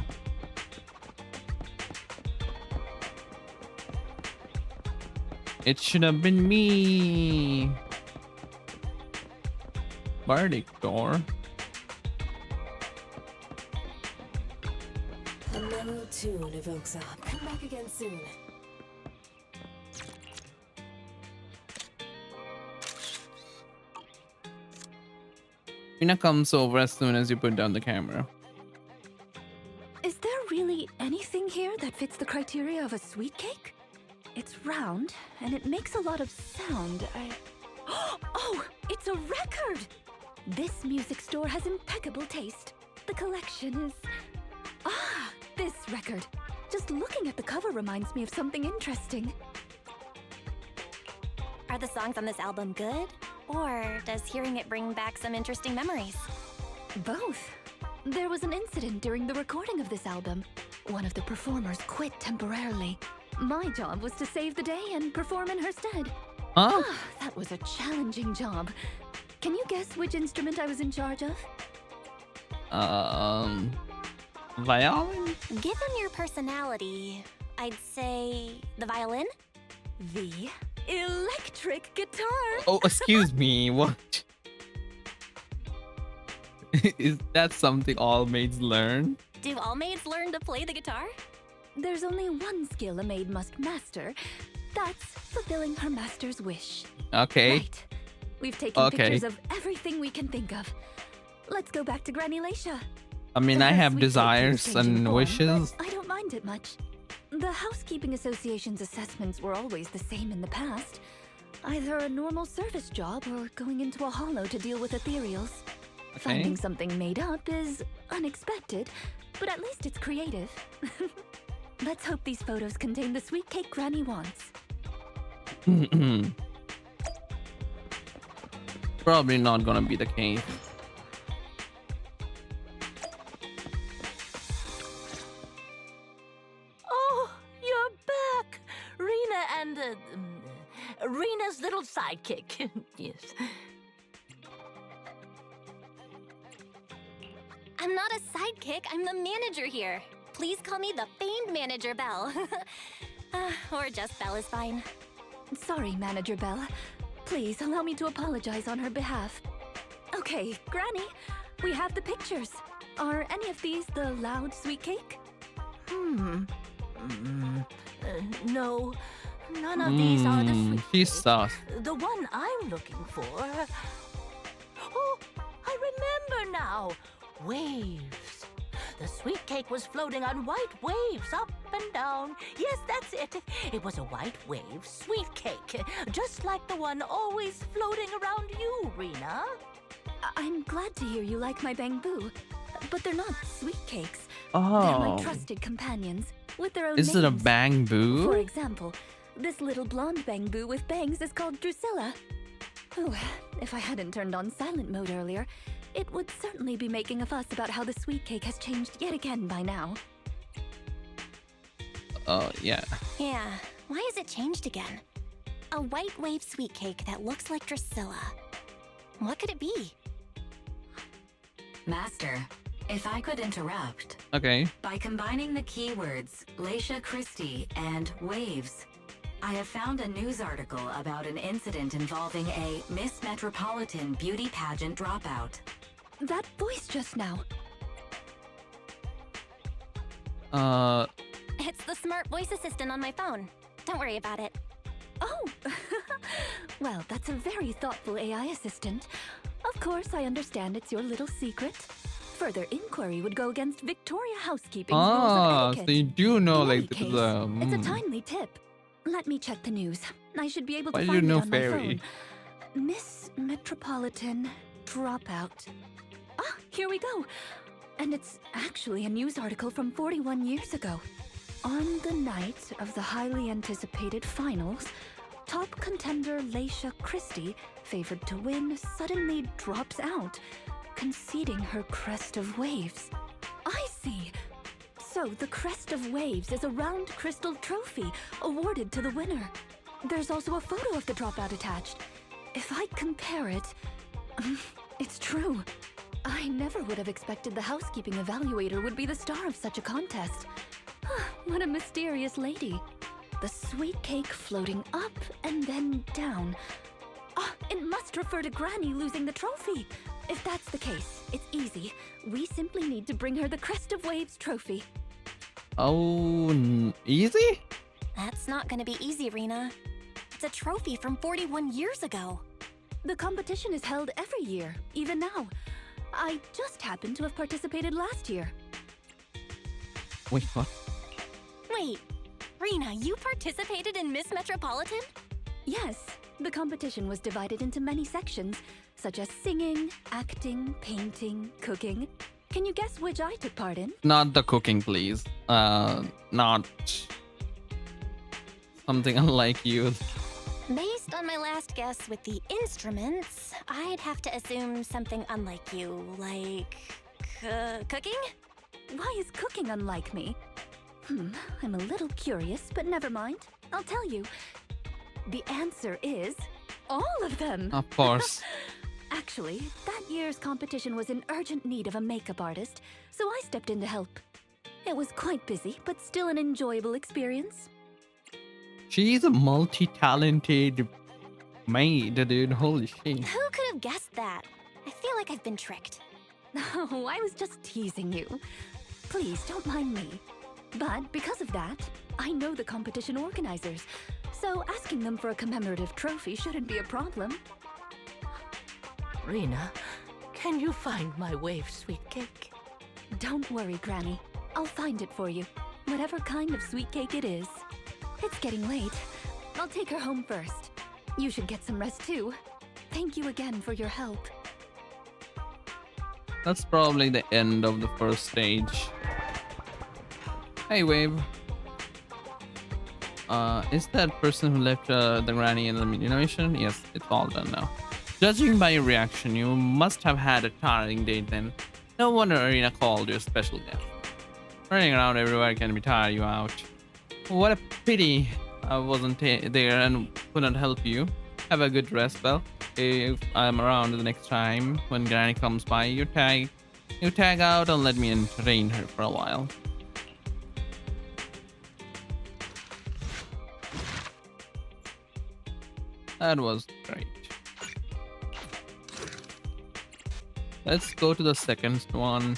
It should have been me. Bardic door. A mellow tune evokes up. Come back again soon. Rina comes over as soon as you put down the camera. Is there really anything here that fits the criteria of a sweet cake? It's round, and it makes a lot of sound. Oh, it's a record! This music store has impeccable taste. The collection is... this record. Just looking at the cover reminds me of something interesting. Are the songs on this album good? Or does hearing it bring back some interesting memories? Both. There was an incident during the recording of this album. One of the performers quit temporarily. My job was to save the day and perform in her stead. Huh? That was a challenging job. Can you guess which instrument I was in charge of? Violin? Given your personality, I'd say the violin? The electric guitar. Oh, excuse me. What? Is that something all maids learn? Do all maids learn to play the guitar? There's only one skill a maid must master. That's fulfilling her master's wish. Okay. Right. We've taken pictures of everything we can think of. Let's go back to Granny Leisha. I mean, I have Sweet cake desires keeps changing and form, wishes. but I don't mind it much. The Housekeeping Association's assessments were always the same in the past. Either a normal service job or going into a hollow to deal with ethereals. Okay. Finding something made up is unexpected, but at least it's creative. Let's hope these photos contain the sweet cake Granny wants. Probably not gonna be the case. Oh, you're back! Rena and, Rena's little sidekick. Yes. I'm not a sidekick, I'm the manager here. Please call me the famed manager Belle. Or just Belle is fine. Sorry, Manager Belle. Please allow me to apologize on her behalf. Okay, Granny, we have the pictures. Are any of these the loud sweet cake? No, none of these are the sweet She's cake. sus. The one I'm looking for... Oh, I remember now. Waves. The sweet cake was floating on white waves up and down. Yes, that's it. It was a white wave sweet cake, just like the one always floating around you, Rena. I'm glad to hear you like my bamboo, but they're not sweet cakes. Oh. They're my trusted companions, with their own Is it a names. bamboo? For example, this little blonde bamboo with bangs is called Drusilla. Oh, if I hadn't turned on silent mode earlier, it would certainly be making a fuss about how the sweet cake has changed yet again by now. Oh, yeah. Yeah, why has it changed again? A white wave sweet cake that looks like Drusilla. What could it be? Master, if I could interrupt. Okay. By combining the keywords Leisha Christie and waves, I have found a news article about an incident involving a Miss Metropolitan beauty pageant dropout. That voice just now. It's the smart voice assistant on my phone. Don't worry about it. Oh! Well, that's a very thoughtful AI assistant. Of course, I understand it's your little secret. Further inquiry would go against Victoria Housekeeping's rules of etiquette. So you do know, In like, any case, the... it's a timely tip. Let me check the news. I should be able to Why do find you know it on my fairy? phone. Miss Metropolitan dropout. Ah, here we go. And it's actually a news article from 41 years ago. On the night of the highly anticipated finals, top contender Leisha Christie, favored to win, suddenly drops out, conceding her crest of waves. I see. So the crest of waves is a round crystal trophy awarded to the winner. There's also a photo of the dropout attached. If I compare it, it's true. I never would have expected the housekeeping evaluator would be the star of such a contest. What a mysterious lady. The sweet cake floating up and then down. It must refer to Granny losing the trophy. If that's the case, it's easy. We simply need to bring her the Crest of Waves trophy. Oh, easy? That's not gonna be easy, Rena. It's a trophy from 41 years ago. The competition is held every year, even now. I just happened to have participated last year. Wait, what? Wait, Rena, you participated in Miss Metropolitan? Yes, the competition was divided into many sections, such as singing, acting, painting, cooking. Can you guess which I took part in? Not the cooking, please. Not something unlike you. Based on my last guess with the instruments, I'd have to assume something unlike you, like... cooking? Why is cooking unlike me? I'm a little curious, but never mind. I'll tell you. The answer is all of them. Of course. Actually, that year's competition was in urgent need of a makeup artist, so I stepped in to help. It was quite busy, but still an enjoyable experience. She's a multi-talented maid, dude. Holy shit. Who could have guessed that? I feel like I've been tricked. Oh, I was just teasing you. Please don't mind me. But because of that, I know the competition organizers, so asking them for a commemorative trophy shouldn't be a problem. Rena, can you find my wave sweet cake? Don't worry, Granny. I'll find it for you, whatever kind of sweet cake it is. It's getting late. I'll take her home first. You should get some rest too. Thank you again for your help. That's probably the end of the first stage. Hey, Wave. Is that person who left the granny in the innovation? Yes, it's all done now. Judging by your reaction, you must have had a tiring day then. No wonder Arena called you a special guest. Running around everywhere can be tire you out. What a pity I wasn't there and couldn't help you. Have a good rest, Belle. If I'm around the next time when Granny comes by, you tag out and let me entertain her for a while. That was great. Let's go to the second one.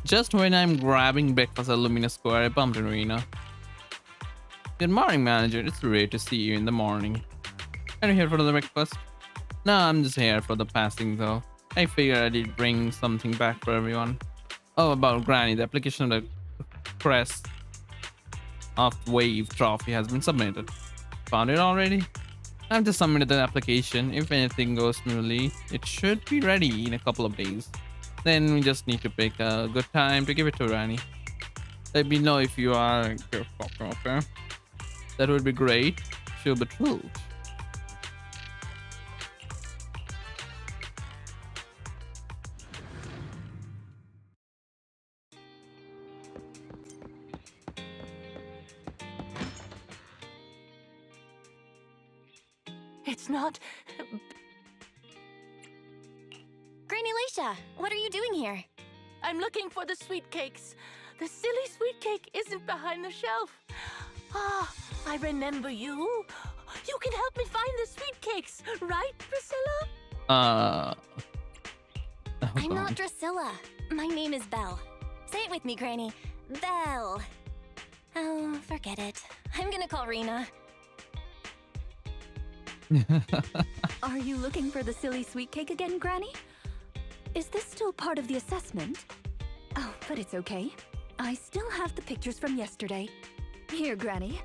Just when I'm grabbing breakfast at Lumina Square, I bumped into Rena. Good morning, manager. It's rare to see you in the morning. Are you here for the breakfast? No, I'm just here for the passing though. I figured I did bring something back for everyone. Oh, about Granny, the application of the crest of Wave trophy has been submitted. Found it already? I've just submitted the application. If anything goes smoothly, it should be ready in a couple of days. Then we just need to pick a good time to give it to Granny. Let me know if you are okay. That would be great. She'll be thrilled. It's not... Granny Leisha, what are you doing here? I'm looking for the sweet cakes. The silly sweet cake isn't behind the shelf. Ah, I remember you. You can help me find the sweet cakes, right, Priscilla? I'm not Drusilla. My name is Belle. Say it with me, Granny. Belle. Oh, forget it. I'm gonna call Rena. Are you looking for the silly sweet cake again, Granny? Is this still part of the assessment? Oh, but it's okay. I still have the pictures from yesterday. Here, Granny.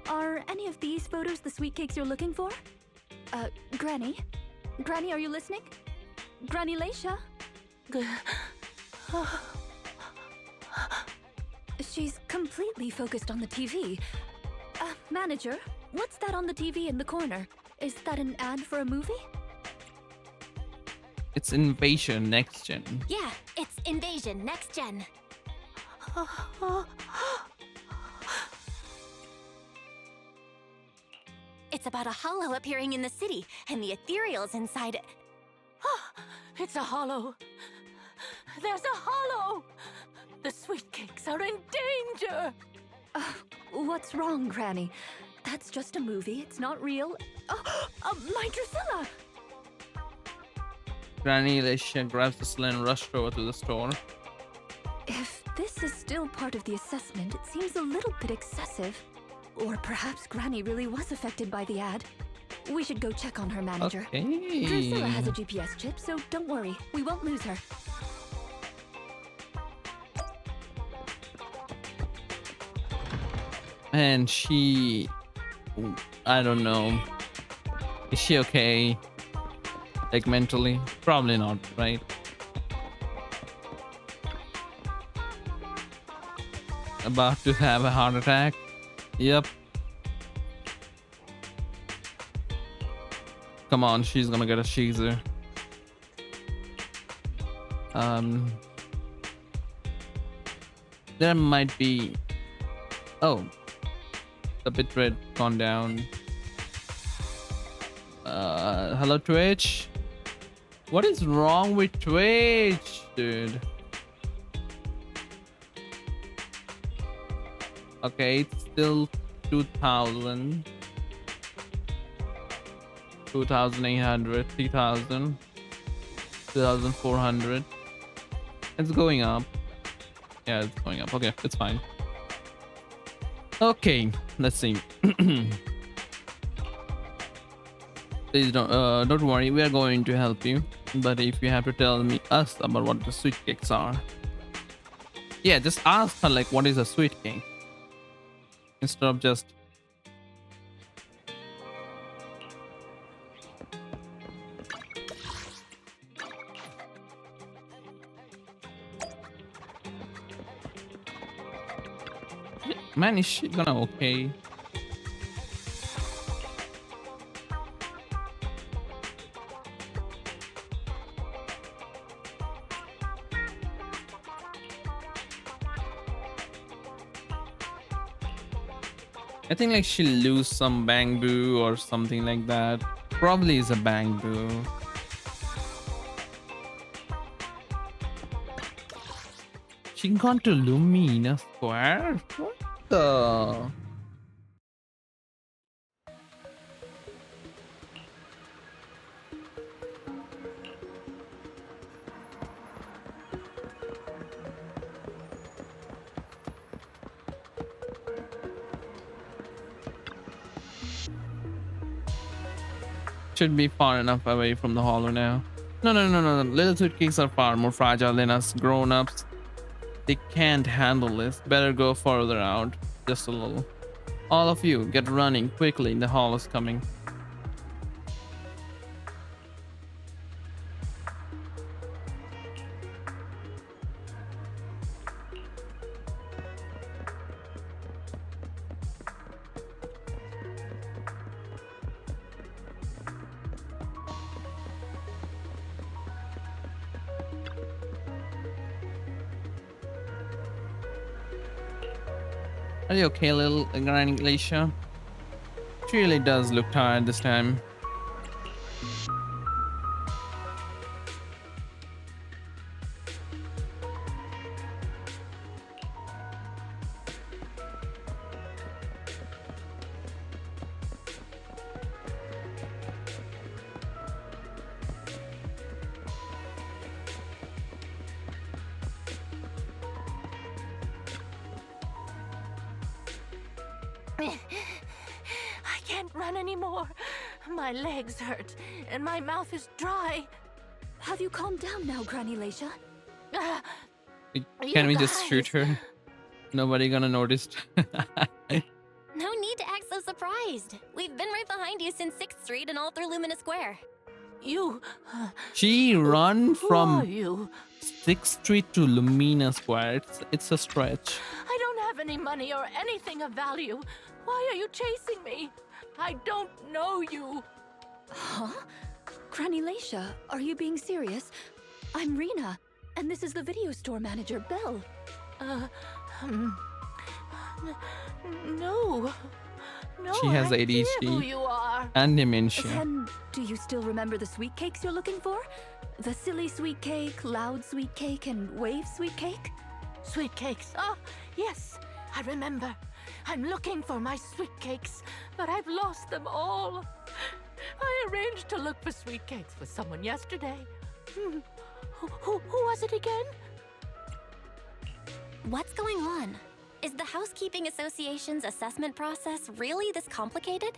Are any of these photos the sweet cakes you're looking for? Granny? Granny, are you listening? Granny Leisha? She's completely focused on the TV. Manager, what's that on the TV in the corner? Is that an ad for a movie? It's Invasion Next Gen. Yeah, it's Invasion Next Gen. It's about a hollow appearing in the city, and the ethereals inside it. It's a hollow. There's a hollow. The sweet cakes are in danger. What's wrong, Granny? That's just a movie. It's not real. My Drusilla! Granny Leisha grabs the sling and rushed over to the store. If this is still part of the assessment, it seems a little bit excessive. Or perhaps Granny really was affected by the ad. We should go check on her, manager. Okay. Drusilla has a GPS chip, so don't worry. We won't lose her. And she... I don't know. Is she okay? Like mentally? Probably not, right? About to have a heart attack? Yep. Come on, she's gonna get a Shazer. There might be... Oh. The bitrate gone down. Hello Twitch. What is wrong with Twitch, dude? Okay, it's still 2,000. 2,800, 3,000, 2,400. It's going up. Yeah, it's going up. Okay, it's fine. Okay, let's see. Please don't worry, we are going to help you. But if you have to tell us about what the sweet cakes are, yeah, just ask her like, what is a sweet cake, instead of just. Man, is she gonna okay? I think like she'll lose some bamboo or something like that. Probably is a bamboo. She gone to Lumina Square? What the? Should be far enough away from the hollow now. No. Little suitcases are far more fragile than us grown-ups. They can't handle this. Better go further out. Just a little. All of you, get running quickly. The hollow's coming. Are you okay, little Granny Glacier? She really does look tired this time. I can't run anymore. My legs hurt and my mouth is dry. Have you calmed down now, Granny Leisha? Can we just shoot her? Nobody gonna notice. No need to act so surprised. We've been right behind you since 6th Street and all through Lumina Square. You... She run Who from are you? 6th Street to Lumina Square. It's a stretch. I don't have any money or anything of value. Why are you chasing me? I don't know you. Huh? Granny Leisha, are you being serious? I'm Rena, and this is the video store manager, Belle. No. No, She has I hear who ADHD you are. and dementia. Then, do you still remember the sweet cakes you're looking for? The silly sweet cake, loud sweet cake, and wave sweet cake? Sweet cakes. Oh, yes, I remember. I'm looking for my sweet cakes, but I've lost them all. I arranged to look for sweet cakes with someone yesterday. Who was it again? What's going on? Is the Housekeeping Association's assessment process really this complicated?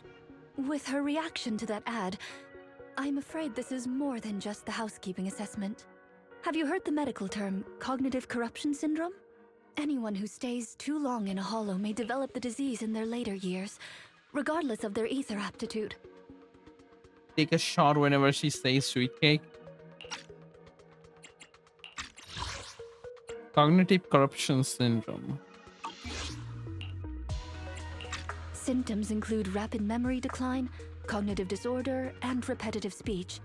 With her reaction to that ad, I'm afraid this is more than just the housekeeping assessment. Have you heard the medical term, cognitive corruption syndrome? Anyone who stays too long in a hollow may develop the disease in their later years, regardless of their ether aptitude. Take a shot whenever she says sweet cake. Cognitive corruption syndrome. Symptoms include rapid memory decline, cognitive disorder, and repetitive speech.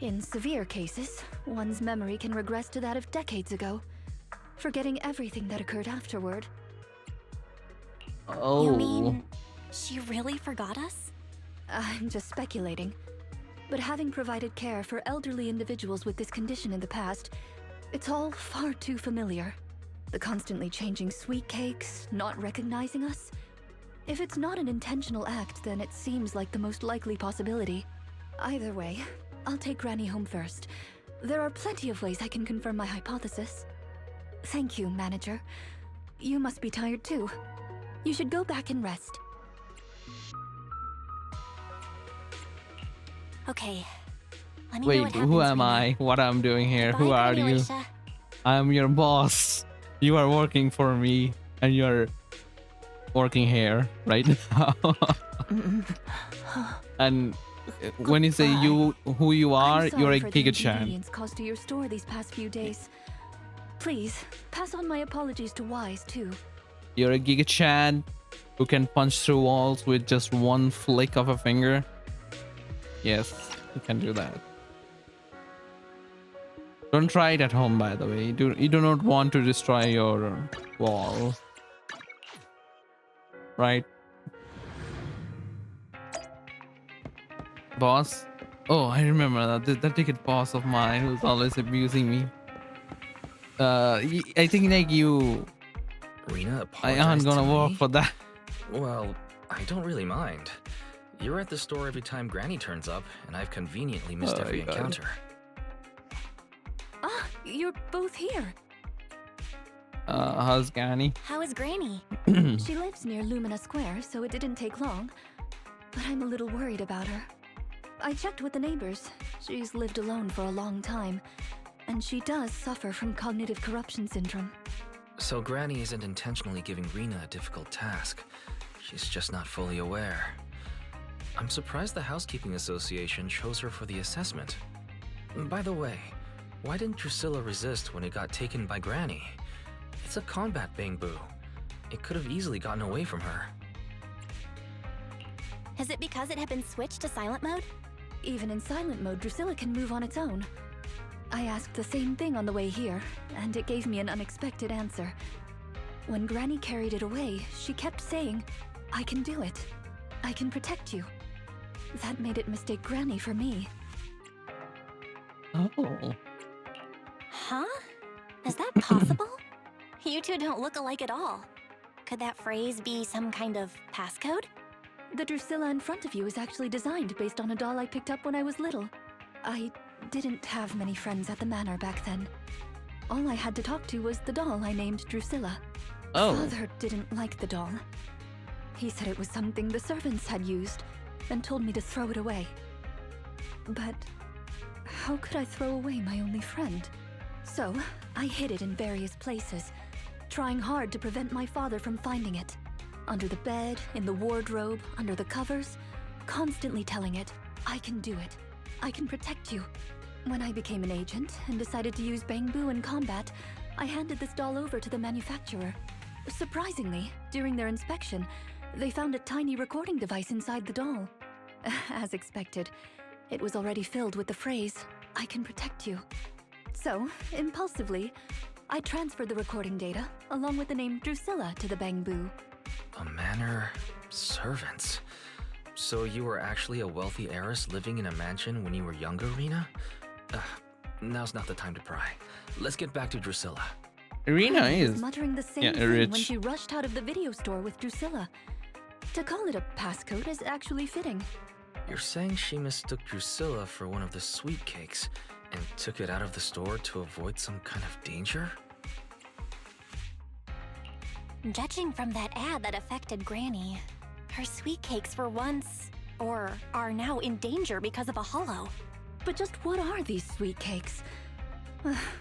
In severe cases, one's memory can regress to that of decades ago, forgetting everything that occurred afterward. Oh. You mean she really forgot us? I'm just speculating. but having provided care for elderly individuals with this condition in the past, it's all far too familiar. The constantly changing sweet cakes, not recognizing us. If it's not an intentional act, then it seems like the most likely possibility. Either way, I'll take Granny home first. There are plenty of ways I can confirm my hypothesis. Thank you, Manager. You must be tired too. You should go back and rest. Okay. Let me know Wait, what who happens, am Rena. I? What I'm doing here? Goodbye, Who are Granny you? Leisha. I'm your boss. You are working for me, and you're working here right now. And when you say who you are, you're a Giga-chan. Inconvenience caused to your store these past few days. Please pass on my apologies to Wise too. You're a Giga-chan who can punch through walls with just one flick of a finger. Yes, you can do that. Don't try it at home, by the way. You do not want to destroy your wall. Right? Boss? Oh, I remember that ticket boss of mine who's always abusing me. I think like you... Rena, I am apologize gonna to work me? for that. Well, I don't really mind. You're at the store every time Granny turns up, and I've conveniently missed Oh, every God. encounter. Ah, you're both here. How's Granny? How is Granny? She lives near Lumina Square, so it didn't take long. But I'm a little worried about her. I checked with the neighbors. She's lived alone for a long time, and she does suffer from cognitive corruption syndrome. So Granny isn't intentionally giving Rena a difficult task. She's just not fully aware. I'm surprised the Housekeeping Association chose her for the assessment. By the way, why didn't Drusilla resist when it got taken by Granny? It's a combat bamboo. It could have easily gotten away from her. Is it because it had been switched to silent mode? Even in silent mode, Drusilla can move on its own. I asked the same thing on the way here, and it gave me an unexpected answer. When Granny carried it away, she kept saying, "I can do it. I can protect you." That made it mistake Granny for me. Oh. Huh? Is that possible? You two don't look alike at all. Could that phrase be some kind of passcode? The Drusilla in front of you is actually designed based on a doll I picked up when I was little. I didn't have many friends at the manor back then. All I had to talk to was the doll I named Drusilla. Oh. Father didn't like the doll. He said it was something the servants had used and told me to throw it away. But how could I throw away my only friend? So I hid it in various places, trying hard to prevent my father from finding it. Under the bed, in the wardrobe, under the covers, constantly telling it, "I can do it. I can protect you." When I became an agent and decided to use bamboo in combat, I handed this doll over to the manufacturer. Surprisingly, during their inspection, they found a tiny recording device inside the doll. As expected, it was already filled with the phrase, "I can protect you." So, impulsively, I transferred the recording data, along with the name Drusilla, to the bamboo. A manor... servants. So you were actually a wealthy heiress living in a mansion when you were younger, Rena? Now's not the time to pry. Let's get back to Drusilla. Irina I was is muttering the same yeah, thing when rich. she rushed out of the video store with Drusilla. To call it a passcode is actually fitting. You're saying she mistook Drusilla for one of the sweet cakes and took it out of the store to avoid some kind of danger? Judging from that ad that affected Granny, her sweet cakes were once, or are now in danger because of a hollow. But just what are these sweet cakes?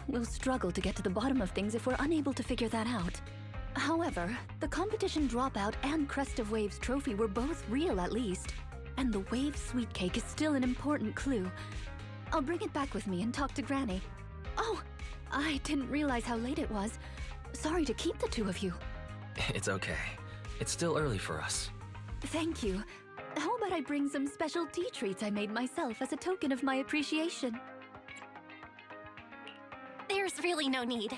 We'll struggle to get to the bottom of things if we're unable to figure that out. However, the competition dropout and Crest of Waves trophy were both real at least, and the Wave sweet cake is still an important clue. I'll bring it back with me and talk to Granny. Oh, I didn't realize how late it was. Sorry to keep the two of you. It's okay. It's still early for us. Thank you. How about I bring some special tea treats I made myself as a token of my appreciation? There's really no need.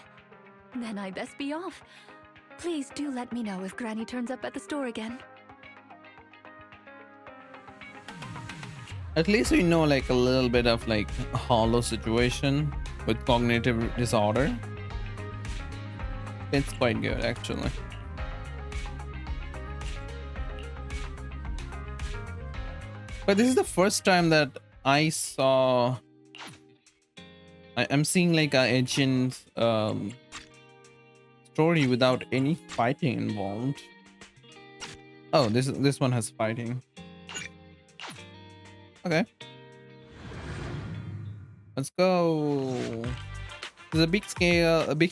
Then I best be off. Please do let me know if Granny turns up at the store again. At least we know like a little bit of like a hollow situation with cognitive disorder. It's quite good actually. But this is the first time that I saw I'm seeing like a ancient story without any fighting involved. Oh, this one has fighting. Okay. Let's go. There's a big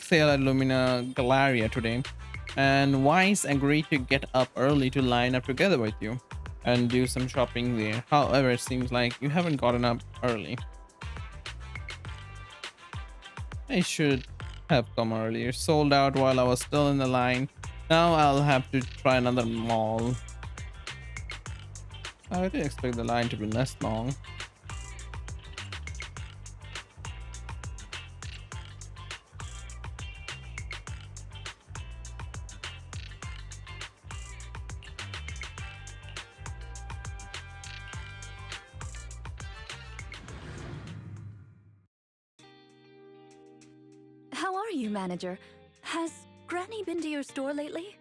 sale at Lumina Galeria today, and Wise agreed to get up early to line up together with you and do some shopping there. However, it seems like you haven't gotten up early. I should have come earlier. Sold out while I was still in the line. Now I'll have to try another mall. I didn't expect the line to be less long. How are you, manager? Has Granny been to your store lately?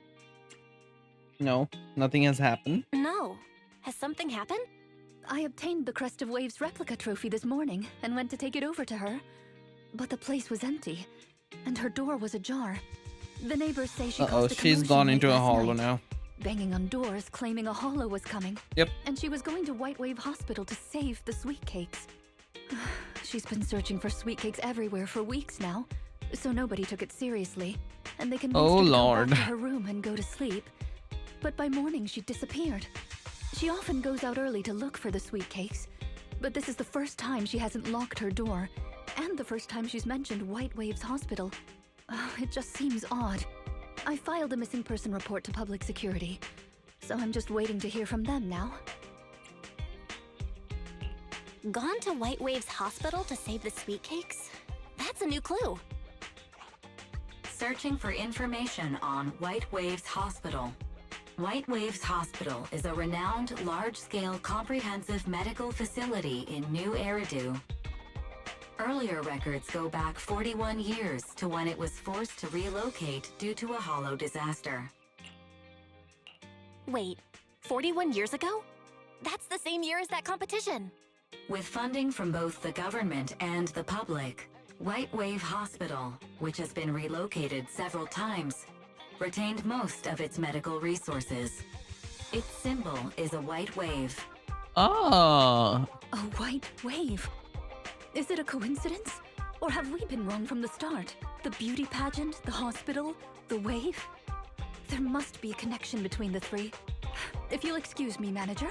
No, nothing has happened. No. Has something happened? I obtained the Crest of Waves replica trophy this morning and went to take it over to her. But the place was empty, and her door was ajar. The neighbors say she caused a she's commotion gone late into a last hollow night, now. banging on doors, claiming a hollow was coming. Yep. And she was going to White Wave Hospital to save the sweet cakes. She's been searching for sweet cakes everywhere for weeks now, so nobody took it seriously, and they convinced her to go back to her room and go to sleep. But by morning, she disappeared. She often goes out early to look for the sweet cakes, but this is the first time she hasn't locked her door, and the first time she's mentioned White Waves Hospital. It just seems odd. I filed a missing person report to public security, so I'm just waiting to hear from them now. Gone to White Waves Hospital to save the sweet cakes? That's a new clue. Searching for information on White Waves Hospital. White Waves Hospital is a renowned large-scale comprehensive medical facility in New Eridu. Earlier records go back 41 years to when it was forced to relocate due to a hollow disaster. Wait, 41 years ago? That's the same year as that competition. With funding from both the government and the public, White Wave Hospital, which has been relocated several times, retained most of its medical resources. Its symbol is a white wave. Ah. A white wave? Is it a coincidence? Or have we been wrong from the start? The beauty pageant, the hospital, the wave? There must be a connection between the three. If you'll excuse me, manager,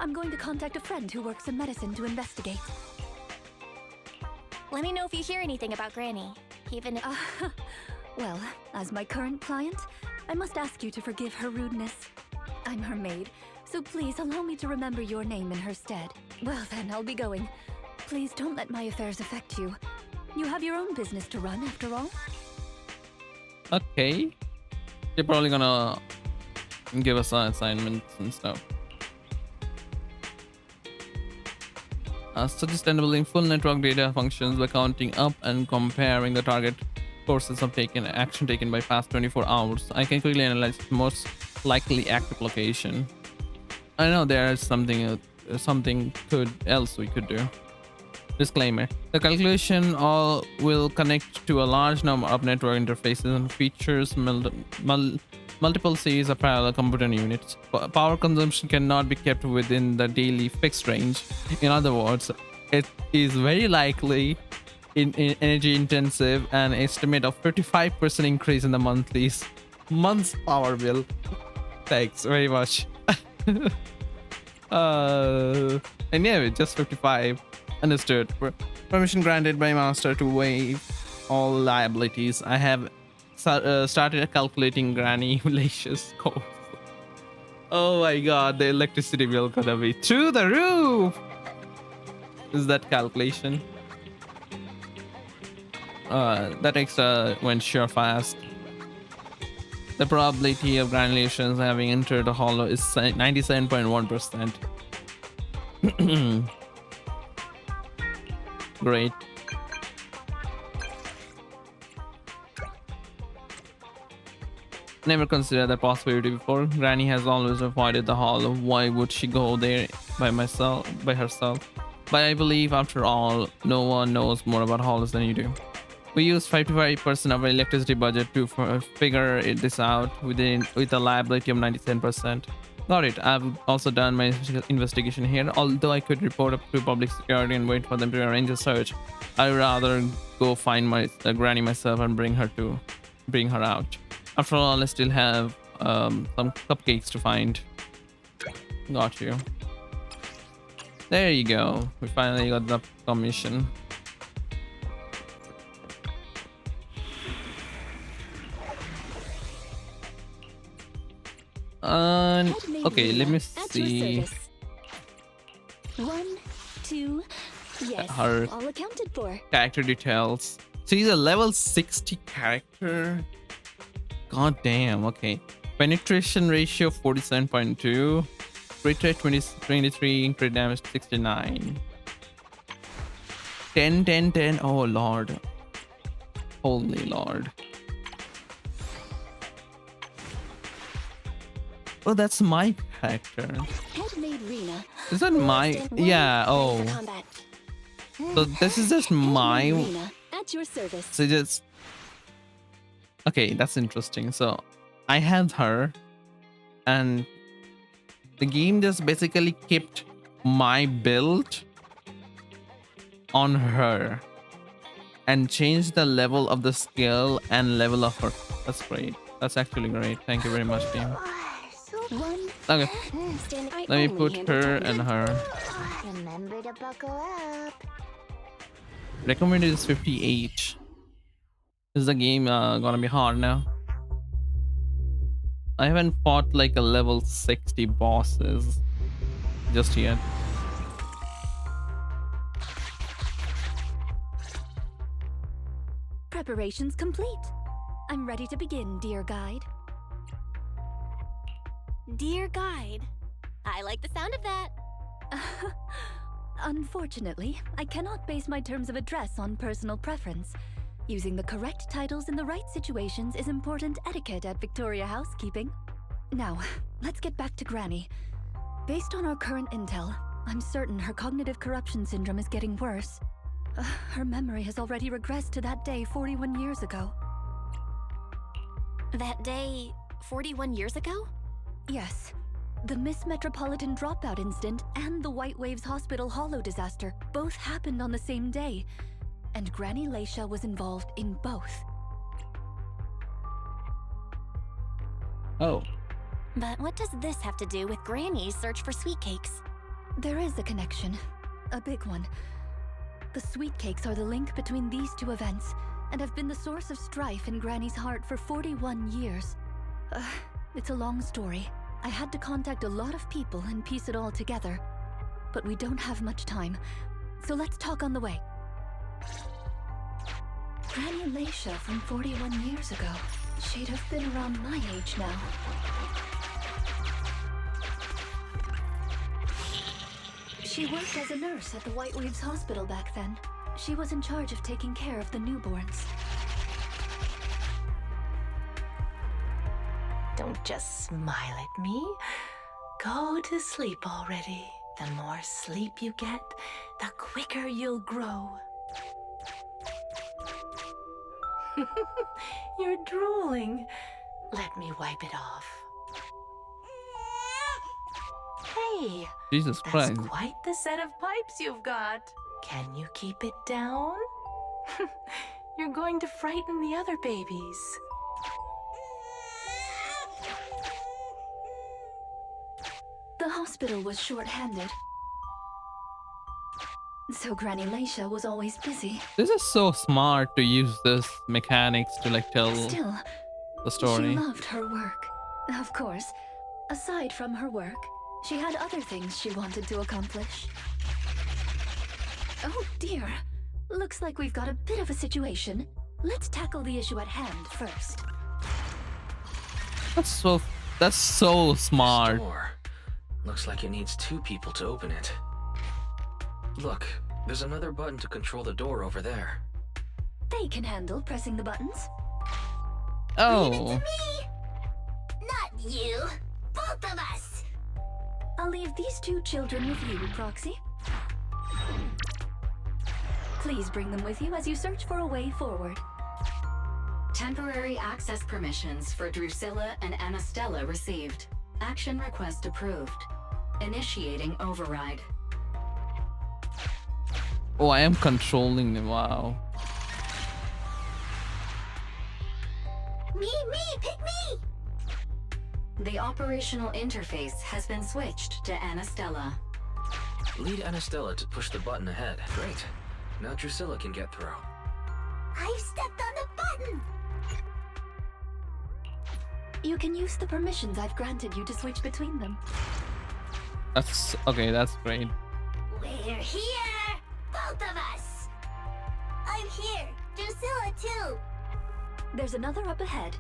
I'm going to contact a friend who works in medicine to investigate. Let me know if you hear anything about Granny, even if... Well, as my current client, I must ask you to forgive her rudeness. I'm her maid, so please allow me to remember your name in her stead. Well then, I'll be going. Please don't let my affairs affect you. You have your own business to run, after all. Okay. They're probably gonna give us assignments and stuff. Suggest enabling full network data functions by counting up and comparing the target courses of action taken by past 24 hours. I can quickly analyze the most likely active location. I know there is something else we could do. Disclaimer: the calculation will connect to a large number of network interfaces and features multiple series of parallel computer units. Power consumption cannot be kept within the daily fixed range. In other words, it is very likely in energy intensive, an estimate of 55% increase in the month's power bill. Thanks very much. And yeah, just 55. Understood. Permission granted by master to waive all liabilities. I have started calculating Granny Leisha's cost. Oh my god, the electricity bill gonna be through the roof. Is that calculation? That extra went sure fast. The probability of granulations having entered the hollow is 97.1%. Great. Never considered that possibility before. Granny has always avoided the hall. Why would she go there by herself? But I believe, after all, no one knows more about halls than you do. We use 55% of our electricity budget to figure this out with a liability of 97%. Got it. I've also done my investigation here. Although I could report up to public security and wait for them to arrange a search, I'd rather go find my Granny myself and bring her out. After all, I still have some cupcakes to find. Got you. There you go. We finally got the commission. Okay, let me see. 1, 2, yes, her all accounted for. Character details. So he's a level 60 character. God damn. Okay. Penetration ratio 47.2. Crit rate 23. Crit damage 69. 10, 10, 10. Oh lord. Holy lord. Oh, that's my character. Handmade Rena. Is that my? Yeah. Oh. So this is just my. Rena, at your service. So just. Okay, that's interesting. So I had her, and the game just basically kept my build on her and changed the level of the skill and level of her. That's great. That's actually great. Thank you very much, game. Okay, let me put her and her. Remember to buckle up. Recommended is 58. Is the game gonna be hard now? I haven't fought like a level 60 bosses just yet. Preparations complete. I'm ready to begin, dear guide. Dear guide. I like the sound of that. Unfortunately, I cannot base my terms of address on personal preference. Using the correct titles in the right situations is important etiquette at Victoria Housekeeping. Now, let's get back to Granny. Based on our current intel, I'm certain her cognitive corruption syndrome is getting worse. Her memory has already regressed to that day 41 years ago. That day 41 years ago? Yes. The Miss Metropolitan dropout incident and the White Waves Hospital Hollow disaster both happened on the same day, and Granny Leisha was involved in both. Oh. But what does this have to do with Granny's search for sweet cakes? There is a connection. A big one. The sweet cakes are the link between these two events, and have been the source of strife in Granny's heart for 41 years. It's a long story. I had to contact a lot of people and piece it all together. But we don't have much time, so let's talk on the way. Granny Leisha from 41 years ago. She'd have been around my age now. She worked as a nurse at the White Waves Hospital back then. She was in charge of taking care of the newborns. Don't just smile at me. Go to sleep already. The more sleep you get, the quicker you'll grow. You're drooling. Let me wipe it off. Hey, Jesus Christ. that's quite the set of pipes you've got. Can you keep it down? You're going to frighten the other babies. The hospital was short-handed, so Granny Leisha was always busy. This is so smart to use this mechanics to like tell Still, the story. she loved her work. Of course, aside from her work, she had other things she wanted to accomplish. Oh dear, looks like we've got a bit of a situation. Let's tackle the issue at hand first. That's so smart. Door. Looks like it needs 2 people to open it. Look, There's another button to control the door over there. They can handle pressing the buttons. Oh. Leave it to me! Not you! Both of us! I'll leave these two children with you, Proxy. Please bring them with you as you search for a way forward. Temporary access permissions for Drusilla and Anastella received. Action request approved. Initiating override. Oh, I am controlling them. Wow. Me, pick me! The operational interface has been switched to Anastella. Lead Anastella to push the button ahead. Great. Now Drusilla can get through. I've stepped on the button! You can use the permissions I've granted you to switch between them. That's okay. That's great. We're here! Both of us! I'm here! Drusilla too! There's another up ahead.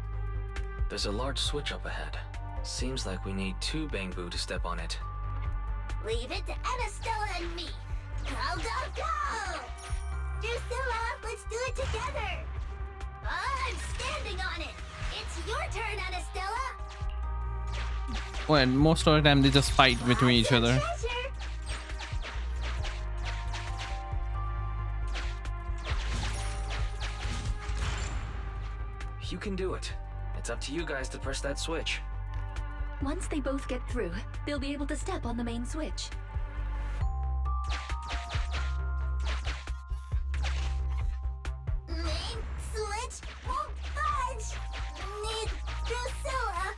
There's a large switch up ahead. Seems like we need two Bangbu to step on it. Leave it to Anastella and me! Go, go, go! Drusilla, let's do it together! I'm standing on it! It's your turn, Anastella! Well, most of the time they just fight between each other. Treasure. You can do it. It's up to you guys to press that switch. Once they both get through, they'll be able to step on the main switch. Main switch won't budge! Need Drusilla!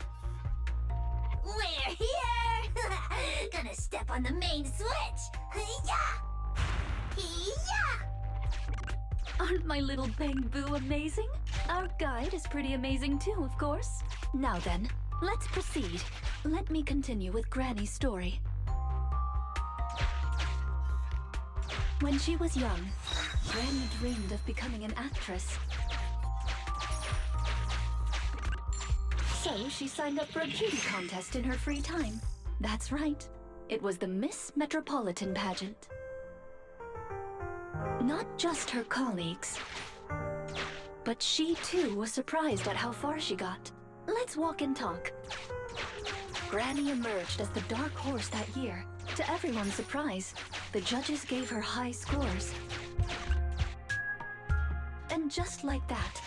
We're here! Gonna step on the main switch! Yeah! Yeah! Aren't my little Bangbu amazing? Our guide is pretty amazing too, of course. Now then, let's proceed. Let me continue with Granny's story. When she was young, Granny dreamed of becoming an actress. So she signed up for a beauty contest in her free time. That's right. It was the Miss Metropolitan pageant. Not just her colleagues, but she too was surprised at how far she got. Let's walk and talk. Granny emerged as the dark horse that year. To everyone's surprise, the judges gave her high scores. And just like that,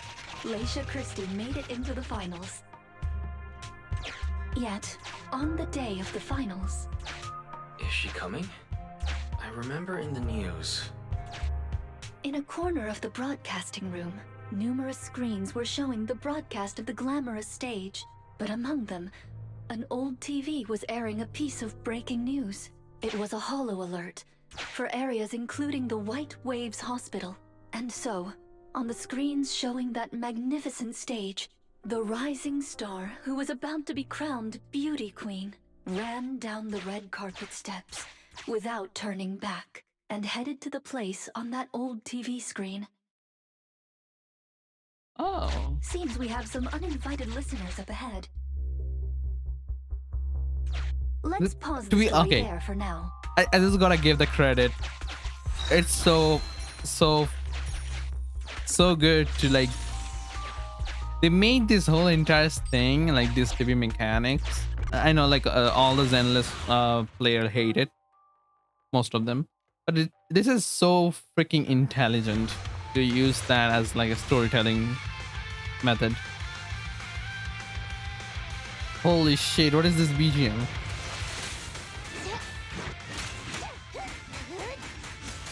Laisha Christie made it into the finals. Yet, on the day of the finals... Is she coming? I remember in the news. In a corner of the broadcasting room, numerous screens were showing the broadcast of the glamorous stage. But among them, an old TV was airing a piece of breaking news. It was a holo alert for areas including the White Waves Hospital. And so, on the screens showing that magnificent stage, the rising star who was about to be crowned Beauty Queen ran down the red carpet steps without turning back and headed to the place on that old TV screen. Oh. Seems we have some uninvited listeners up ahead. Let's pause the story there for now. I just gotta give the credit. It's so good to like. They made this whole entire thing like this TV mechanics. I know like all the Zenless player hate it, most of them, but this is so freaking intelligent to use that as like a storytelling method. Holy shit! What is this BGM?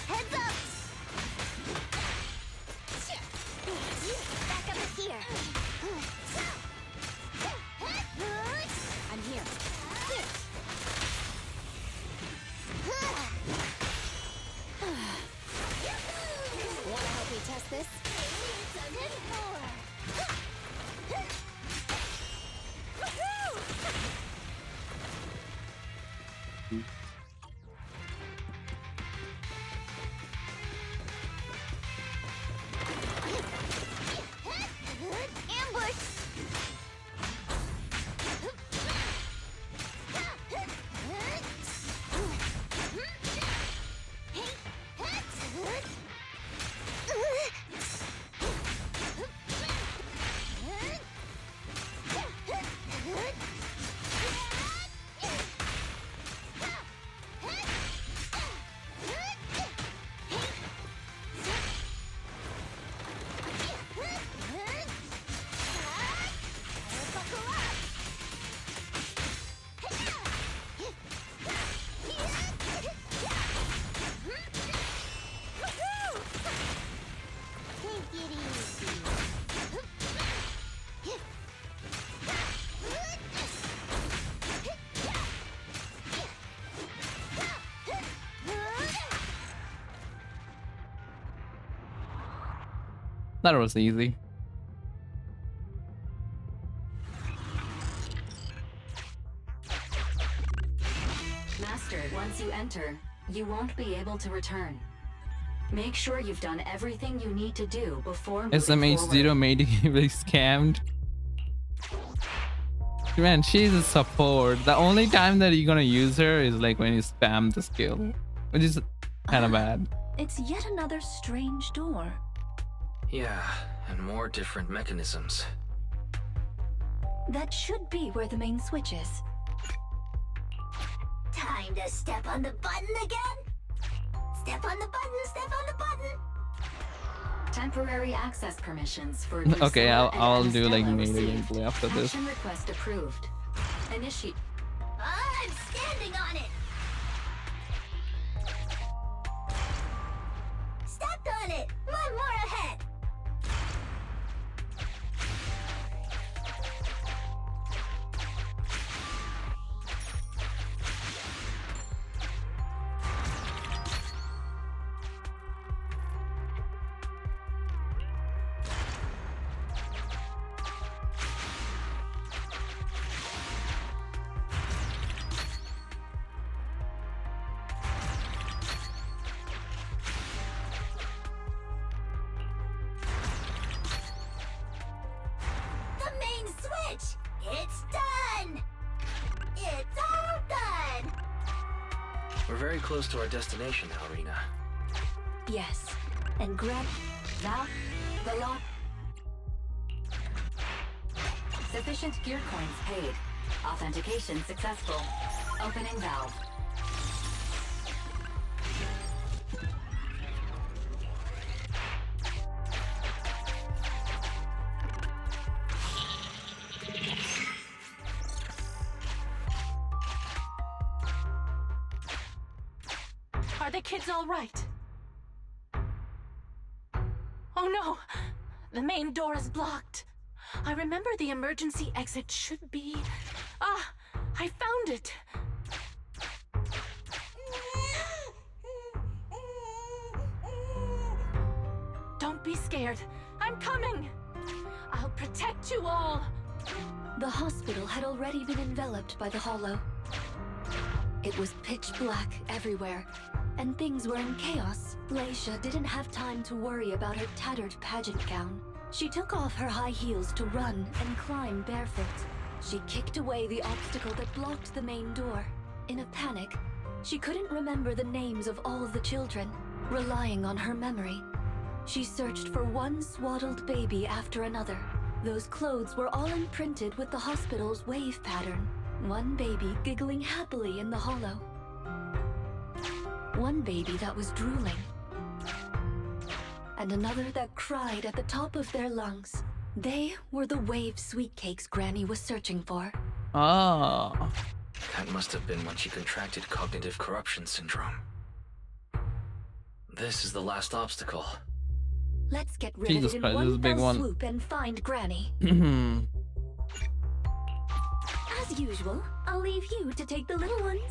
Heads up! Back up here. I'm here. Wanna help me test this? Ambush! That was easy. Master, once you enter, you won't be able to return. Make sure you've done everything you need to do before moving SMH0 Maido scammed. Man, she's a support. The only time that you're gonna use her is like when you spam the skill, which is kind of bad. It's yet another strange door. Yeah, and more different mechanisms. That should be where the main switch is. Time to step on the button again? Step on the button, step on the button! Temporary access permissions for Okay, Drusilla I'll and do like Anastella Maido received. gameplay after this. Action request approved. Initiate. I'm standing on it! Stepped on it! One more ahead! The main switch! It's done! It's all done! We're very close to our destination now, Rena. Yes. And grab Valve. The lock. Sufficient gear coins paid. Authentication successful. Opening valve. Are the kids all right? Oh no! The main door is blocked. I remember the emergency exit should be... Ah! I found it! Don't be scared. I'm coming! I'll protect you all! The hospital had already been enveloped by the hollow. It was pitch black everywhere, and things were in chaos. Leisha didn't have time to worry about her tattered pageant gown. She took off her high heels to run and climb barefoot. She kicked away the obstacle that blocked the main door. In a panic, she couldn't remember the names of all the children. Relying on her memory, she searched for one swaddled baby after another. Those clothes were all imprinted with the hospital's wave pattern. One baby giggling happily in the hollow. One baby that was drooling. And another that cried at the top of their lungs. They were the wave sweet cakes Granny was searching for. Oh. That must have been when she contracted cognitive corruption syndrome. This is the last obstacle. Let's get rid Jesus of it in Christ, this is a one big fell one. swoop and find Granny. As usual, I'll leave you to take the little ones.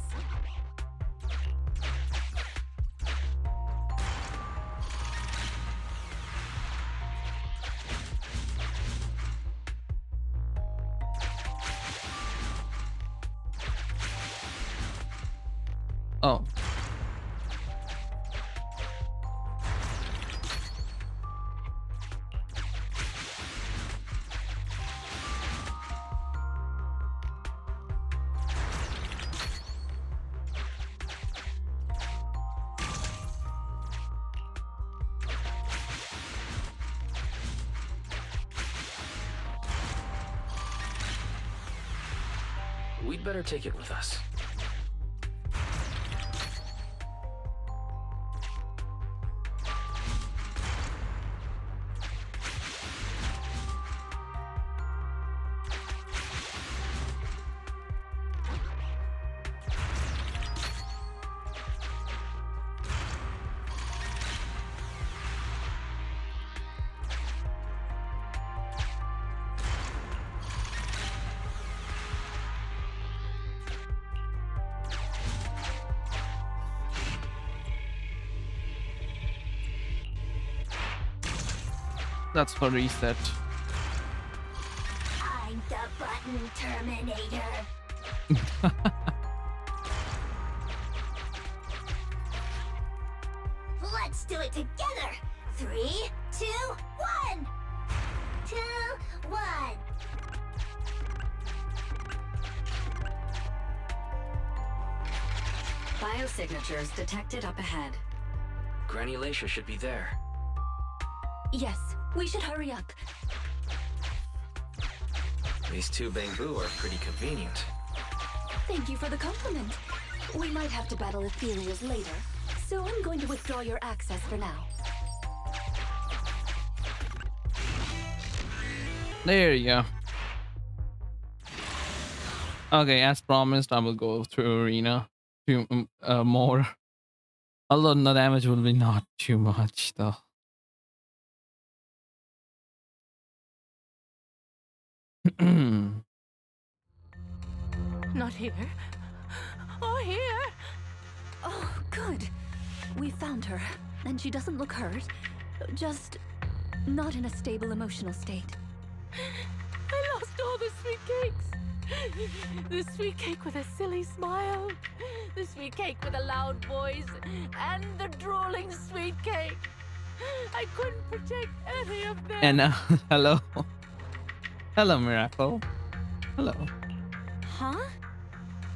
Oh. We'd better take it with us. That's for reset. I'm the button Terminator. Let's do it together. 3, 2, 1. 2, 1. Biosignatures detected up ahead. Granny Lacia should be there. Yes, we should hurry up. These two Bangbu are pretty convenient. Thank you for the compliment. We might have to battle ethereals later, so I'm going to withdraw your access for now. There you go. Okay, as promised, I will go through arena to more. Although the damage will be not too much though. Not here. Or here. Oh, good. We found her, and she doesn't look hurt. Just not in a stable emotional state. I lost all the sweet cakes. The sweet cake with a silly smile. The sweet cake with a loud voice. And the drooling sweet cake. I couldn't protect any of them. And hello. Hello, Miracle. Hello. Huh?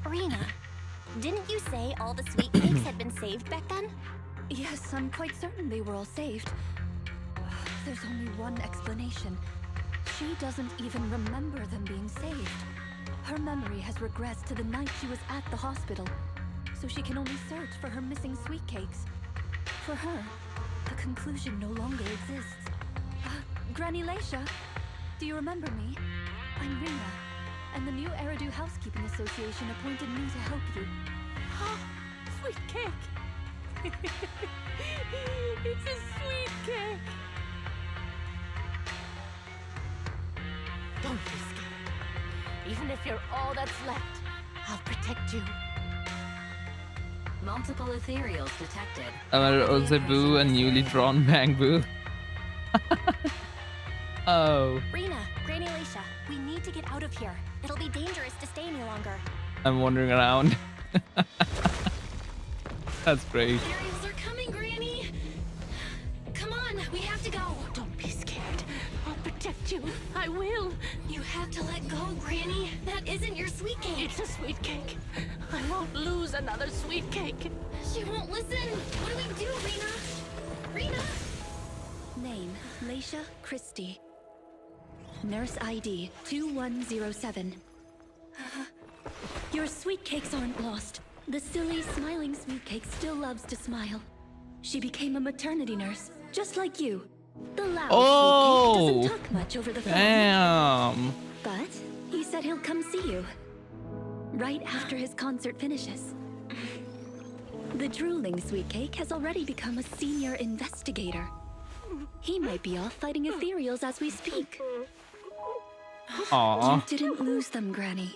Rena, didn't you say all the sweet cakes had been saved back then? Yes, I'm quite certain they were all saved. There's only one explanation. She doesn't even remember them being saved. Her memory has regressed to the night she was at the hospital, so she can only search for her missing sweet cakes. For her, the conclusion no longer exists. Granny Lacia, do you remember me? I'm Rena, and the new Eridu Housekeeping Association appointed me to help you. Sweet cake. It's a sweet cake. Don't be scared. Even if you're all that's left, I'll protect you. Multiple ethereals detected. Zebu, a newly drawn Bangbu. Oh. Rena, Granny Lacia, we need to get out of here. It'll be dangerous to stay any longer. I'm wandering around. That's great. Ethereals are coming, Granny. Come on, we have to go. Don't be scared. I'll protect you. I will. You have to let go, Granny. That isn't your sweet cake. It's a sweet cake. I won't lose another sweet cake. She won't listen. What do we do, Rena? Rena? Name, Lacia Christie. Nurse ID 2107. Your sweet cakes aren't lost. The silly, smiling sweet cake still loves to smile. She became a maternity nurse, just like you. The loud sweet cake doesn't talk much over the phone. Damn. But he said he'll come see you right after his concert finishes. The drooling sweet cake has already become a senior investigator. He might be off fighting ethereals as we speak. Aww. You didn't lose them, Granny.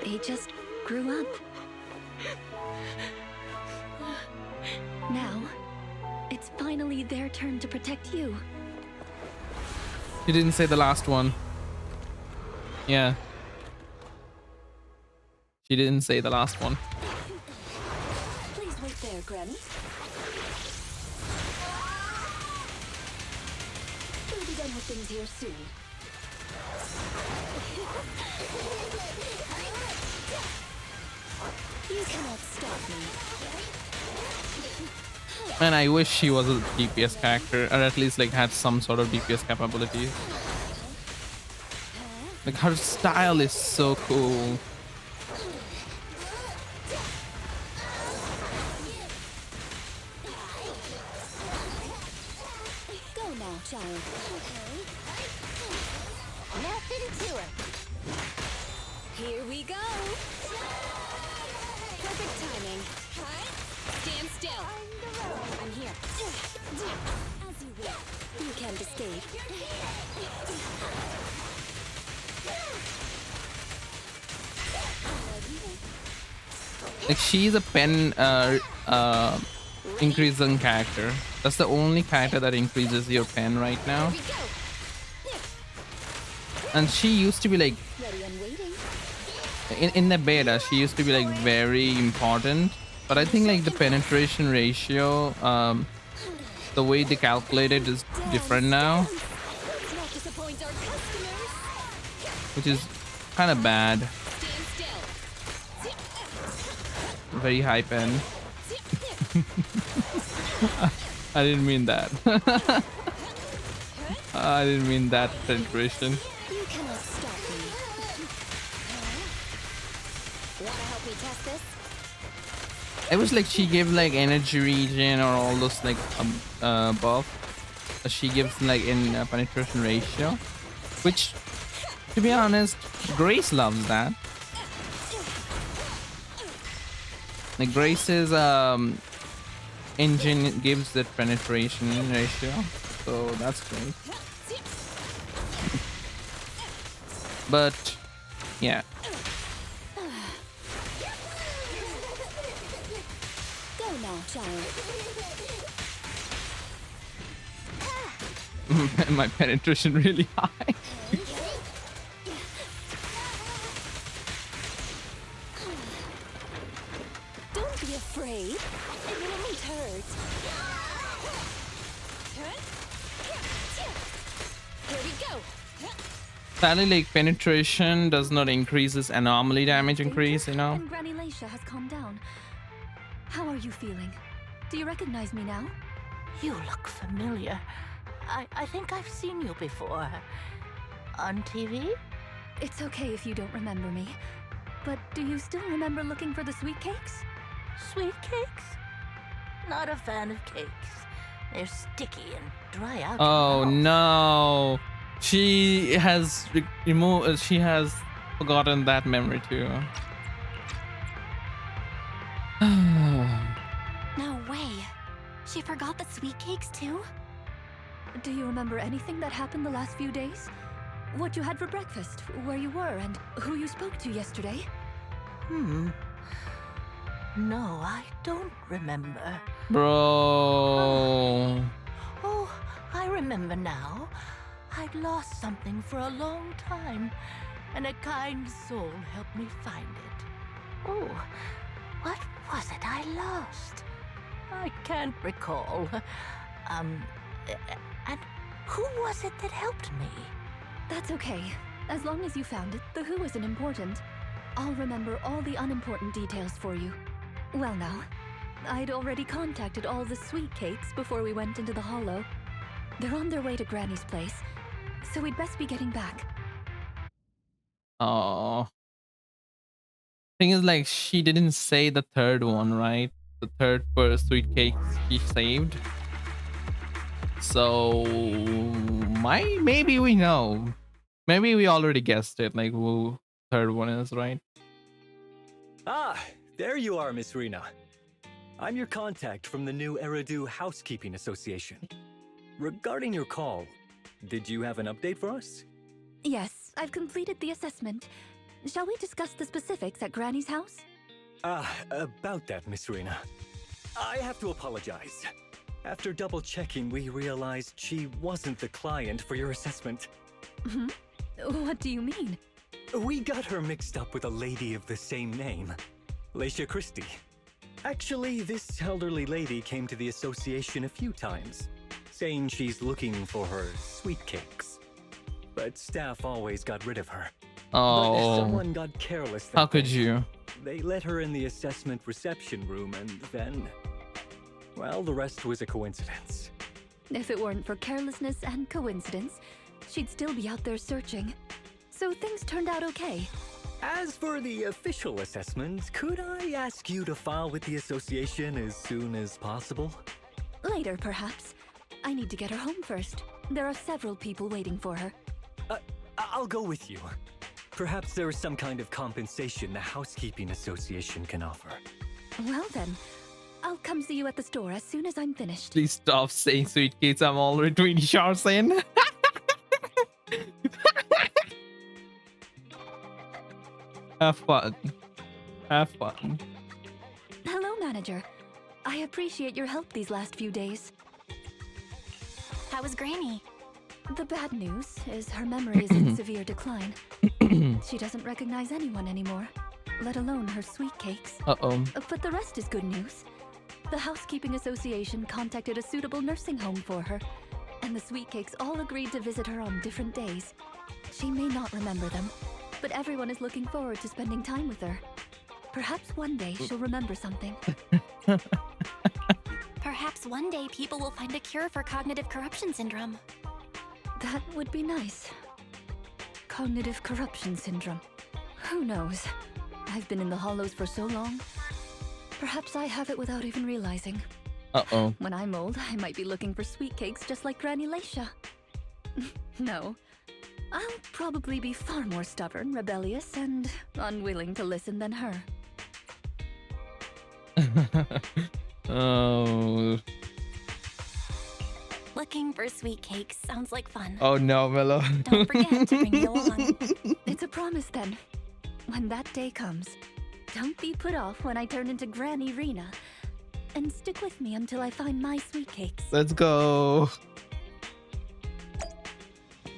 They just grew up. Now, it's finally their turn to protect you. You didn't say the last one. Yeah. She didn't say the last one. Please wait there, Granny. We'll be done with things here soon. You cannot stop me. And I wish she was a DPS character, or at least like had some sort of DPS capabilities. Like her style is so cool. Go now, child. Nothing to it. Here we go. Perfect timing. Stand still. I'm here. As you will. You can't escape. Like she's a pen increasing character. That's the only character that increases your pen right now. And she used to be like in the beta, she used to be like very important. But I think like the penetration ratio, the way they calculate it is different now, which is kind of bad. Very high pen. I didn't mean that. I didn't mean that penetration. You cannot stop me. Wanna help me test this? It was like she gave like energy regen or all those like buff. She gives like in penetration ratio, which, to be honest, Grace loves that. Like Grace's engine gives that penetration ratio, so that's great. But yeah. Go now, child. My penetration really high. Don't be afraid. It won't hurt. Here we go. Sadly, like penetration does not increase this anomaly damage increase, you know. And Granny Laisha has calmed down. How are you feeling? Do you recognize me now? You look familiar. I think I've seen you before. On TV? It's okay if you don't remember me. But do you still remember looking for the sweet cakes? Sweet cakes? Not a fan of cakes. They're sticky and dry out. Oh no, she has removed. She has forgotten that memory too. No way. She forgot the sweet cakes too? Do you remember anything that happened the last few days? What you had for breakfast, where you were, and who you spoke to yesterday? No, I don't remember. Bro. Oh, I remember now. I'd lost something for a long time, and a kind soul helped me find it. Oh, what was it I lost? I can't recall. And who was it that helped me? That's okay. As long as you found it, the who isn't important. I'll remember all the unimportant details for you. Well now, I'd already contacted all the sweet cakes before we went into the hollow. They're on their way to Granny's place, so we'd best be getting back. Oh. Thing is, like, she didn't say the third one, right? The third per sweet cake she saved. So maybe we know. Maybe we already guessed it, like who third one is, right? Ah, there you are, Miss Rena. I'm your contact from the new Eridu Housekeeping Association. Regarding your call, did you have an update for us? Yes, I've completed the assessment. Shall we discuss the specifics at Granny's house? About that, Miss Rena. I have to apologize. After double-checking, we realized she wasn't the client for your assessment. What do you mean? We got her mixed up with a lady of the same name, Laisha Christie. Actually, this elderly lady came to the association a few times, saying she's looking for her sweet cakes. But staff always got rid of her. Oh. But someone got careless. How could you? They let her in the assessment reception room and then... well, the rest was a coincidence. If it weren't for carelessness and coincidence, she'd still be out there searching. So things turned out okay. As for the official assessment, could I ask you to file with the association as soon as possible? Later, perhaps. I need to get her home first. There are several people waiting for her. I'll go with you. Perhaps there is some kind of compensation the Housekeeping Association can offer. Well then, I'll come see you at the store as soon as I'm finished. Please stop saying sweet cakes. I'm already 20 showers in. Have fun. Have fun. Hello, manager. I appreciate your help these last few days. How was Granny? The bad news is her memory is in severe decline. She doesn't recognize anyone anymore, let alone her sweet cakes. Uh-oh. But the rest is good news. The Housekeeping Association contacted a suitable nursing home for her, and the sweet cakes all agreed to visit her on different days. She may not remember them, but everyone is looking forward to spending time with her. Perhaps one day she'll remember something. Perhaps one day people will find a cure for cognitive corruption syndrome. That would be nice. Cognitive corruption syndrome. Who knows? I've been in the Hollows for so long. Perhaps I have it without even realizing. Uh-oh. When I'm old, I might be looking for sweet cakes just like Granny Leisha. No. I'll probably be far more stubborn, rebellious, and unwilling to listen than her. Oh. Looking for sweet cakes sounds like fun. Oh no, Mello. Don't forget to bring me along. It's a promise then. When that day comes, don't be put off when I turn into Granny Rena. And stick with me until I find my sweet cakes. Let's go.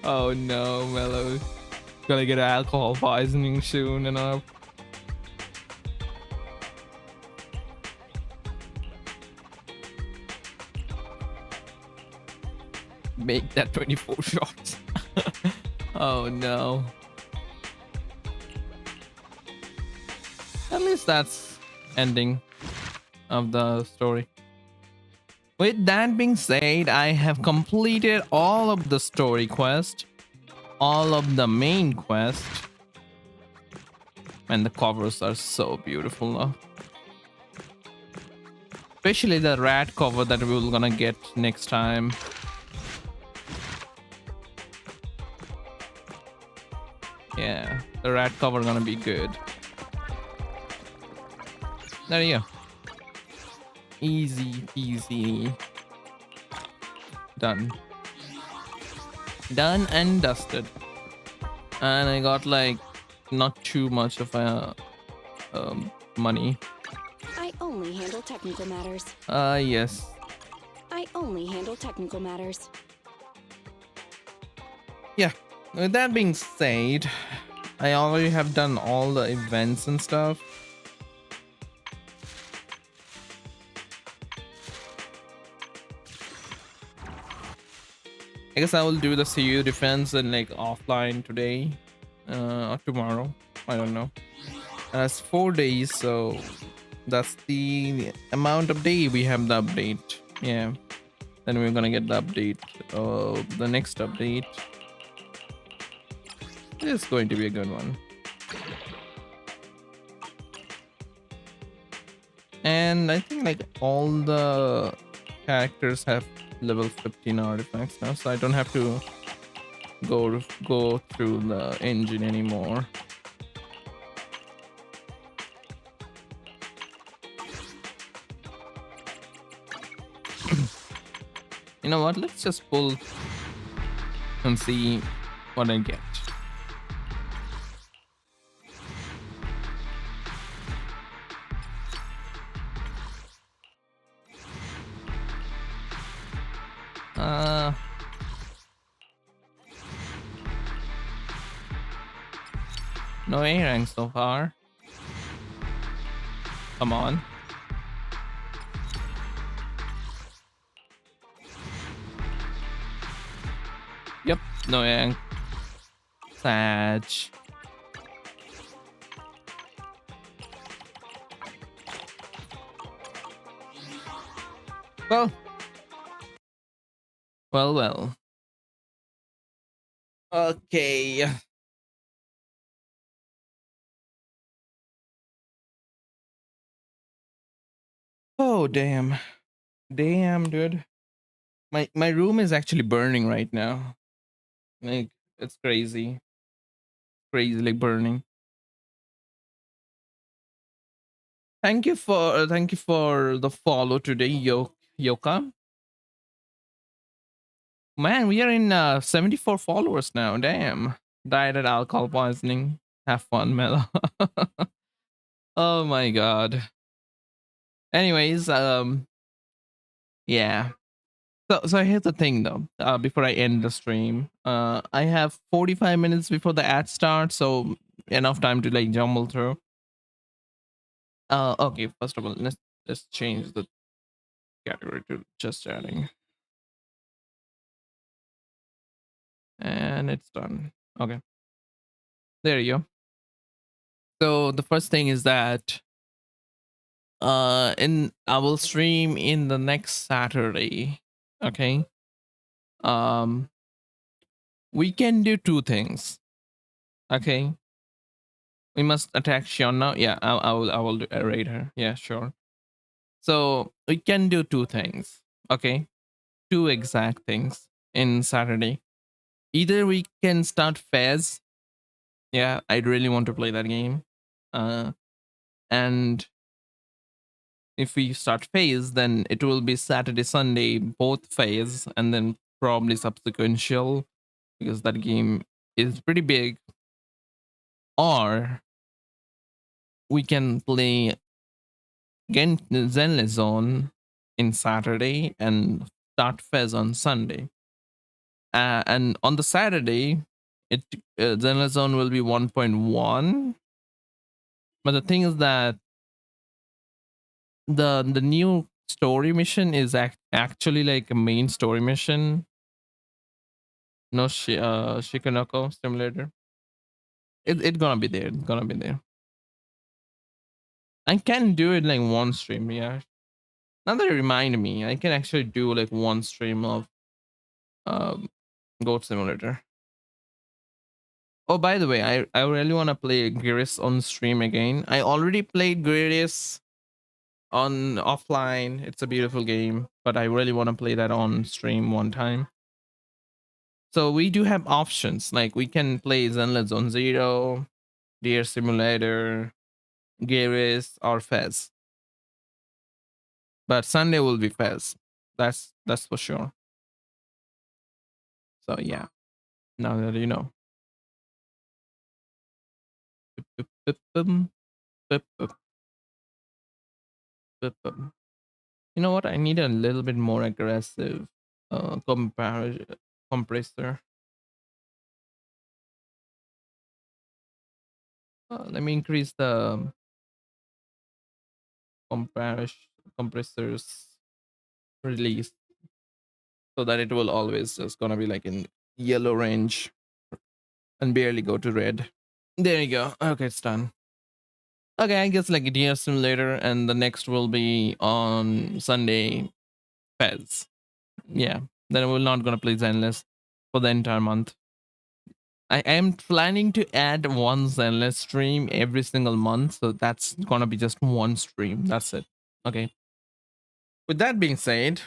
Oh no, Mello. Gonna get alcohol poisoning soon enough. Make that 24 shots. Oh no. At least that's ending of the story. With that being said, I have completed all of the story quest, all of the main quest, and the covers are so beautiful now. Especially the rat cover that we're gonna get next time. Yeah, the rat cover gonna be good. There you go. Easy peasy. Done. Done and dusted. And I got like not too much of a money. I only handle technical matters. Yes. I only handle technical matters. Yeah. With that being said, I already have done all the events and stuff. I guess I will do the CU defense and like offline today or tomorrow. I don't know. And that's 4 days, so that's the amount of day we have the update. Yeah. Then we're gonna get the update. The next update is going to be a good one. And I think like all the characters have level 15 artifacts now, so I don't have to go through the engine anymore. You know what? Let's just pull and see what I get. No A rank so far. Come on. Yep, no A rank. Sad. Well. Okay. Oh damn, dude. My room is actually burning right now. Like it's crazy, like burning. Thank you for the follow today, Yoka. Man, we are in 74 followers now. Damn. Died at alcohol poisoning. Have fun, Mello. Oh my god. Anyways, yeah. So here's the thing though. Before I end the stream, I have 45 minutes before the ad starts, so enough time to like jumble through. Okay. First of all, let's change the category to just chatting, and it's done. Okay, there you go. So the first thing is that in I will stream in the next Saturday. Okay. Um, we can do two things. Okay. We must attack Shion now. Yeah, I will raid her. Yeah, sure. So we can do two things. Okay, two exact things in Saturday. Either we can start Fez. Yeah, I really want to play that game. And if we start Phase, then it will be Saturday, Sunday, both Phase, and then probably subsequential because that game is pretty big. Or we can play Zenless Zone in Saturday and start Fez on Sunday. And on the Saturday, it Zenless Zone will be 1.1. But the thing is that the new story mission is actually like a main story mission. No Shikanoko simulator. It's gonna be there. It's gonna be there. I can do it like one stream, yeah. Now that you remind me, I can actually do like one stream of Goat Simulator. Oh, by the way, I really want to play Gyrus on stream again. I already played Gyrus on offline. It's a beautiful game, but I really want to play that on stream one time. So we do have options. Like we can play Zenless Zone Zero, Deer Simulator, Gyrus, or Fez. But Sunday will be Fez. That's for sure. So yeah, now that you know. You know what? I need a little bit more aggressive compressor. Let me increase the compressors release so that it will always just gonna be like in yellow range and barely go to red. There you go. Okay, it's done. Okay, I guess like Deer Simulator, and the next will be on Sunday Fez. Yeah, then we're not gonna play Zenless for the entire month. I am planning to add one Zenless stream every single month, so that's gonna be just one stream. That's it. Okay. With that being said,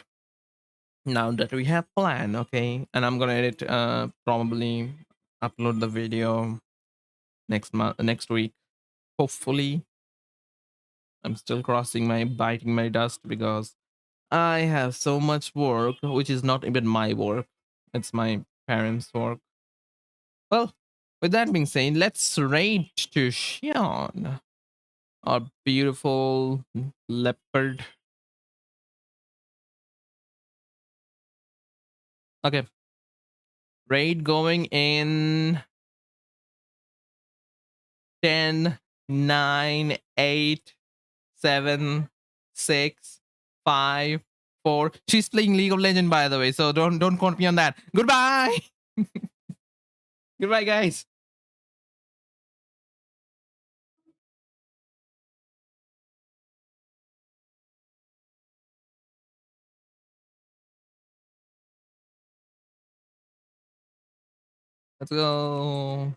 now that we have plan, okay, and I'm gonna edit, probably upload the video next week. Hopefully, I'm still biting my dust because I have so much work, which is not even my work. It's my parents' work. Well, with that being said, let's raid to Xian, our beautiful leopard. Okay. Raid going in 10, 9, 8, 7, 6, 5, 4. She's playing League of Legends, by the way, so don't quote me on that. Goodbye. Goodbye, guys. Let's go.